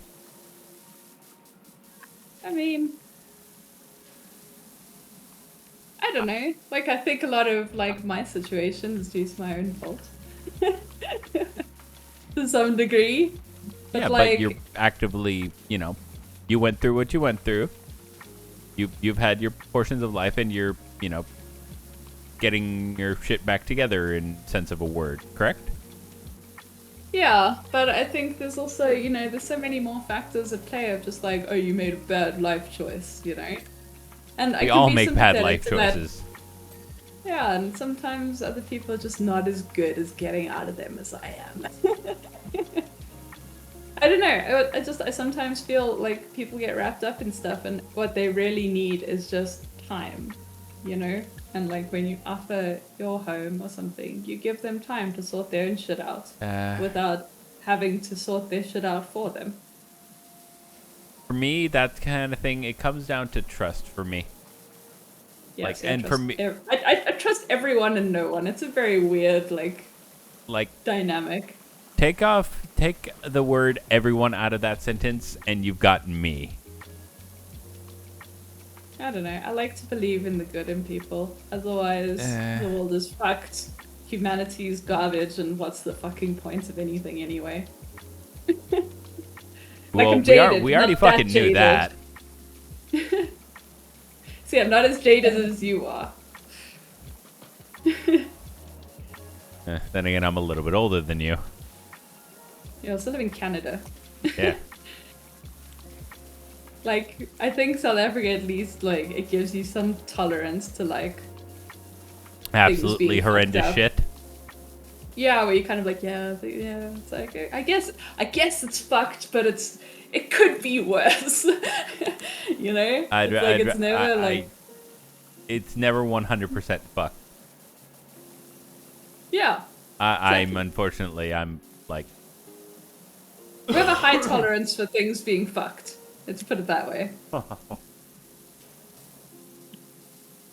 I mean, I don't know. Like, I think a lot of like my situation is due to my own fault, to some degree. But Yeah, like, but you're actively, you went through what you went through. You've had your portions of life, and you're, getting your shit back together in sense of a word, correct? yeah, but I think there's also, there's so many more factors at play of just like, oh, you made a bad life choice, And I We can all be make bad sympathetic life to that. choices. Yeah, and sometimes other people are just not as good as getting out of them as I am. I don't know. I sometimes feel like people get wrapped up in stuff, and what they really need is just time, And like when you offer your home or something, you give them time to sort their own shit out without having to sort their shit out for them. For me, that kind of thing, it comes down to trust for me. Yeah, Like, see, and for me, I trust everyone and no one. It's a very weird like, dynamic. take the word everyone out of that sentence, and you've got me. I don't know. I like to believe in the good in people. Otherwise, the world is fucked. Humanity is garbage, and what's the fucking point of anything anyway? Well, I'm jaded, we already not fucking that knew jaded. that. See, I'm not as jaded as you are. Then again, I'm a little bit older than you. You also live in Canada. Yeah. Like, I think South Africa at least, like, it gives you some tolerance to, like, Absolutely being horrendous fucked up. shit. Yeah, where you kind of like, yeah, it's like, I guess it's fucked, but it could be worse. You know? It's like, it's never like... It's never 100% fucked. Yeah. I'm unfortunately, I'm like... We have a high tolerance for things being fucked. Let's put it that way.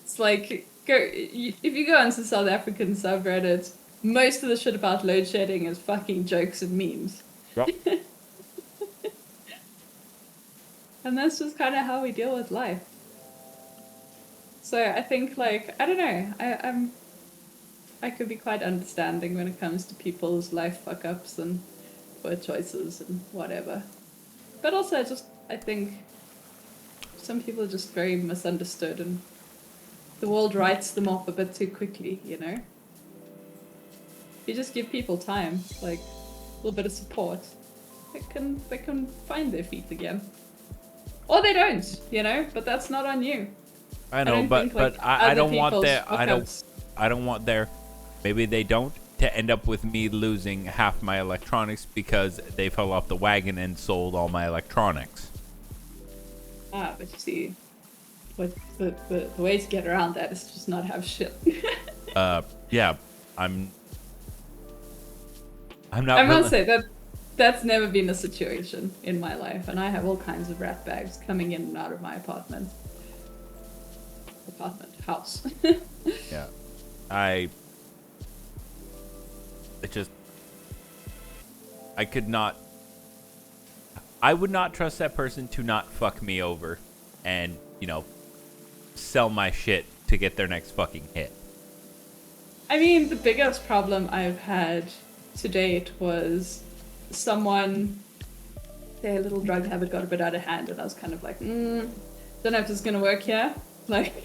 It's like, if you go onto South African subreddit, most of the shit about load shedding is fucking jokes and memes. Yep. And that's just kind of how we deal with life. So I think, like, I don't know, I could be quite understanding when it comes to people's life fuck-ups and word choices and whatever. But also, I think some people are just very misunderstood and the world writes them off a bit too quickly, you know? If you just give people time, like a little bit of support, they can find their feet again. Or they don't, you know? But that's not on you. I know, I don't want their... I don't want their... Maybe they don't, to end up with me losing half my electronics because they fell off the wagon and sold all my electronics. But you see, the way to get around that is just not have shit. Yeah, I'm not... I must say that's never been a situation in my life, and I have all kinds of rat bags coming in and out of my house. Yeah, I would not trust that person to not fuck me over and, you know, sell my shit to get their next fucking hit. I mean, the biggest problem I've had to date was someone, their little drug habit got a bit out of hand, and I was kind of like, don't know if this is gonna work here. Like,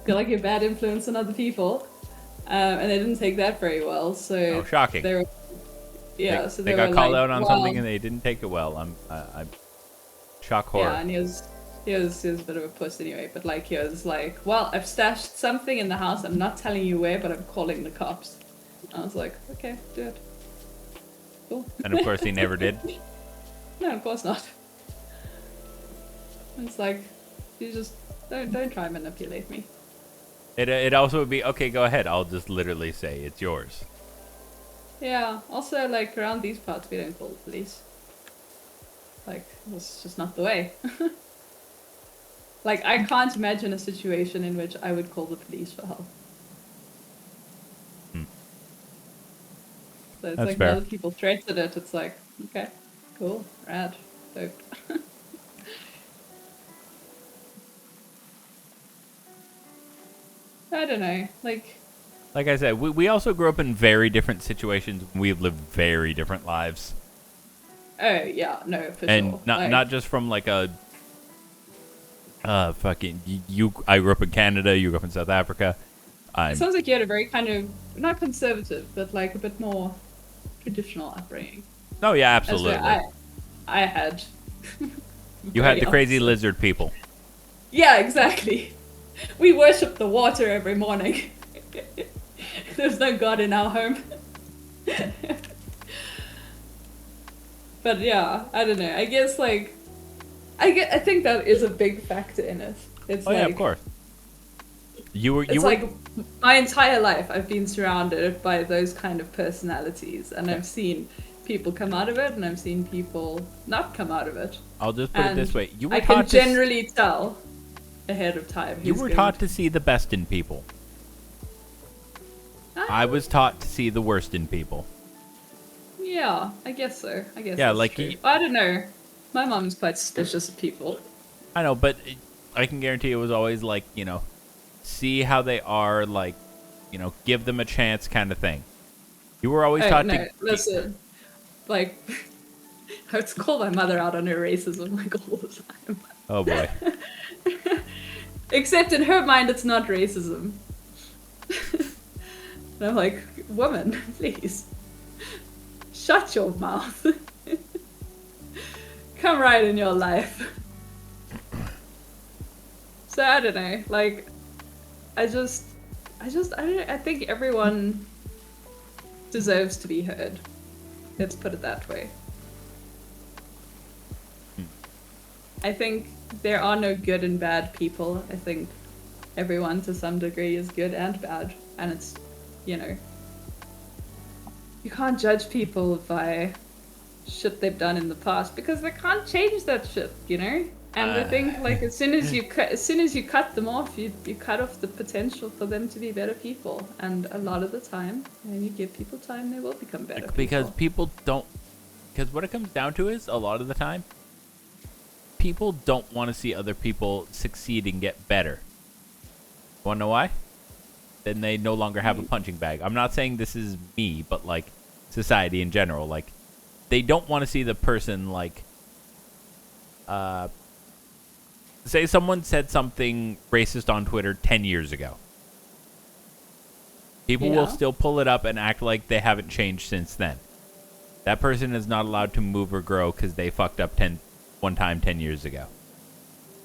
feel like you're a bad influence on other people. And they didn't take that very well, so... Oh, shocking. They got called out on something and they didn't take it well. I'm shock horror. Yeah, and he was a bit of a puss anyway, but like, he was like, well, I've stashed something in the house, I'm not telling you where, but I'm calling the cops. I was like, okay, do it. Cool. And of course he never did. No, of course not. It's like, you just don't try and manipulate me. It also would be, okay, go ahead. I'll just literally say it's yours. Yeah, also, like, around these parts, we don't call the police. Like, it's just not the way. Like, I can't imagine a situation in which I would call the police for help. So it's That's like, fair. when other people threaten it, it's like, okay, cool, rad, dope. I don't know, like I said, we also grew up in very different situations. We've lived very different lives. Oh yeah, no, for and sure. not just from like a fucking I grew up in Canada, you grew up in South Africa. It sounds like you had a very kind of, not conservative, but like a bit more traditional upbringing. Oh yeah, absolutely. I had. You had the crazy opposite. lizard people. Yeah, exactly. We worship the water every morning. There's no God in our home. But yeah, I don't know. I guess like, I think that is a big factor in it. It's yeah, of course. Like my entire life I've been surrounded by those kind of personalities, and I've seen people come out of it, and I've seen people not come out of it. I'll just put it this way: I can generally tell ahead of time. You were taught to see the best in people. I was taught to see the worst in people. Yeah, I guess so. I guess. Yeah, that's like true. I don't know. My mom's quite suspicious of people. I know, but I can guarantee it was always like, you know, see how they are, like, you know, give them a chance kind of thing. You were always taught to... Listen, like, I would call my mother out on her racism, like, all the time. Oh, boy. Except in her mind, it's not racism. And I'm like, woman, please. Shut your mouth. Come right in your life. So I don't know, like, I think everyone deserves to be heard. Let's put it that way. I think there are no good and bad people. I think everyone to some degree is good and bad. And it's, you know, you can't judge people by shit they've done in the past because they can't change that shit, you know? And I think like as soon as you cut them off, you cut off the potential for them to be better people. And a lot of the time, when you give people time, they will become better because people don't. Because what it comes down to is a lot of the time, people don't want to see other people succeed and get better. Want to know why? Then they no longer have a punching bag. I'm not saying this is me, but like society in general. Like they don't want to see the person like. Say someone said something racist on Twitter 10 years ago. People will still pull it up and act like they haven't changed since then. That person is not allowed to move or grow because they fucked up one time 10 years ago.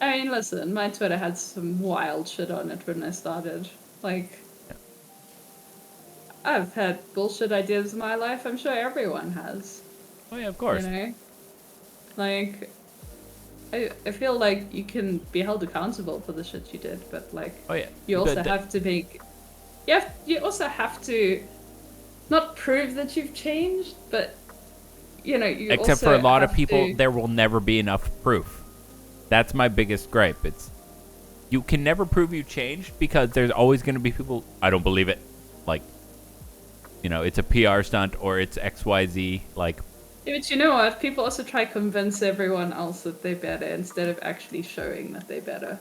I mean, listen, my Twitter had some wild shit on it when I started. Like, I've had bullshit ideas in my life. I'm sure everyone has. Oh, yeah, of course. You know? Like, I feel like you can be held accountable for the shit you did, but like, you also have to make, you also have to not prove that you've changed, but you know, you except also for a lot of have people, to... there will never be enough proof. That's my biggest gripe. It's you can never prove you changed because there's always going to be people. I don't believe it. Like, you know, it's a PR stunt or it's XYZ. Like. Yeah, but you know what? People also try to convince everyone else that they're better instead of actually showing that they're better.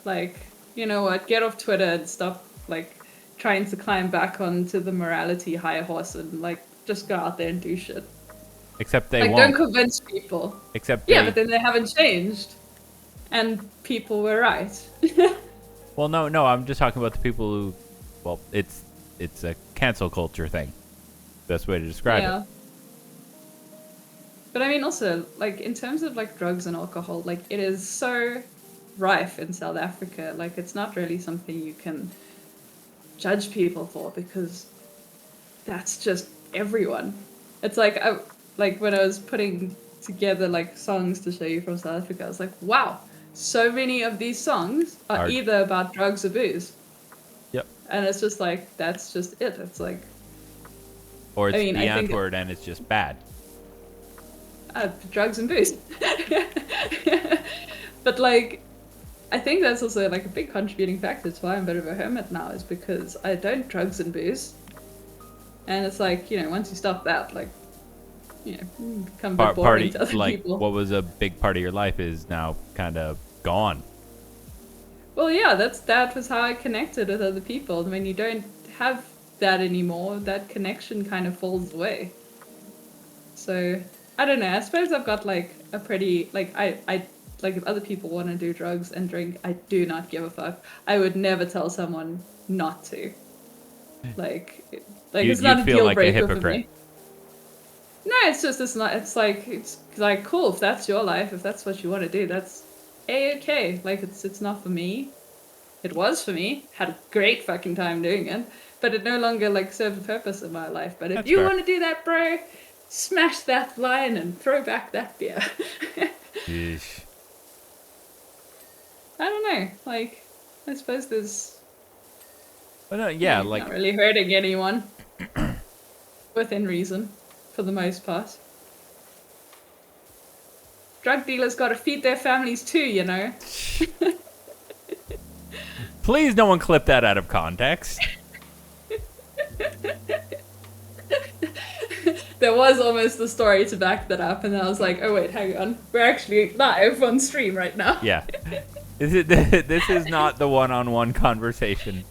Like, you know what? Get off Twitter and stop, like, trying to climb back onto the morality high horse and, like, just go out there and do shit. Except they won't. Don't convince people. Except but then they haven't changed. And people were right. Well, no, I'm just talking about the people who, well, it's a cancel culture thing. Best way to describe it. But I mean also, like, in terms of, like, drugs and alcohol, like, it is so rife in South Africa. Like, it's not really something you can judge people for because that's just everyone. It's like, when I was putting together, like, songs to show you from South Africa, I was like, wow, so many of these songs are either about drugs or booze. Yep. And it's just like, that's just it. It's like, or it's the N-word and it's just bad. Drugs and booze. But like, I think that's also like a big contributing factor to why I'm a bit of a hermit now, is because I don't drugs and booze. And it's like, you know, once you stop that, like, you know, become a bit boring to other people. What was a big part of your life is now kind of gone. Well, yeah, that was how I connected with other people. When you don't have that anymore, that connection kind of falls away. So I don't know, I suppose I've got like a pretty, like, I like, if other people want to do drugs and drink, I do not give a fuck. I would never tell someone not to. Like it's not a deal breaker for me. No, it's like cool, if that's your life, if that's what you want to do, that's A-okay. Like, it's not for me. It was for me. Had a great fucking time doing it. But it no longer, like, serves a purpose in my life. But if you want to do that, bro, smash that line and throw back that beer. Yeesh. I don't know. Like, I suppose there's... Well, like... not really hurting anyone. Within reason, for the most part. Drug dealers gotta feed their families too, you know? Please, no one clip that out of context. There was almost a story to back that up, and then I was like, oh wait, hang on. We're actually live on stream right now. Yeah. This is not the one-on-one conversation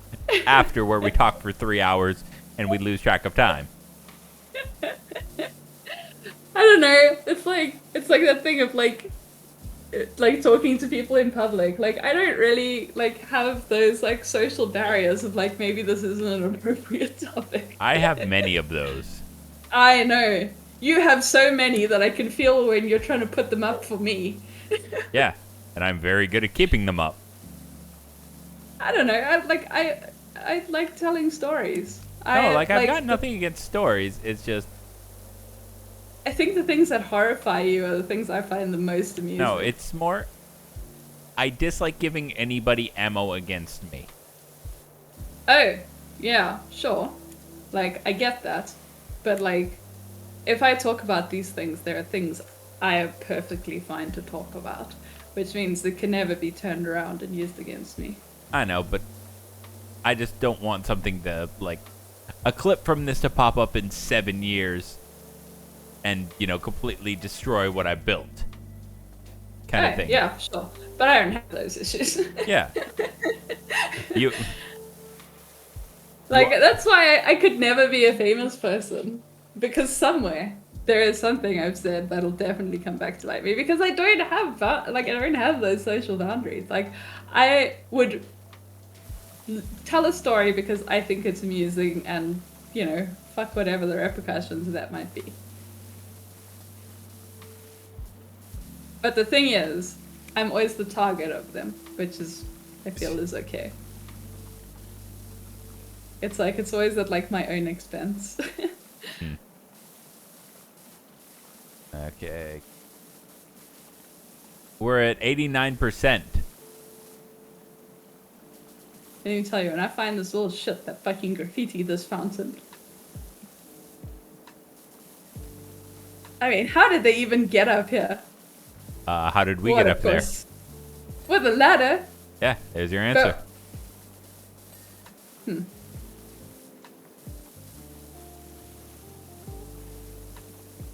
after where we talk for 3 hours and we lose track of time. I don't know. It's like that thing of like talking to people in public. Like, I don't really like have those like social barriers of like, maybe this isn't an appropriate topic. I have many of those. I know. You have so many that I can feel when you're trying to put them up for me. Yeah, and I'm very good at keeping them up. I don't know. I like telling stories. No, like I've got nothing against stories. It's just I think the things that horrify you are the things I find the most amusing. no. It's more. I dislike giving anybody ammo against me. Oh, yeah, sure. Like, I get that. But, like, if I talk about these things, there are things I am perfectly fine to talk about. Which means they can never be turned around and used against me. I know, but I just don't want something to, like, a clip from this to pop up in 7 years and, you know, completely destroy what I built. Kind of thing. Yeah, sure. But I don't have those issues. Yeah. You. Like, that's why I could never be a famous person. Because somewhere there is something I've said that'll definitely come back to bite me. Because I don't have those social boundaries. Like, I would tell a story because I think it's amusing and, you know, fuck whatever the repercussions of that might be. But the thing is, I'm always the target of them, which is, I feel, is okay. It's like, it's always at, like, my own expense. Okay. We're at 89%. Let me tell you, when I find this little shit that fucking graffiti this fountain. I mean, how did they even get up here? How did we get up there? With a ladder. Yeah, there's your answer.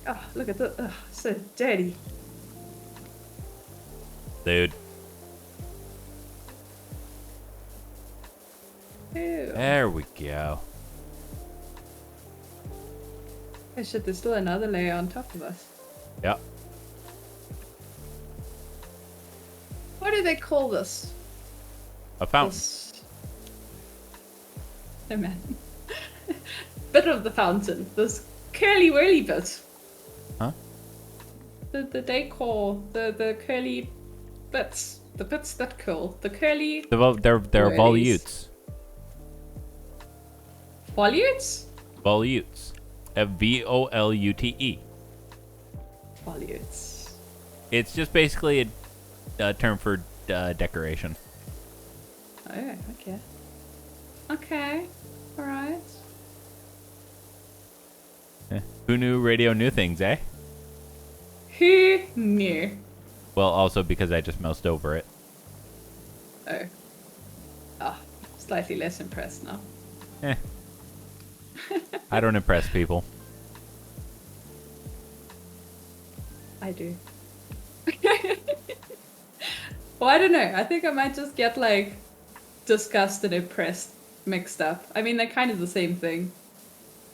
Oh, look at that. Ugh, so dirty. Dude. Ew. There we go. Oh shit, there's still another layer on top of us. Yep. What do they call this? A fountain. This... Oh man. Bit of the fountain. This curly whirly bit. Huh? The decor. The curly bits. The bits that curl. The curly... They're volutes. Volutes? Volutes. VOLUTE. Volutes. It's just basically a term for decoration. Oh, okay. Okay. Alright. Who knew radio knew things, eh? Who knew? Well, also because I just moused over it. Oh. Ah, slightly less impressed now. Eh. I don't impress people. I do. Well, I don't know. I think I might just get, like, disgust and impressed mixed up. I mean, they're kind of the same thing.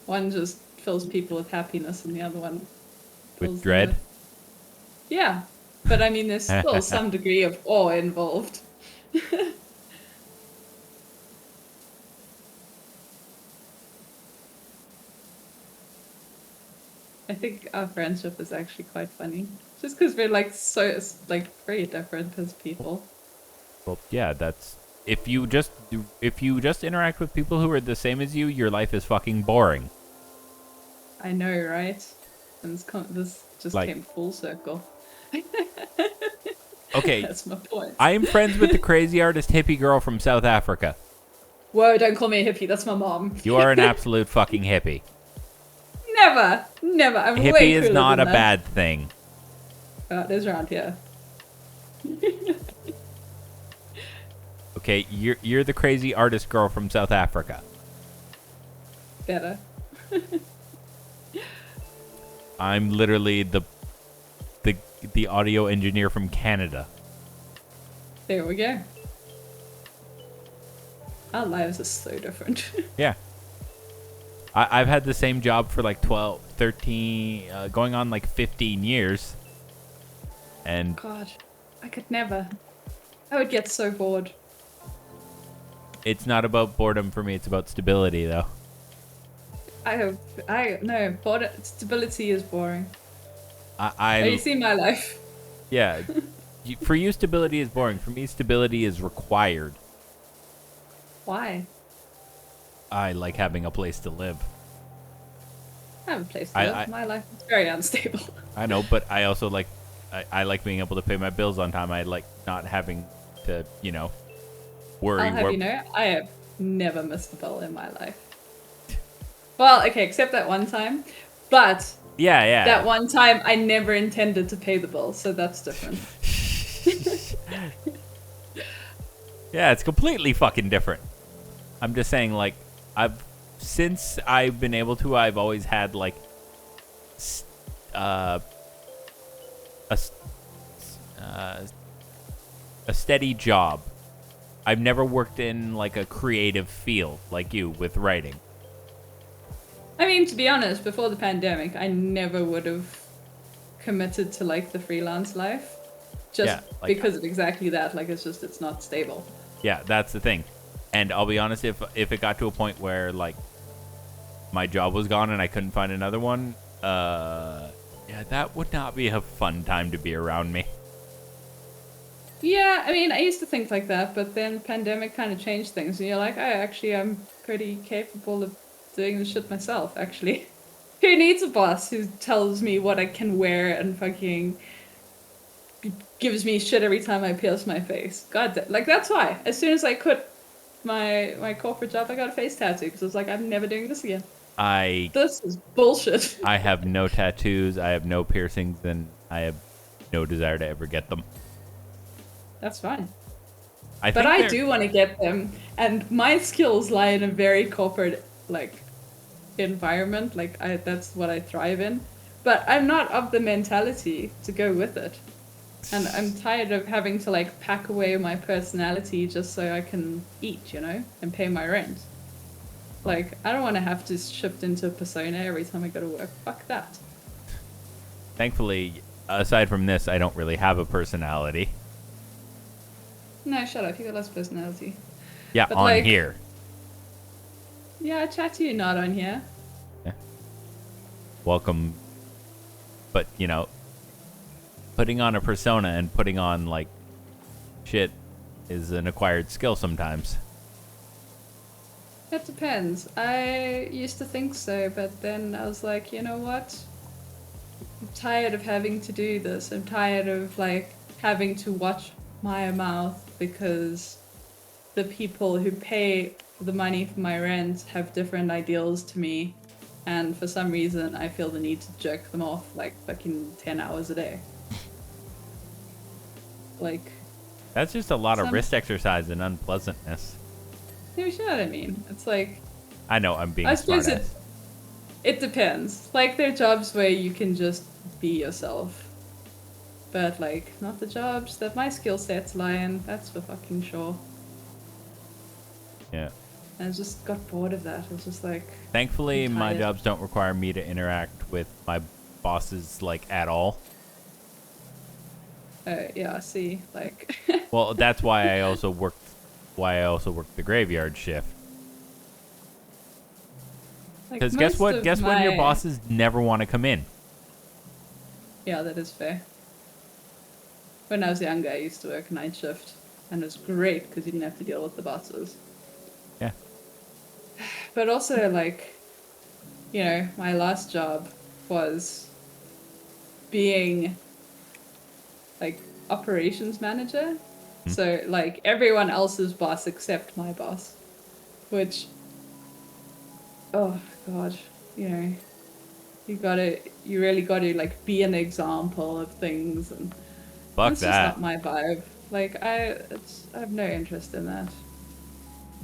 One just fills people with happiness and the other one fills With dread? Yeah. But I mean, there's still some degree of awe involved. I think our friendship is actually quite funny. Just because we're like so like very different as people. Well, yeah, that's if you just interact with people who are the same as you, your life is fucking boring. I know, right? And this just like, came full circle. Okay, that's my point. I am friends with the crazy artist hippie girl from South Africa. Whoa! Don't call me a hippie. That's my mom. You are an absolute fucking hippie. Never, never. I'm hippie way is cooler not than a that. bad thing. It is around here. Okay, you're the crazy artist girl from South Africa. Better. I'm literally the audio engineer from Canada. There we go. Our lives are so different. Yeah. I've had the same job for like 12, 13, going on like 15 years. And God, I could never. I would get so bored. it's not about boredom for me, it's about stability though. No, stability is boring. I You see my life. Yeah. For you, stability is boring. For me, stability is required. Why? I like having a place to live. I have a place to live. My life is very unstable. I know, but I also like I like being able to pay my bills on time. I like not having to, worry. I'll have you know, I have never missed a bill in my life. Well, okay, except that one time. But yeah. That one time I never intended to pay the bill, so that's different. Yeah, it's completely fucking different. I'm just saying, like, since I've been able to, I've always had like a steady job. I've never worked in like a creative field like you with writing. I mean, to be honest, before the pandemic, I never would have committed to like the freelance life, just because of exactly that. Like, it's not stable. Yeah, that's the thing. And I'll be honest, if it got to a point where like my job was gone and I couldn't find another one, yeah, that would not be a fun time to be around me. Yeah, I mean, I used to think like that, but then pandemic kind of changed things, and you're like, I'm pretty capable of doing this shit myself, actually. Who needs a boss who tells me what I can wear and fucking gives me shit every time I pierce my face? God, like, that's why. As soon as I quit my corporate job, I got a face tattoo, because I was like, I'm never doing this again. This is bullshit. I have no tattoos, I have no piercings, and I have no desire to ever get them. That's fine. But I do want to get them, and my skills lie in a very corporate, like, environment. Like, that's what I thrive in. But I'm not of the mentality to go with it. And I'm tired of having to, like, pack away my personality just so I can eat, and pay my rent. Like, I don't want to have to shift into a persona every time I go to work. Fuck that. Thankfully, aside from this, I don't really have a personality. No, shut up. You got less personality. Yeah, but on here. Yeah, I chat to you not on here. Yeah. Welcome. But, putting on a persona and putting on, like, shit is an acquired skill sometimes. It depends. I used to think so, but then I was like, you know what? I'm tired of having to do this. I'm tired of, like, having to watch my mouth because the people who pay the money for my rent have different ideals to me, and for some reason I feel the need to jerk them off like fucking 10 hours a day. Like, that's just a lot of wrist exercise and unpleasantness. You know what I mean? It's like, I know I'm being I smart suppose it depends. Like, there are jobs where you can just be yourself. But, like, not the jobs that my skill sets lie in. That's for fucking sure. Yeah. And I just got bored of that. I was just like... Thankfully, my jobs don't require me to interact with my bosses, like, at all. Yeah, see, like... Well, that's why I also worked the graveyard shift. Because guess what? Guess when your bosses never want to come in. Yeah, that is fair. When I was younger, I used to work night shift, and it was great because you didn't have to deal with the bosses. Yeah. But also, like, my last job was being, like, operations manager. Mm-hmm. So, like, everyone else's boss except my boss. Which, oh, God, you really gotta, like, be an example of things, and fuck that's that. just not my vibe. Like, I have no interest in that.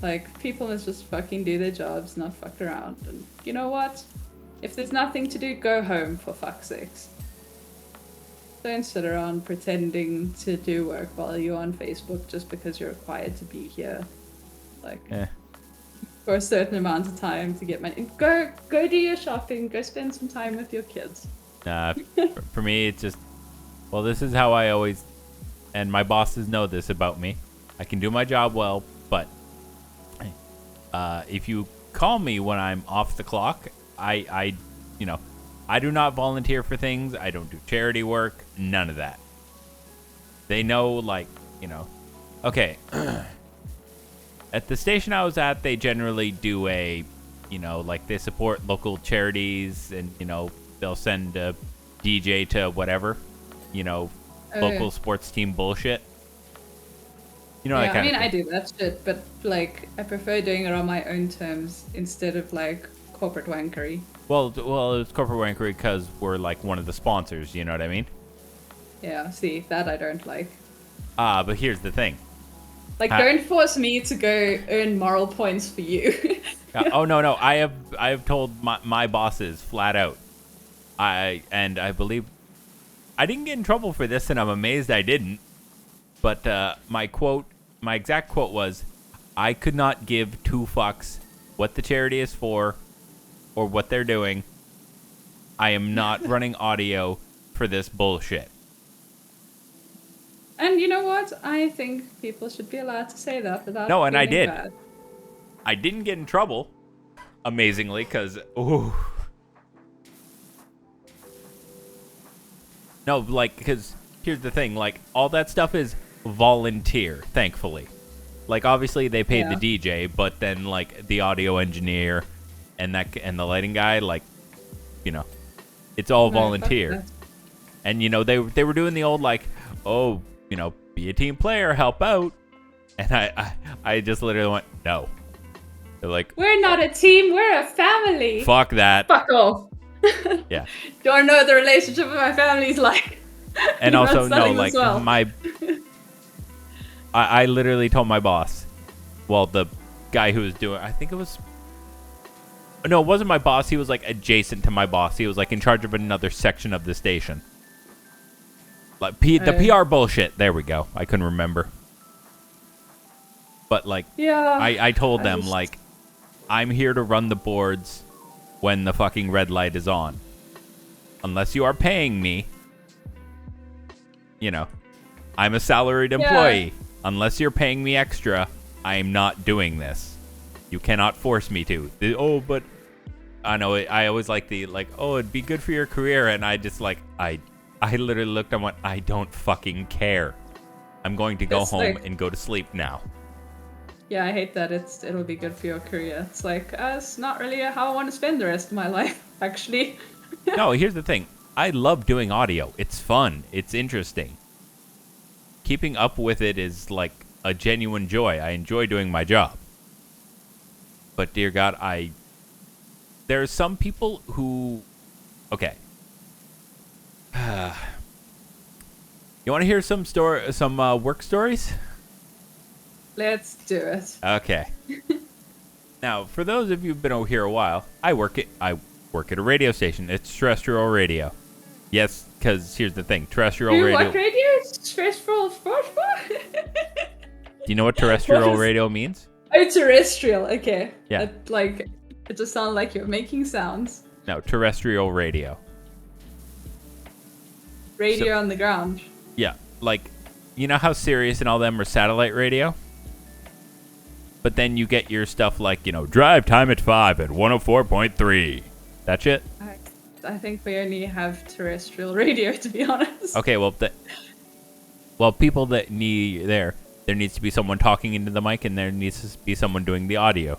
Like, people must just fucking do their jobs, not fuck around. And you know what? If there's nothing to do, go home, for fuck's sakes. Don't sit around pretending to do work while you're on Facebook just because you're required to be here. Like, for a certain amount of time to get money. Go do your shopping, go spend some time with your kids. For me, it's just, well, this is how I always, and my bosses know this about me. I can do my job well, but if you call me when I'm off the clock, I do not volunteer for things. I don't do charity work. None of that. They know, like, okay. At the station I was at, they generally do a, like they support local charities, and they'll send a DJ to whatever, local sports team bullshit. Yeah, that kind I mean, of I thing. do that shit, but like, I prefer doing it on my own terms instead of like corporate wankery. Well, it's corporate wankery because we're like one of the sponsors. You know what I mean? Yeah, see, that I don't like. But here's the thing. Like, don't force me to go earn moral points for you. Oh no, I have told my bosses flat out. I believe I didn't get in trouble for this, and I'm amazed I didn't. But my exact quote was, "I could not give two fucks what the charity is for, or what they're doing. I am not running audio for this bullshit." And you know what? I think people should be allowed to say that without No, and I feeling did. bad. I didn't get in trouble, amazingly, because ooh. No, like, because here's the thing, like, all that stuff is volunteer, thankfully. Like, obviously, they paid the DJ, but then, like, the audio engineer and the lighting guy, like, it's all volunteer. And, they were doing the old, like, oh, be a team player, help out. And I just literally went, no. They're like, we're not a team, we're a family. Fuck that. Fuck off. Yeah. Don't know what the relationship with my family's like. And You're also, not no, selling like, this well. I literally told my boss, well, the guy who was doing, I think it was, no, it wasn't my boss. He was, like, adjacent to my boss. He was, like, in charge of another section of the station. Like, the PR bullshit. There we go. I couldn't remember. But, like, yeah, I told them, like, I'm here to run the boards when the fucking red light is on. Unless you are paying me, I'm a salaried employee. Unless you're paying me extra, I'm not doing this. You cannot force me to. Oh, but I know I always like it'd be good for your career, and I just like I literally looked and went, I don't fucking care. I'm going to go home and go to sleep now. Yeah, I hate that it'll be good for your career. It's like, it's not really how I want to spend the rest of my life, actually. No, here's the thing. I love doing audio. It's fun. It's interesting. Keeping up with it is like a genuine joy. I enjoy doing my job. But dear God, there are some people who, okay. You want to hear some work stories? Let's do it. Okay. Now, for those of you who've been over here a while, I work at a radio station. It's terrestrial radio. Yes, because here's the thing: terrestrial radio. What radio? Terrestrial. Do you know what terrestrial radio means? Oh, terrestrial. Okay. Yeah. It just sounds like you're making sounds. No, terrestrial radio. Radio on the ground. Yeah, like, you know how Sirius and all them are satellite radio? But then you get your stuff like, drive time at 5 at 104.3. That shit? I think we only have terrestrial radio, to be honest. Okay, well, people that there needs to be someone talking into the mic, and there needs to be someone doing the audio.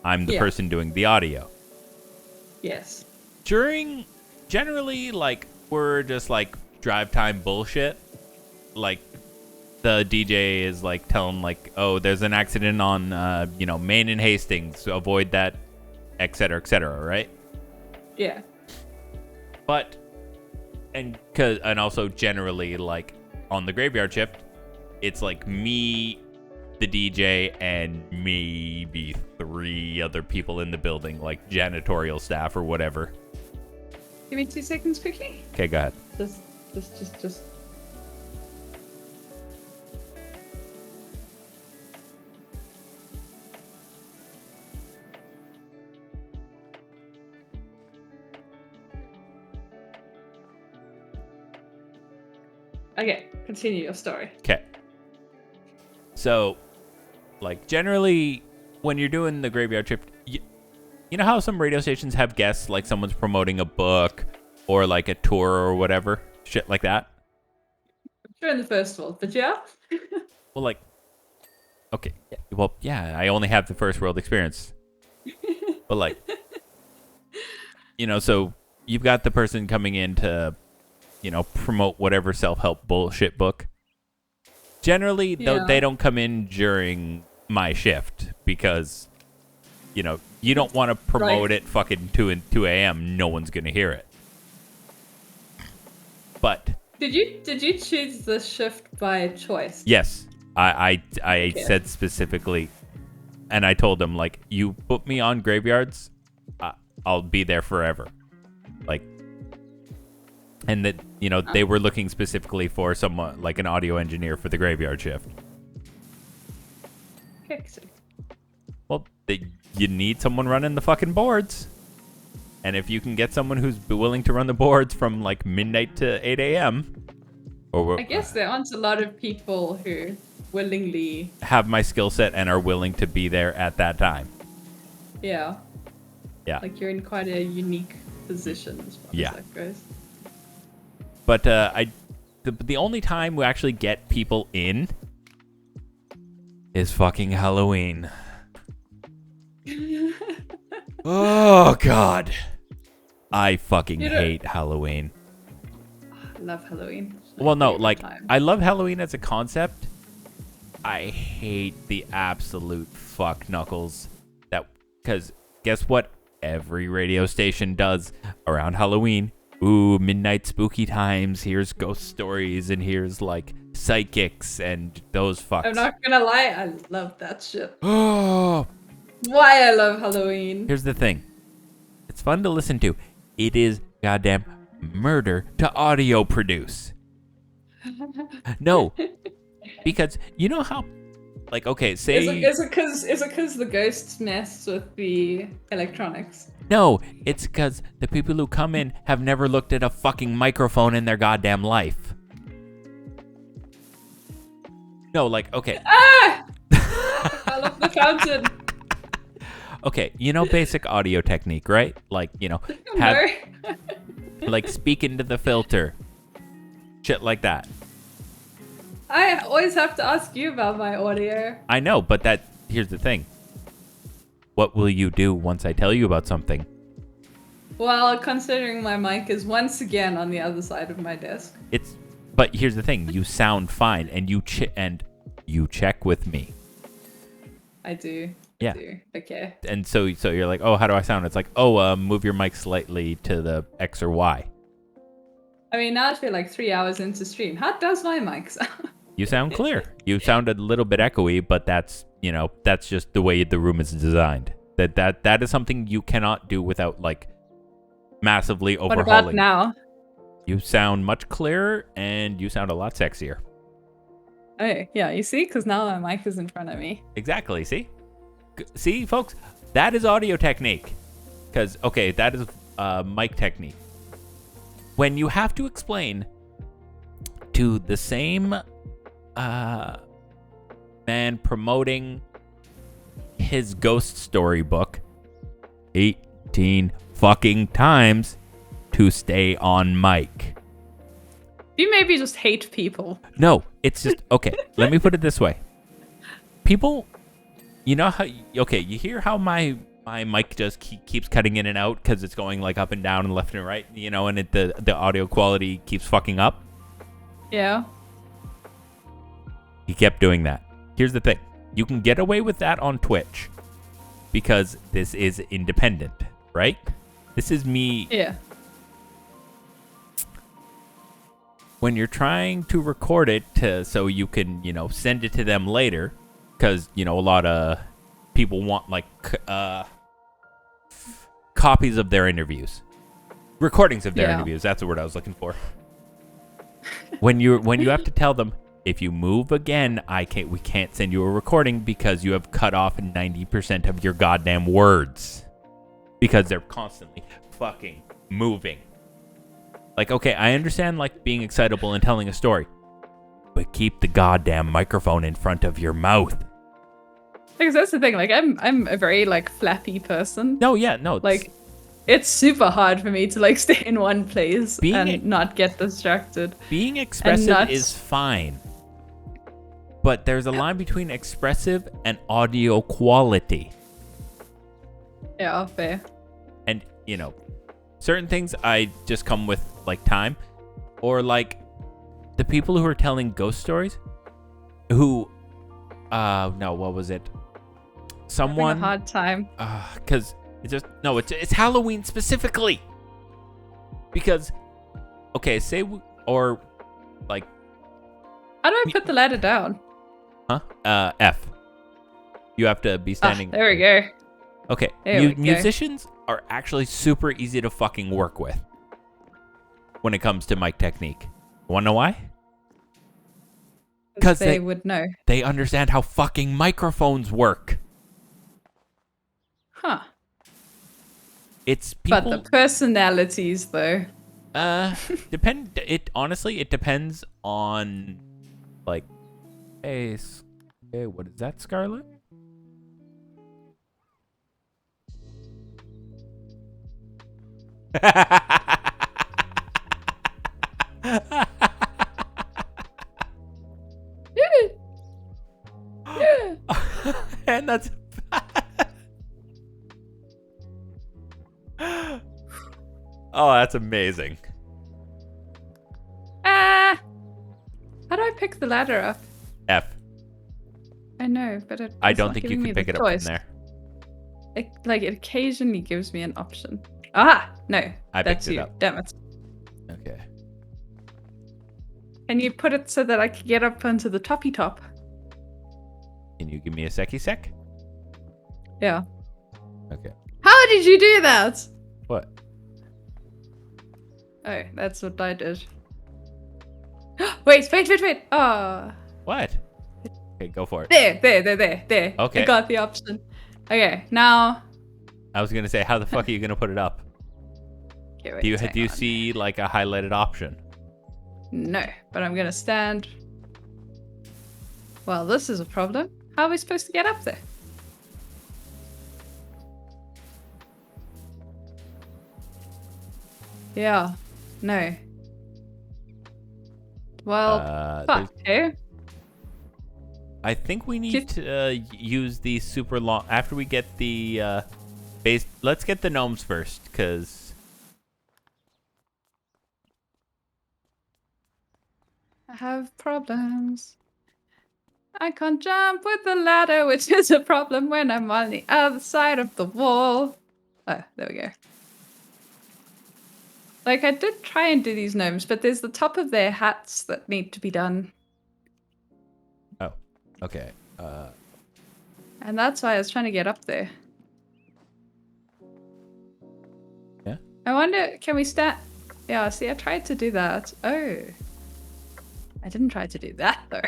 I'm the person doing the audio. Yes. Generally, like, we're just, like, drive time bullshit. Like, the DJ is, like, telling, like, oh, there's an accident on, Main and Hastings. So avoid that, et cetera, right? Yeah. But, and also generally, like, on the graveyard shift, it's, like, me, the DJ, and maybe 3 other people in the building, like, janitorial staff or whatever. Give me 2 seconds quickly. Okay, go ahead. Just. Okay, continue your story. Okay. So, like, generally, when you're doing the graveyard shift, you know how some radio stations have guests, like someone's promoting a book or, like, a tour or whatever? Shit like that? Sure in the first world, but yeah. Well, like, Okay. Well, yeah, I only have the first world experience. But like, so you've got the person coming in to, promote whatever self-help bullshit book. Generally, though, they don't come in during my shift because, you don't want to promote it fucking 2 a.m. No one's gonna hear it. But did you choose the shift by choice? Yes, I said specifically, and I told them like, you put me on graveyards, I'll be there forever. Like, and that they were looking specifically for someone like an audio engineer for the graveyard shift. Well, you need someone running the fucking boards. And if you can get someone who's willing to run the boards from like midnight to 8 a.m. I guess there aren't a lot of people who willingly have my skill set and are willing to be there at that time. Yeah. Yeah. Like you're in quite a unique position as far as that goes. But the only time we actually get people in is fucking Halloween. Oh God. I fucking hate Halloween. I love Halloween. Well, no, like, I love Halloween as a concept. I hate the absolute fuck knuckles. Because guess what every radio station does around Halloween? Ooh, midnight spooky times. Here's ghost stories and here's, like, psychics and those fucks. I'm not gonna lie, I love that shit. Oh. Why I love Halloween. Here's the thing. It's fun to listen to. It is goddamn murder to audio produce. No, because you know how, like, okay, say is it because the ghosts mess with the electronics? No, it's because the people who come in have never looked at a fucking microphone in their goddamn life. No, like, okay. I love the fountain. Okay, basic audio technique, right? Like, like speak into the filter. Shit like that. I always have to ask you about my audio. I know, but here's the thing. What will you do once I tell you about something? Well, considering my mic is once again on the other side of my desk. But here's the thing. You sound fine, and you check with me. I do. Yeah. Okay. And so you're like, oh, how do I sound? It's like, oh, move your mic slightly to the X or Y. I mean, now I feel like 3 hours into stream. How does my mic sound? You sound clear. You sound a little bit echoey, but that's just the way the room is designed. That is something you cannot do without like massively overhauling. What about now? You sound much clearer and you sound a lot sexier. Oh, yeah, you see? Because now my mic is in front of me. Exactly, see? See, folks? That is audio technique. Because, okay, that is mic technique. When you have to explain to the same man promoting his ghost story book 18 fucking times to stay on mic. You maybe just hate people. No, it's just, okay, let me put it this way. People, how, okay, you hear how my mic just keeps cutting in and out because it's going like up and down and left and right, and the audio quality keeps fucking up? Yeah. He kept doing that. Here's the thing. You can get away with that on Twitch because this is independent, right? This is me. Yeah. When you're trying to record it so you can, send it to them later, because, a lot of people want, like, copies of their interviews. Recordings of their interviews. That's the word I was looking for. When you have to tell them, if you move again, we can't send you a recording because you have cut off 90% of your goddamn words. Because they're constantly fucking moving. Like, okay, I understand, like, being excitable and telling a story. But keep the goddamn microphone in front of your mouth. Because that's the thing, like, I'm a very, like, flappy person. No, yeah, no. Like, it's super hard for me to, like, stay in one place and not get distracted. Being expressive is fine. but there's a line between expressive and audio quality. Yeah, fair. And, you know, certain things I just come with, like, time. Or, like, the people who are telling ghost stories who, no, what was it? Someone. Having a hard time. Because it's just, no, it's Halloween specifically. Because, okay, say, or, like. How do I put the ladder down? Huh? F. You have to be standing. There we go. Okay, musicians are actually super easy to fucking work with when it comes to mic technique. Want to know why? Because they would know. They understand how fucking microphones work. Huh. It's people. But the personalities, though. It honestly, it depends on, like, hey, what is that, Scarlet? And that's oh, that's amazing. How do I pick the ladder up? F. I know, but I don't think you can pick it up from there. It occasionally gives me an option. Ah, no, That's you. Damn it. Okay. Can you put it so that I can get up onto the toppy top? Can you give me a sec? Yeah. Okay. How did you do that? What? Oh, that's what I did. Wait. Oh. What? Okay, go for it. There. Okay. I got the option. Okay, now. I was gonna say, how the fuck are you gonna put it up? Okay, wait, do you see like a highlighted option? No, but I'm gonna stand. Well, this is a problem. How are we supposed to get up there? Yeah. No. Well, fuck, eh? I think we need to use the super long after we get the base. Let's get the gnomes first, because I have problems. I can't jump with the ladder, which is a problem when I'm on the other side of the wall. Oh, there we go. Like, I did try and do these gnomes, but there's the top of their hats that need to be done. Oh, okay. And that's why I was trying to get up there. Yeah? I wonder, can we stand? Yeah, see, I tried to do that. Oh. I didn't try to do that, though.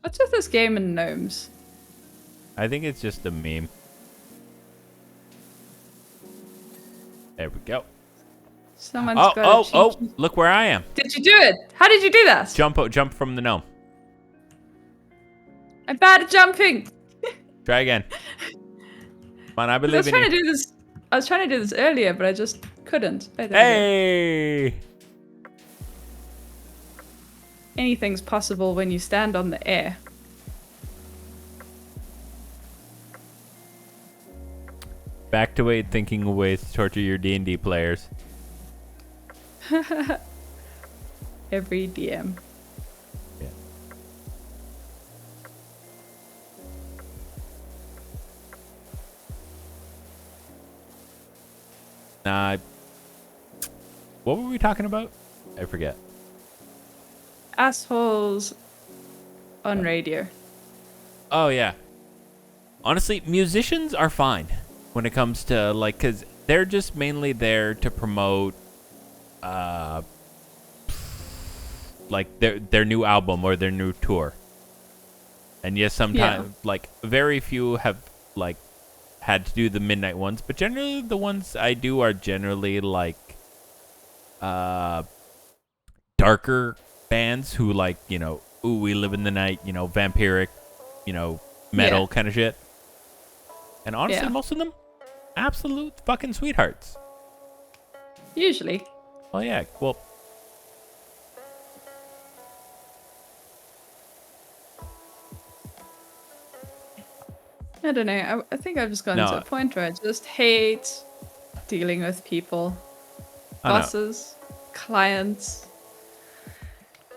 What's with this game and gnomes? I think it's just a meme. There we go. Someone's got oh! Look where I am. Did you do it? How did you do that? Jump from the gnome. I'm bad at jumping. Try again. Come on, I believe in you. I was trying to do this earlier, but I just couldn't. Oh, hey! Anything's possible when you stand on the air. Back to thinking of ways to torture your D&D players. Every DM. Yeah. What were we talking about? I forget. Assholes on radio. Oh, yeah. Honestly, musicians are fine when it comes to, like, because they're just mainly there to promote, like, their new album or their new tour. And yes, sometimes, like, very few have, like, had to do the midnight ones, but generally the ones I do are generally, like, darker bands who like, ooh, we live in the night, vampiric, metal kind of shit. And honestly, most of them, absolute fucking sweethearts. Usually. Oh yeah, well. I don't know. I think I've just gotten to a point where I just hate dealing with people. Bosses, clients.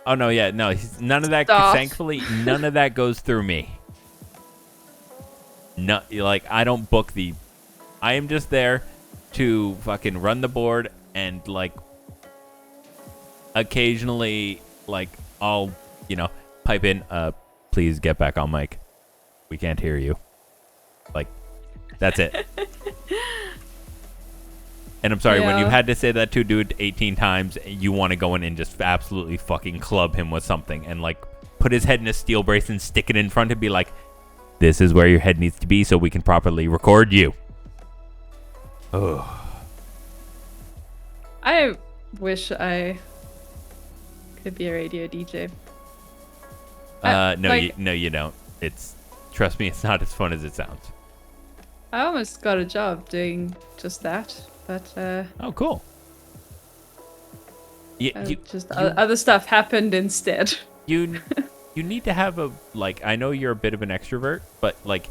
Oh no, yeah, no. None of that. Staff. Thankfully, none of that goes through me. No, like I don't book the. I am just there to fucking run the board and like. Occasionally, like I'll, pipe in. Please get back on mic. We can't hear you. Like, that's it. And I'm sorry, when you had to say that to a dude 18 times, you want to go in and just absolutely fucking club him with something and, like, put his head in a steel brace and stick it in front and be like, this is where your head needs to be so we can properly record you. Oh. I wish I could be a radio DJ. No, you don't. Trust me, it's not as fun as it sounds. I almost got a job doing just that, but oh, cool. Other stuff happened instead. You need to have I know you're a bit of an extrovert, but like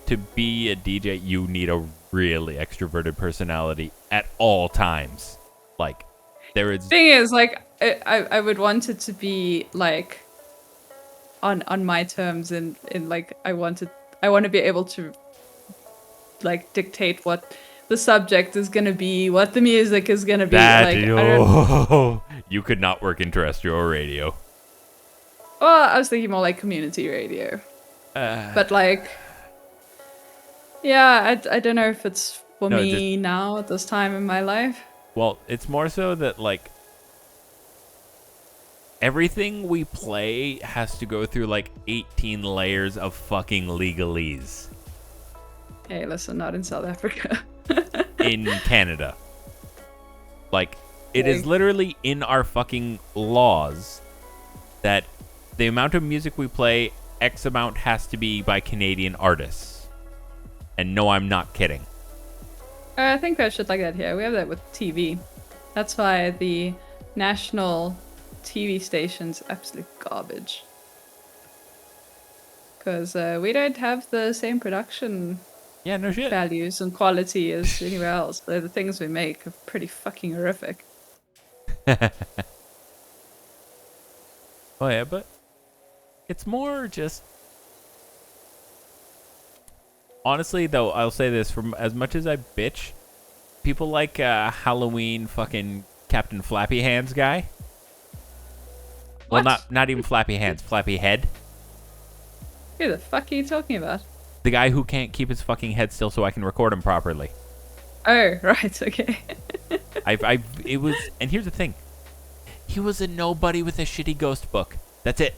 to be a DJ, you need a really extroverted personality at all times. Like there is. Thing is, like I would want it to be like on my terms, and like I want to be able to like dictate what the subject is gonna be, what the music is gonna be. You could not work in terrestrial radio. Well, I was thinking more like community radio. But like, yeah, I don't know if it's for me now at this time in my life. Well, it's more so that like everything we play has to go through like 18 layers of fucking legalese. Hey, listen, not in South Africa. In Canada. Like, it is literally in our fucking laws that the amount of music we play, X amount has to be by Canadian artists. And no, I'm not kidding. I think we have shit like that here. We have that with TV. That's why the national TV station's absolute garbage. Because we don't have the same production no shit. values and quality as anywhere else. The things we make are pretty fucking horrific. Oh yeah, but it's more just honestly though, I'll say this, from as much as I bitch, people like Halloween fucking Captain Flappy Hands guy. What? Well, not even Flappy Hands, Flappy Head. Who the fuck are you talking about? The guy who can't keep his fucking head still so I can record him properly. Oh, right, okay. It was, and here's the thing. He was a nobody with a shitty ghost book. That's it.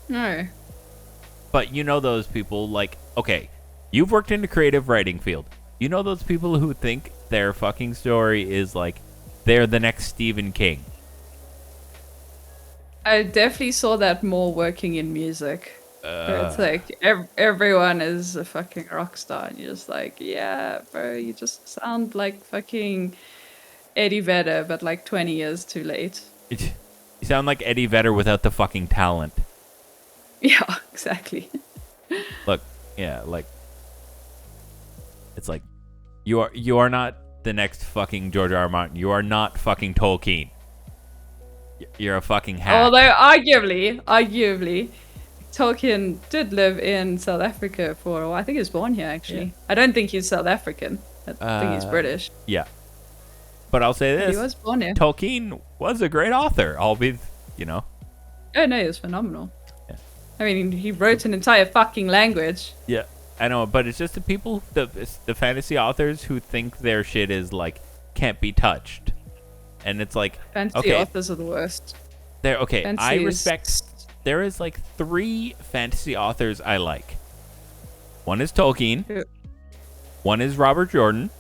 No. But you know those people, like, okay, you've worked in the creative writing field. You know those people who think their fucking story is like, they're the next Stephen King. I definitely saw that more working in music. Where it's like everyone is a fucking rock star, and you're just like, yeah, bro, you just sound like fucking Eddie Vedder, but like 20 years too late. You sound like Eddie Vedder without the fucking talent. Yeah, exactly. Look, yeah, like it's like you are not the next fucking George R. R. Martin. You are not fucking Tolkien. You're a fucking hack. Although arguably, Tolkien did live in South Africa for a while. I think he was born here, actually. Yeah. I don't think he's South African. I think he's British. Yeah. But I'll say this. He was born here. Tolkien was a great author, albeit, Oh, no, he was phenomenal. Yeah. I mean, he wrote an entire fucking language. Yeah, I know, but it's just the people, the fantasy authors who think their shit is, like, can't be touched. And it's like, fantasy authors are the worst. I respect... There is like 3 fantasy authors I like. One is Tolkien. One is Robert Jordan.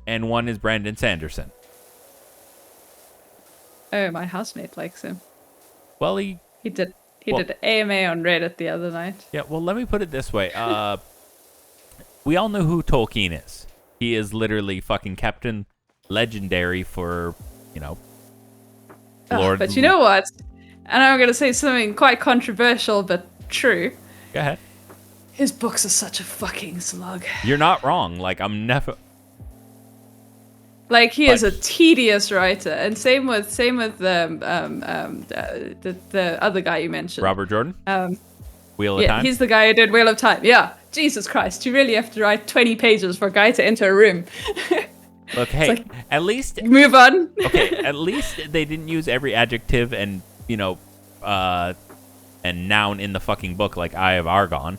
And one is Brandon Sanderson. Oh, my housemate likes him. Well, He did Well- did AMA on Reddit the other night. yeah. Well, let me put it this way. We all know who Tolkien is. He is literally fucking Captain Legendary for, Lord. But you know what? And I'm gonna say something quite controversial, but true. Go ahead. His books are such a fucking slug. You're not wrong. Like, I'm never. Like he is a But- tedious writer, and same with the other guy you mentioned. Robert Jordan? Wheel of Yeah, Time? he's the guy who did Wheel of Time. Yeah, Jesus Christ, you really have to write 20 pages for a guy to enter a room. Look, hey, like- at least. Move on. Okay, at least they didn't use every adjective and, and noun in the fucking book like Eye of Argon.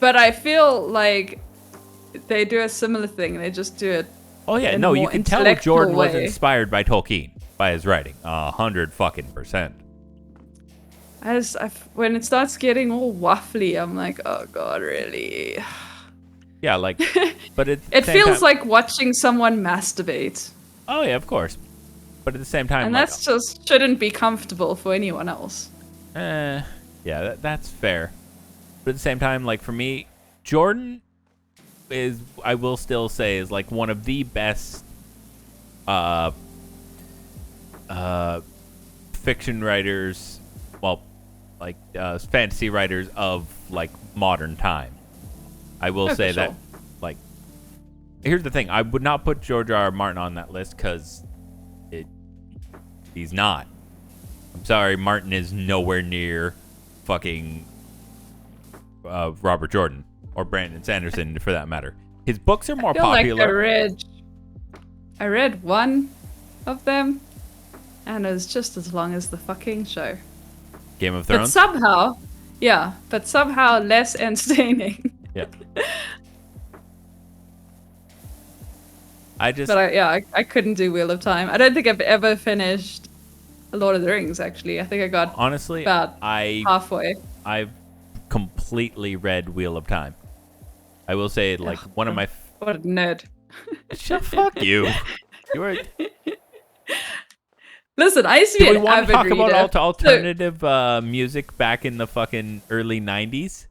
But I feel like they do a similar thing. They just do it. Oh, yeah, in no, a you more can tell intellectual Jordan was way. inspired by Tolkien, by his writing. 100%. When it starts getting all waffly, I'm like, oh god, really? Yeah, like, but it feels like watching someone masturbate, Oh, yeah, of course. But at the same time, and like, that's just shouldn't be comfortable for anyone else. yeah, that's fair. But at the same time, like, for me, Jordan is, I will still say, is like one of the best fiction writers, well, like fantasy writers of like modern time. I will say that, sure. like, here's the thing: I would not put George R. R. Martin on that list because he's not. I'm sorry, Martin is nowhere near fucking Robert Jordan or Brandon Sanderson for that matter. His books are more I feel like popular. I read one of them, and it was just as long as the fucking show. Game of But Thrones. somehow less entertaining. Yeah. I just But I couldn't do Wheel of Time. I don't think I've ever finished Lord of the Rings. Actually, I think I got honestly, about halfway. I've completely read Wheel of Time. I will say, like, one of my. What a nerd. Fuck you. You were. Listen, I used to be Do we an want to avid talk reader. about alternative music back in the fucking early 90s?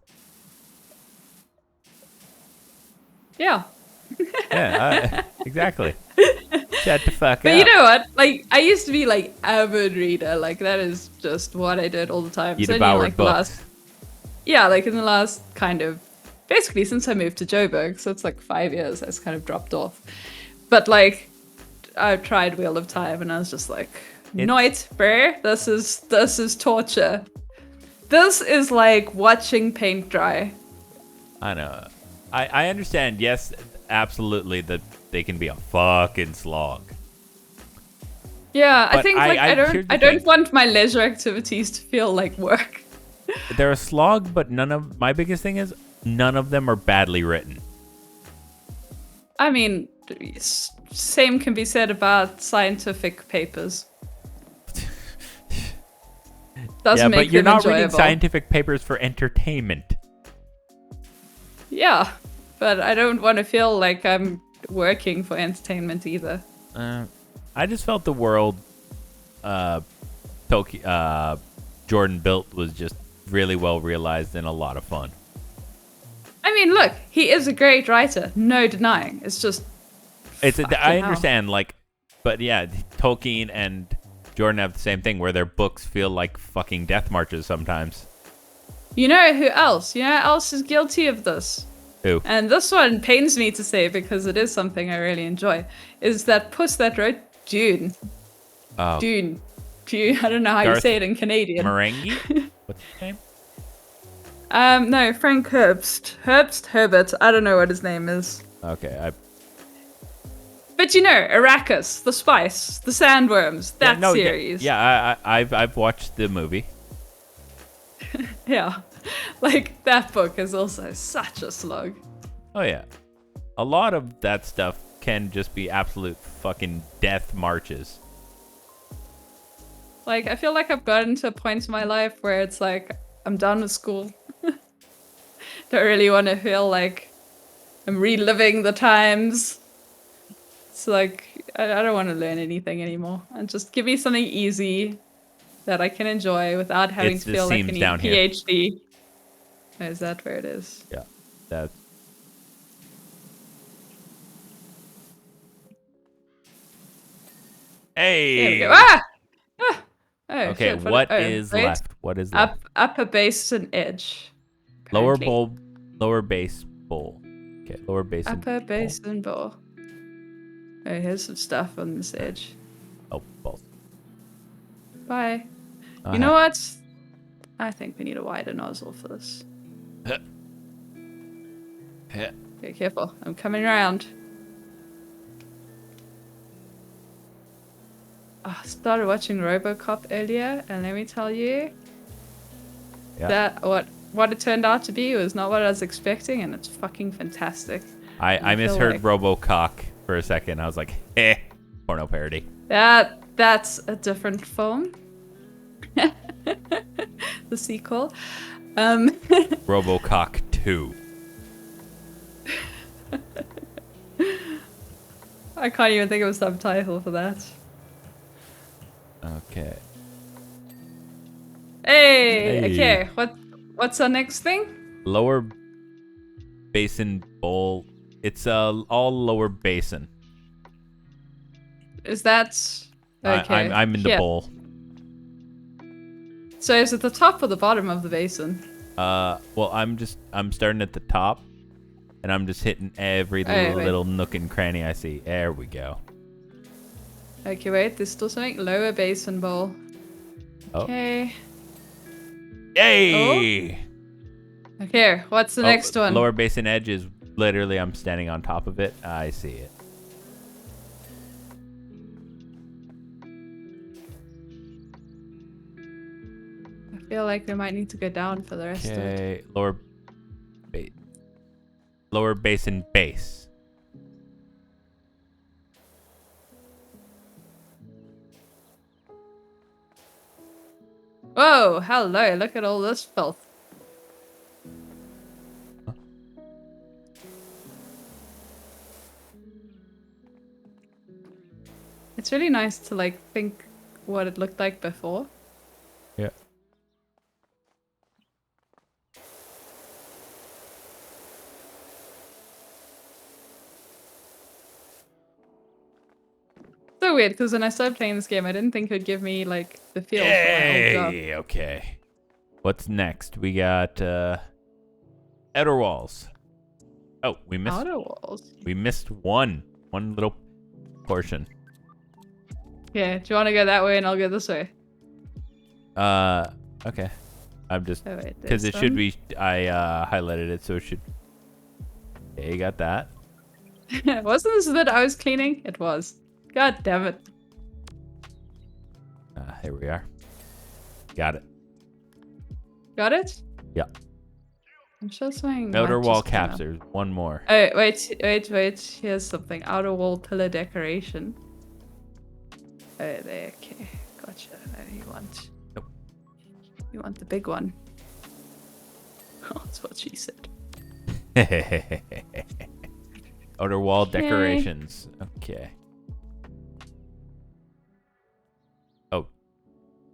Yeah. Yeah, exactly. Shut the fuck But up. you know what? Like, I used to be like avid reader. Like, that is just what I did all the time. You It's only, devoured like, books. like in the last kind of, basically since I moved to Joburg, so it's like 5 years, it's kind of dropped off. But like, I tried Wheel of Time, and I was just like, "Night, bruh, this is torture. This is like watching paint dry." I know. I understand. Yes, absolutely. That they can be a fucking slog. Yeah, I But think like I here's the I don't thing. want my leisure activities to feel like work. They're a slog, but my biggest thing is none of them are badly written. I mean, same can be said about scientific papers. Doesn't Yeah, make but you're them not reading enjoyable. scientific papers for entertainment. Yeah, but I don't want to feel like I'm working for entertainment either. I just felt the world Jordan built was just really well realized and a lot of fun. I mean, look, he is a great writer, no denying. It's just I fucking hell. understand, like, but yeah, Tolkien and Jordan have the same thing where their books feel like fucking death marches sometimes. You know who else? You know who else is guilty of this? Who? And this one pains me to say because it is something I really enjoy. Is that puss that wrote Dune? Oh, Dune. I don't know how you Garth say it in Canadian. Marenghi? What's his name? No, Frank Herbert. I don't know what his name is. Okay, But you know, Arrakis, the spice, the sandworms, that series. Yeah, I've watched the movie. Yeah. Like, that book is also such a slug. Oh yeah, a lot of that stuff can just be absolute fucking death marches. Like, I feel like I've gotten to a point in my life where it's like, I'm done with school. Don't really want to feel like I'm reliving the times. It's like I don't want to learn anything anymore, and just give me something easy that I can enjoy without having It's to the feel like I seams need a down here. PhD. Oh, is that where it is? Yeah, that's. Hey. There we go. Ah! Ah! Oh, Okay, shit. what Oh, is wait. left? What is left? Upper base and edge. Lower Currently. bowl, lower base bowl. Okay, lower base and Upper bowl. base and bowl. Oh, here's some stuff on this edge. Oh, balls. Bye. You know what? I think we need a wider nozzle for this. Okay, careful. I'm coming around. Oh, I started watching RoboCop earlier, and let me tell you, that what it turned out to be was not what I was expecting, and it's fucking fantastic. I misheard RoboCock for a second. I was like, porno parody. That's a different film. The sequel. RoboCock 2. I can't even think of a subtitle for that. Okay. Hey, okay. What's our next thing? Lower basin bowl. It's all lower basin. Is that okay? I'm in the bowl. So is it the top or the bottom of the basin? Well, I'm starting at the top, and I'm just hitting every little nook and cranny I see. There we go. Okay, wait. There's still something. Lower basin bowl. Oh. Okay. Yay! Oh. Okay, what's the next one? Lower basin edge is literally I'm standing on top of it. I see it. I feel like we might need to go down for the rest of it. Okay, lower basin base. Whoa, hello, look at all this filth. Huh? It's really nice to like think what it looked like before. Yeah. So weird, because when I started playing this game, I didn't think it would give me like the feel for my old job. Okay. What's next? We got outer walls. Oh, we missed Outer walls. We missed one little portion. Yeah, do you want to go that way and I'll go this way? Okay. I'm just Oh, wait, because it there's should some. be. I highlighted it, so it should. Okay, you got that. Wasn't this that I was cleaning? It was. God damn it. Here we are. Got it. Got it? Yeah. I'm sure something. Outer might wall just come up. captures. One more. Oh, wait. Here's something. Outer wall pillar decoration. Oh, there. Okay. Gotcha. Oh, you want. Nope. You want the big one. Oh, that's what she said. Outer wall decorations. Okay. Oh.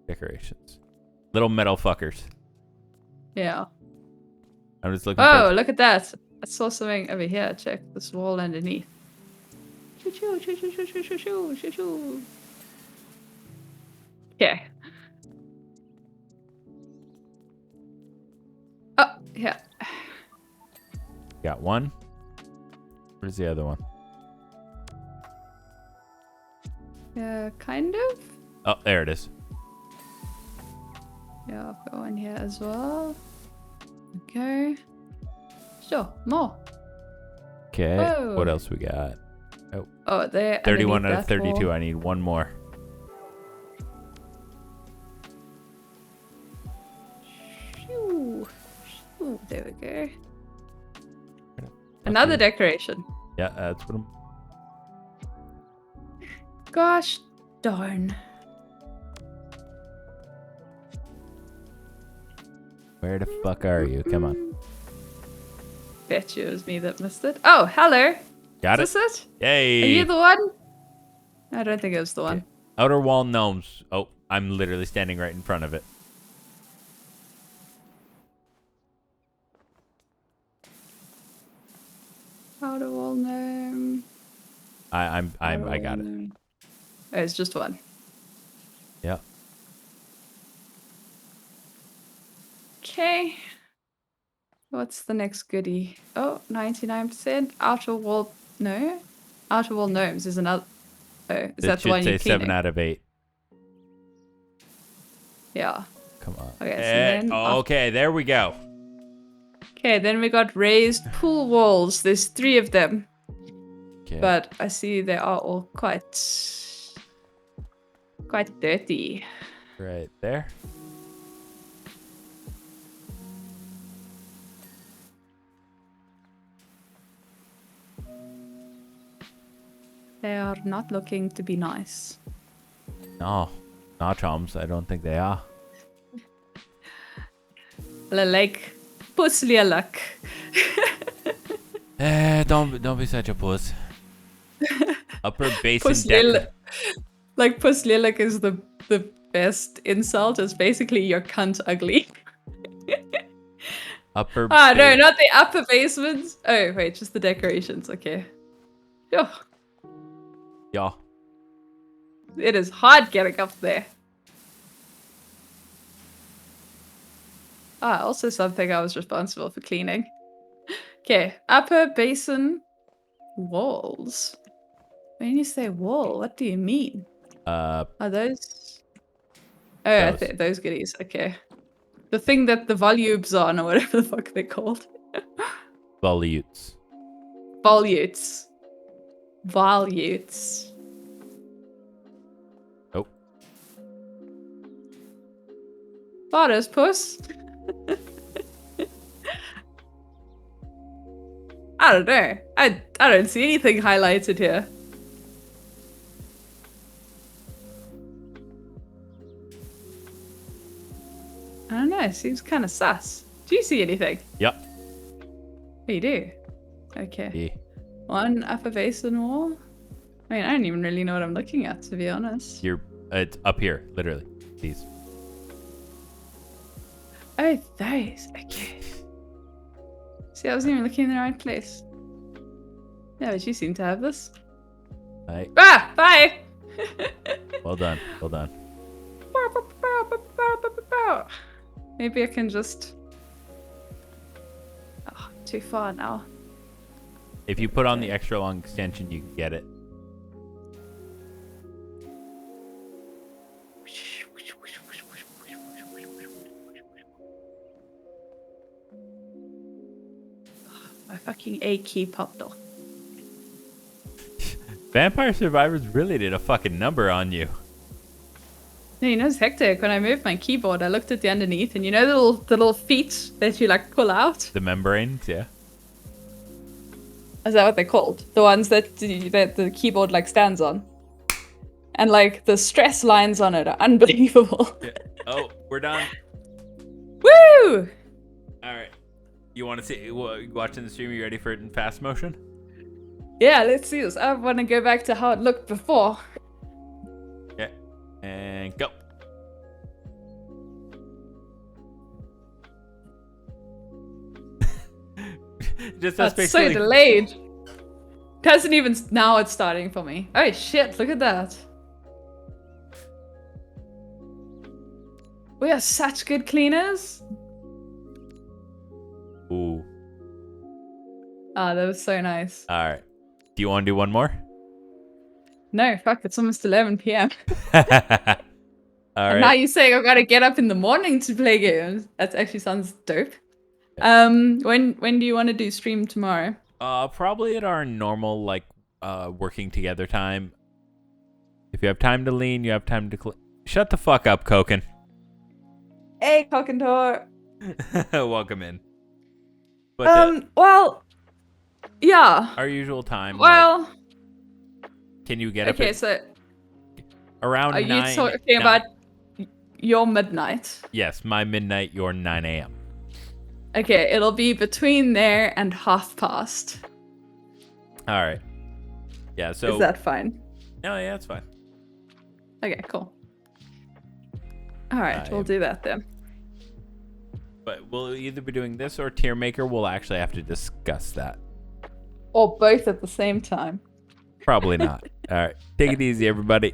Decorations. Little metal fuckers. Yeah. I'm just looking Oh, for... look at that. I saw something over here. Check this wall underneath. Shoo, shoo, shoo, shoo, shoo, shoo, shoo, shoo, shoo, shoo. Okay. Oh, yeah. Got one. Where's the other one? Yeah, kind of. Oh, there it is. Yeah, I've got one here as well. Okay. Sure, more. Okay. Whoa. What else we got? Oh, there. 31 out of underneath that 32. wall. I need one more. Shoo. Shoo. There we go. Another decoration. Yeah, that's what I'm... Gosh darn. Where the fuck are you? Come on. Bet you it was me that missed it. Oh, hello. Got Is it. this it? Yay. Are you the one? I don't think it was the one. Outer wall gnomes. Oh, I'm literally standing right in front of it. Outer wall gnome. I got it. Oh, it's just one. Yeah. Okay. What's the next goodie? Oh, 99%. Outer wall. No. Outer wall gnomes is another. Oh, is It that the should one say you're cleaning? 7 out of 8. Yeah. Come on. Okay, so then okay, there we go. Okay, then we got raised pool walls. There's 3 of them. Okay. But I see they are all quite dirty. Right there. They are not looking to be nice. No, not chums. I don't think they are. Like pussy luck. Don't be such a puss. Upper basin Puss deck. Like puss lilac is the best insult. It's basically your cunt ugly. Upper. No, not the upper basements. Oh wait, just the decorations. Okay. Yo, Yeah. it is hard getting up there. Also something I was responsible for cleaning. Okay, upper basin walls. When you say wall, what do you mean? Are those? Oh, those goodies. Okay, the thing that the volutes on, or whatever the fuck they're called. Volutes. Volutes. Volutes. Oh. Borders, puss. I don't know. I don't see anything highlighted here. I don't know. It seems kind of sus. Do you see anything? Yep. Oh, you do? Okay. Yeah. One upper basin wall? I mean, I don't even really know what I'm looking at, to be honest. It's up here, literally. These. Oh, those. Okay. See, I wasn't even looking in the right place. Yeah, but you seem to have this. Right. Ah! Bye! Well done. Well done. Maybe I can just... Oh, too far now. If you put on the extra long extension, you can get it. My fucking A key popped off. Vampire Survivors really did a fucking number on you. No, you know, it's hectic. When I moved my keyboard, I looked at the underneath, and you know the little feet that you like pull out? The membranes, yeah. Is that what they're called? The ones that the keyboard like stands on. And like the stress lines on it are unbelievable. Yeah. Oh, we're done. Woo! All right. You want to see watching the stream? You ready for it in fast motion? Yeah, let's see this. I want to go back to how it looked before. Yeah. And go. That's so delayed. Doesn't even... Now it's starting for me. Oh shit, look at that. We are such good cleaners. Ooh. Ah, that was so nice. All right. Do you want to do one more? No, fuck, it's almost 11 p.m. All And right. now you're saying I've got to get up in the morning to play games. That actually sounds dope. When do you want to do stream tomorrow? Probably at our normal working together time. If you have time to lean, you have time to shut the fuck up, Koken. Hey, Cockendor. Welcome in. But well, yeah. our usual time. Well, can you get up? Okay, so around are 9? you talking about your midnight? Yes, my midnight, your 9 a.m. Okay, it'll be between there and past. All right. Yeah. So Is that fine? no, yeah, it's fine. Okay, cool. All right, we'll do that then. But we'll either be doing this or tier maker. We'll actually have to discuss that. Or both at the same time. Probably not. All right. Take it easy, everybody.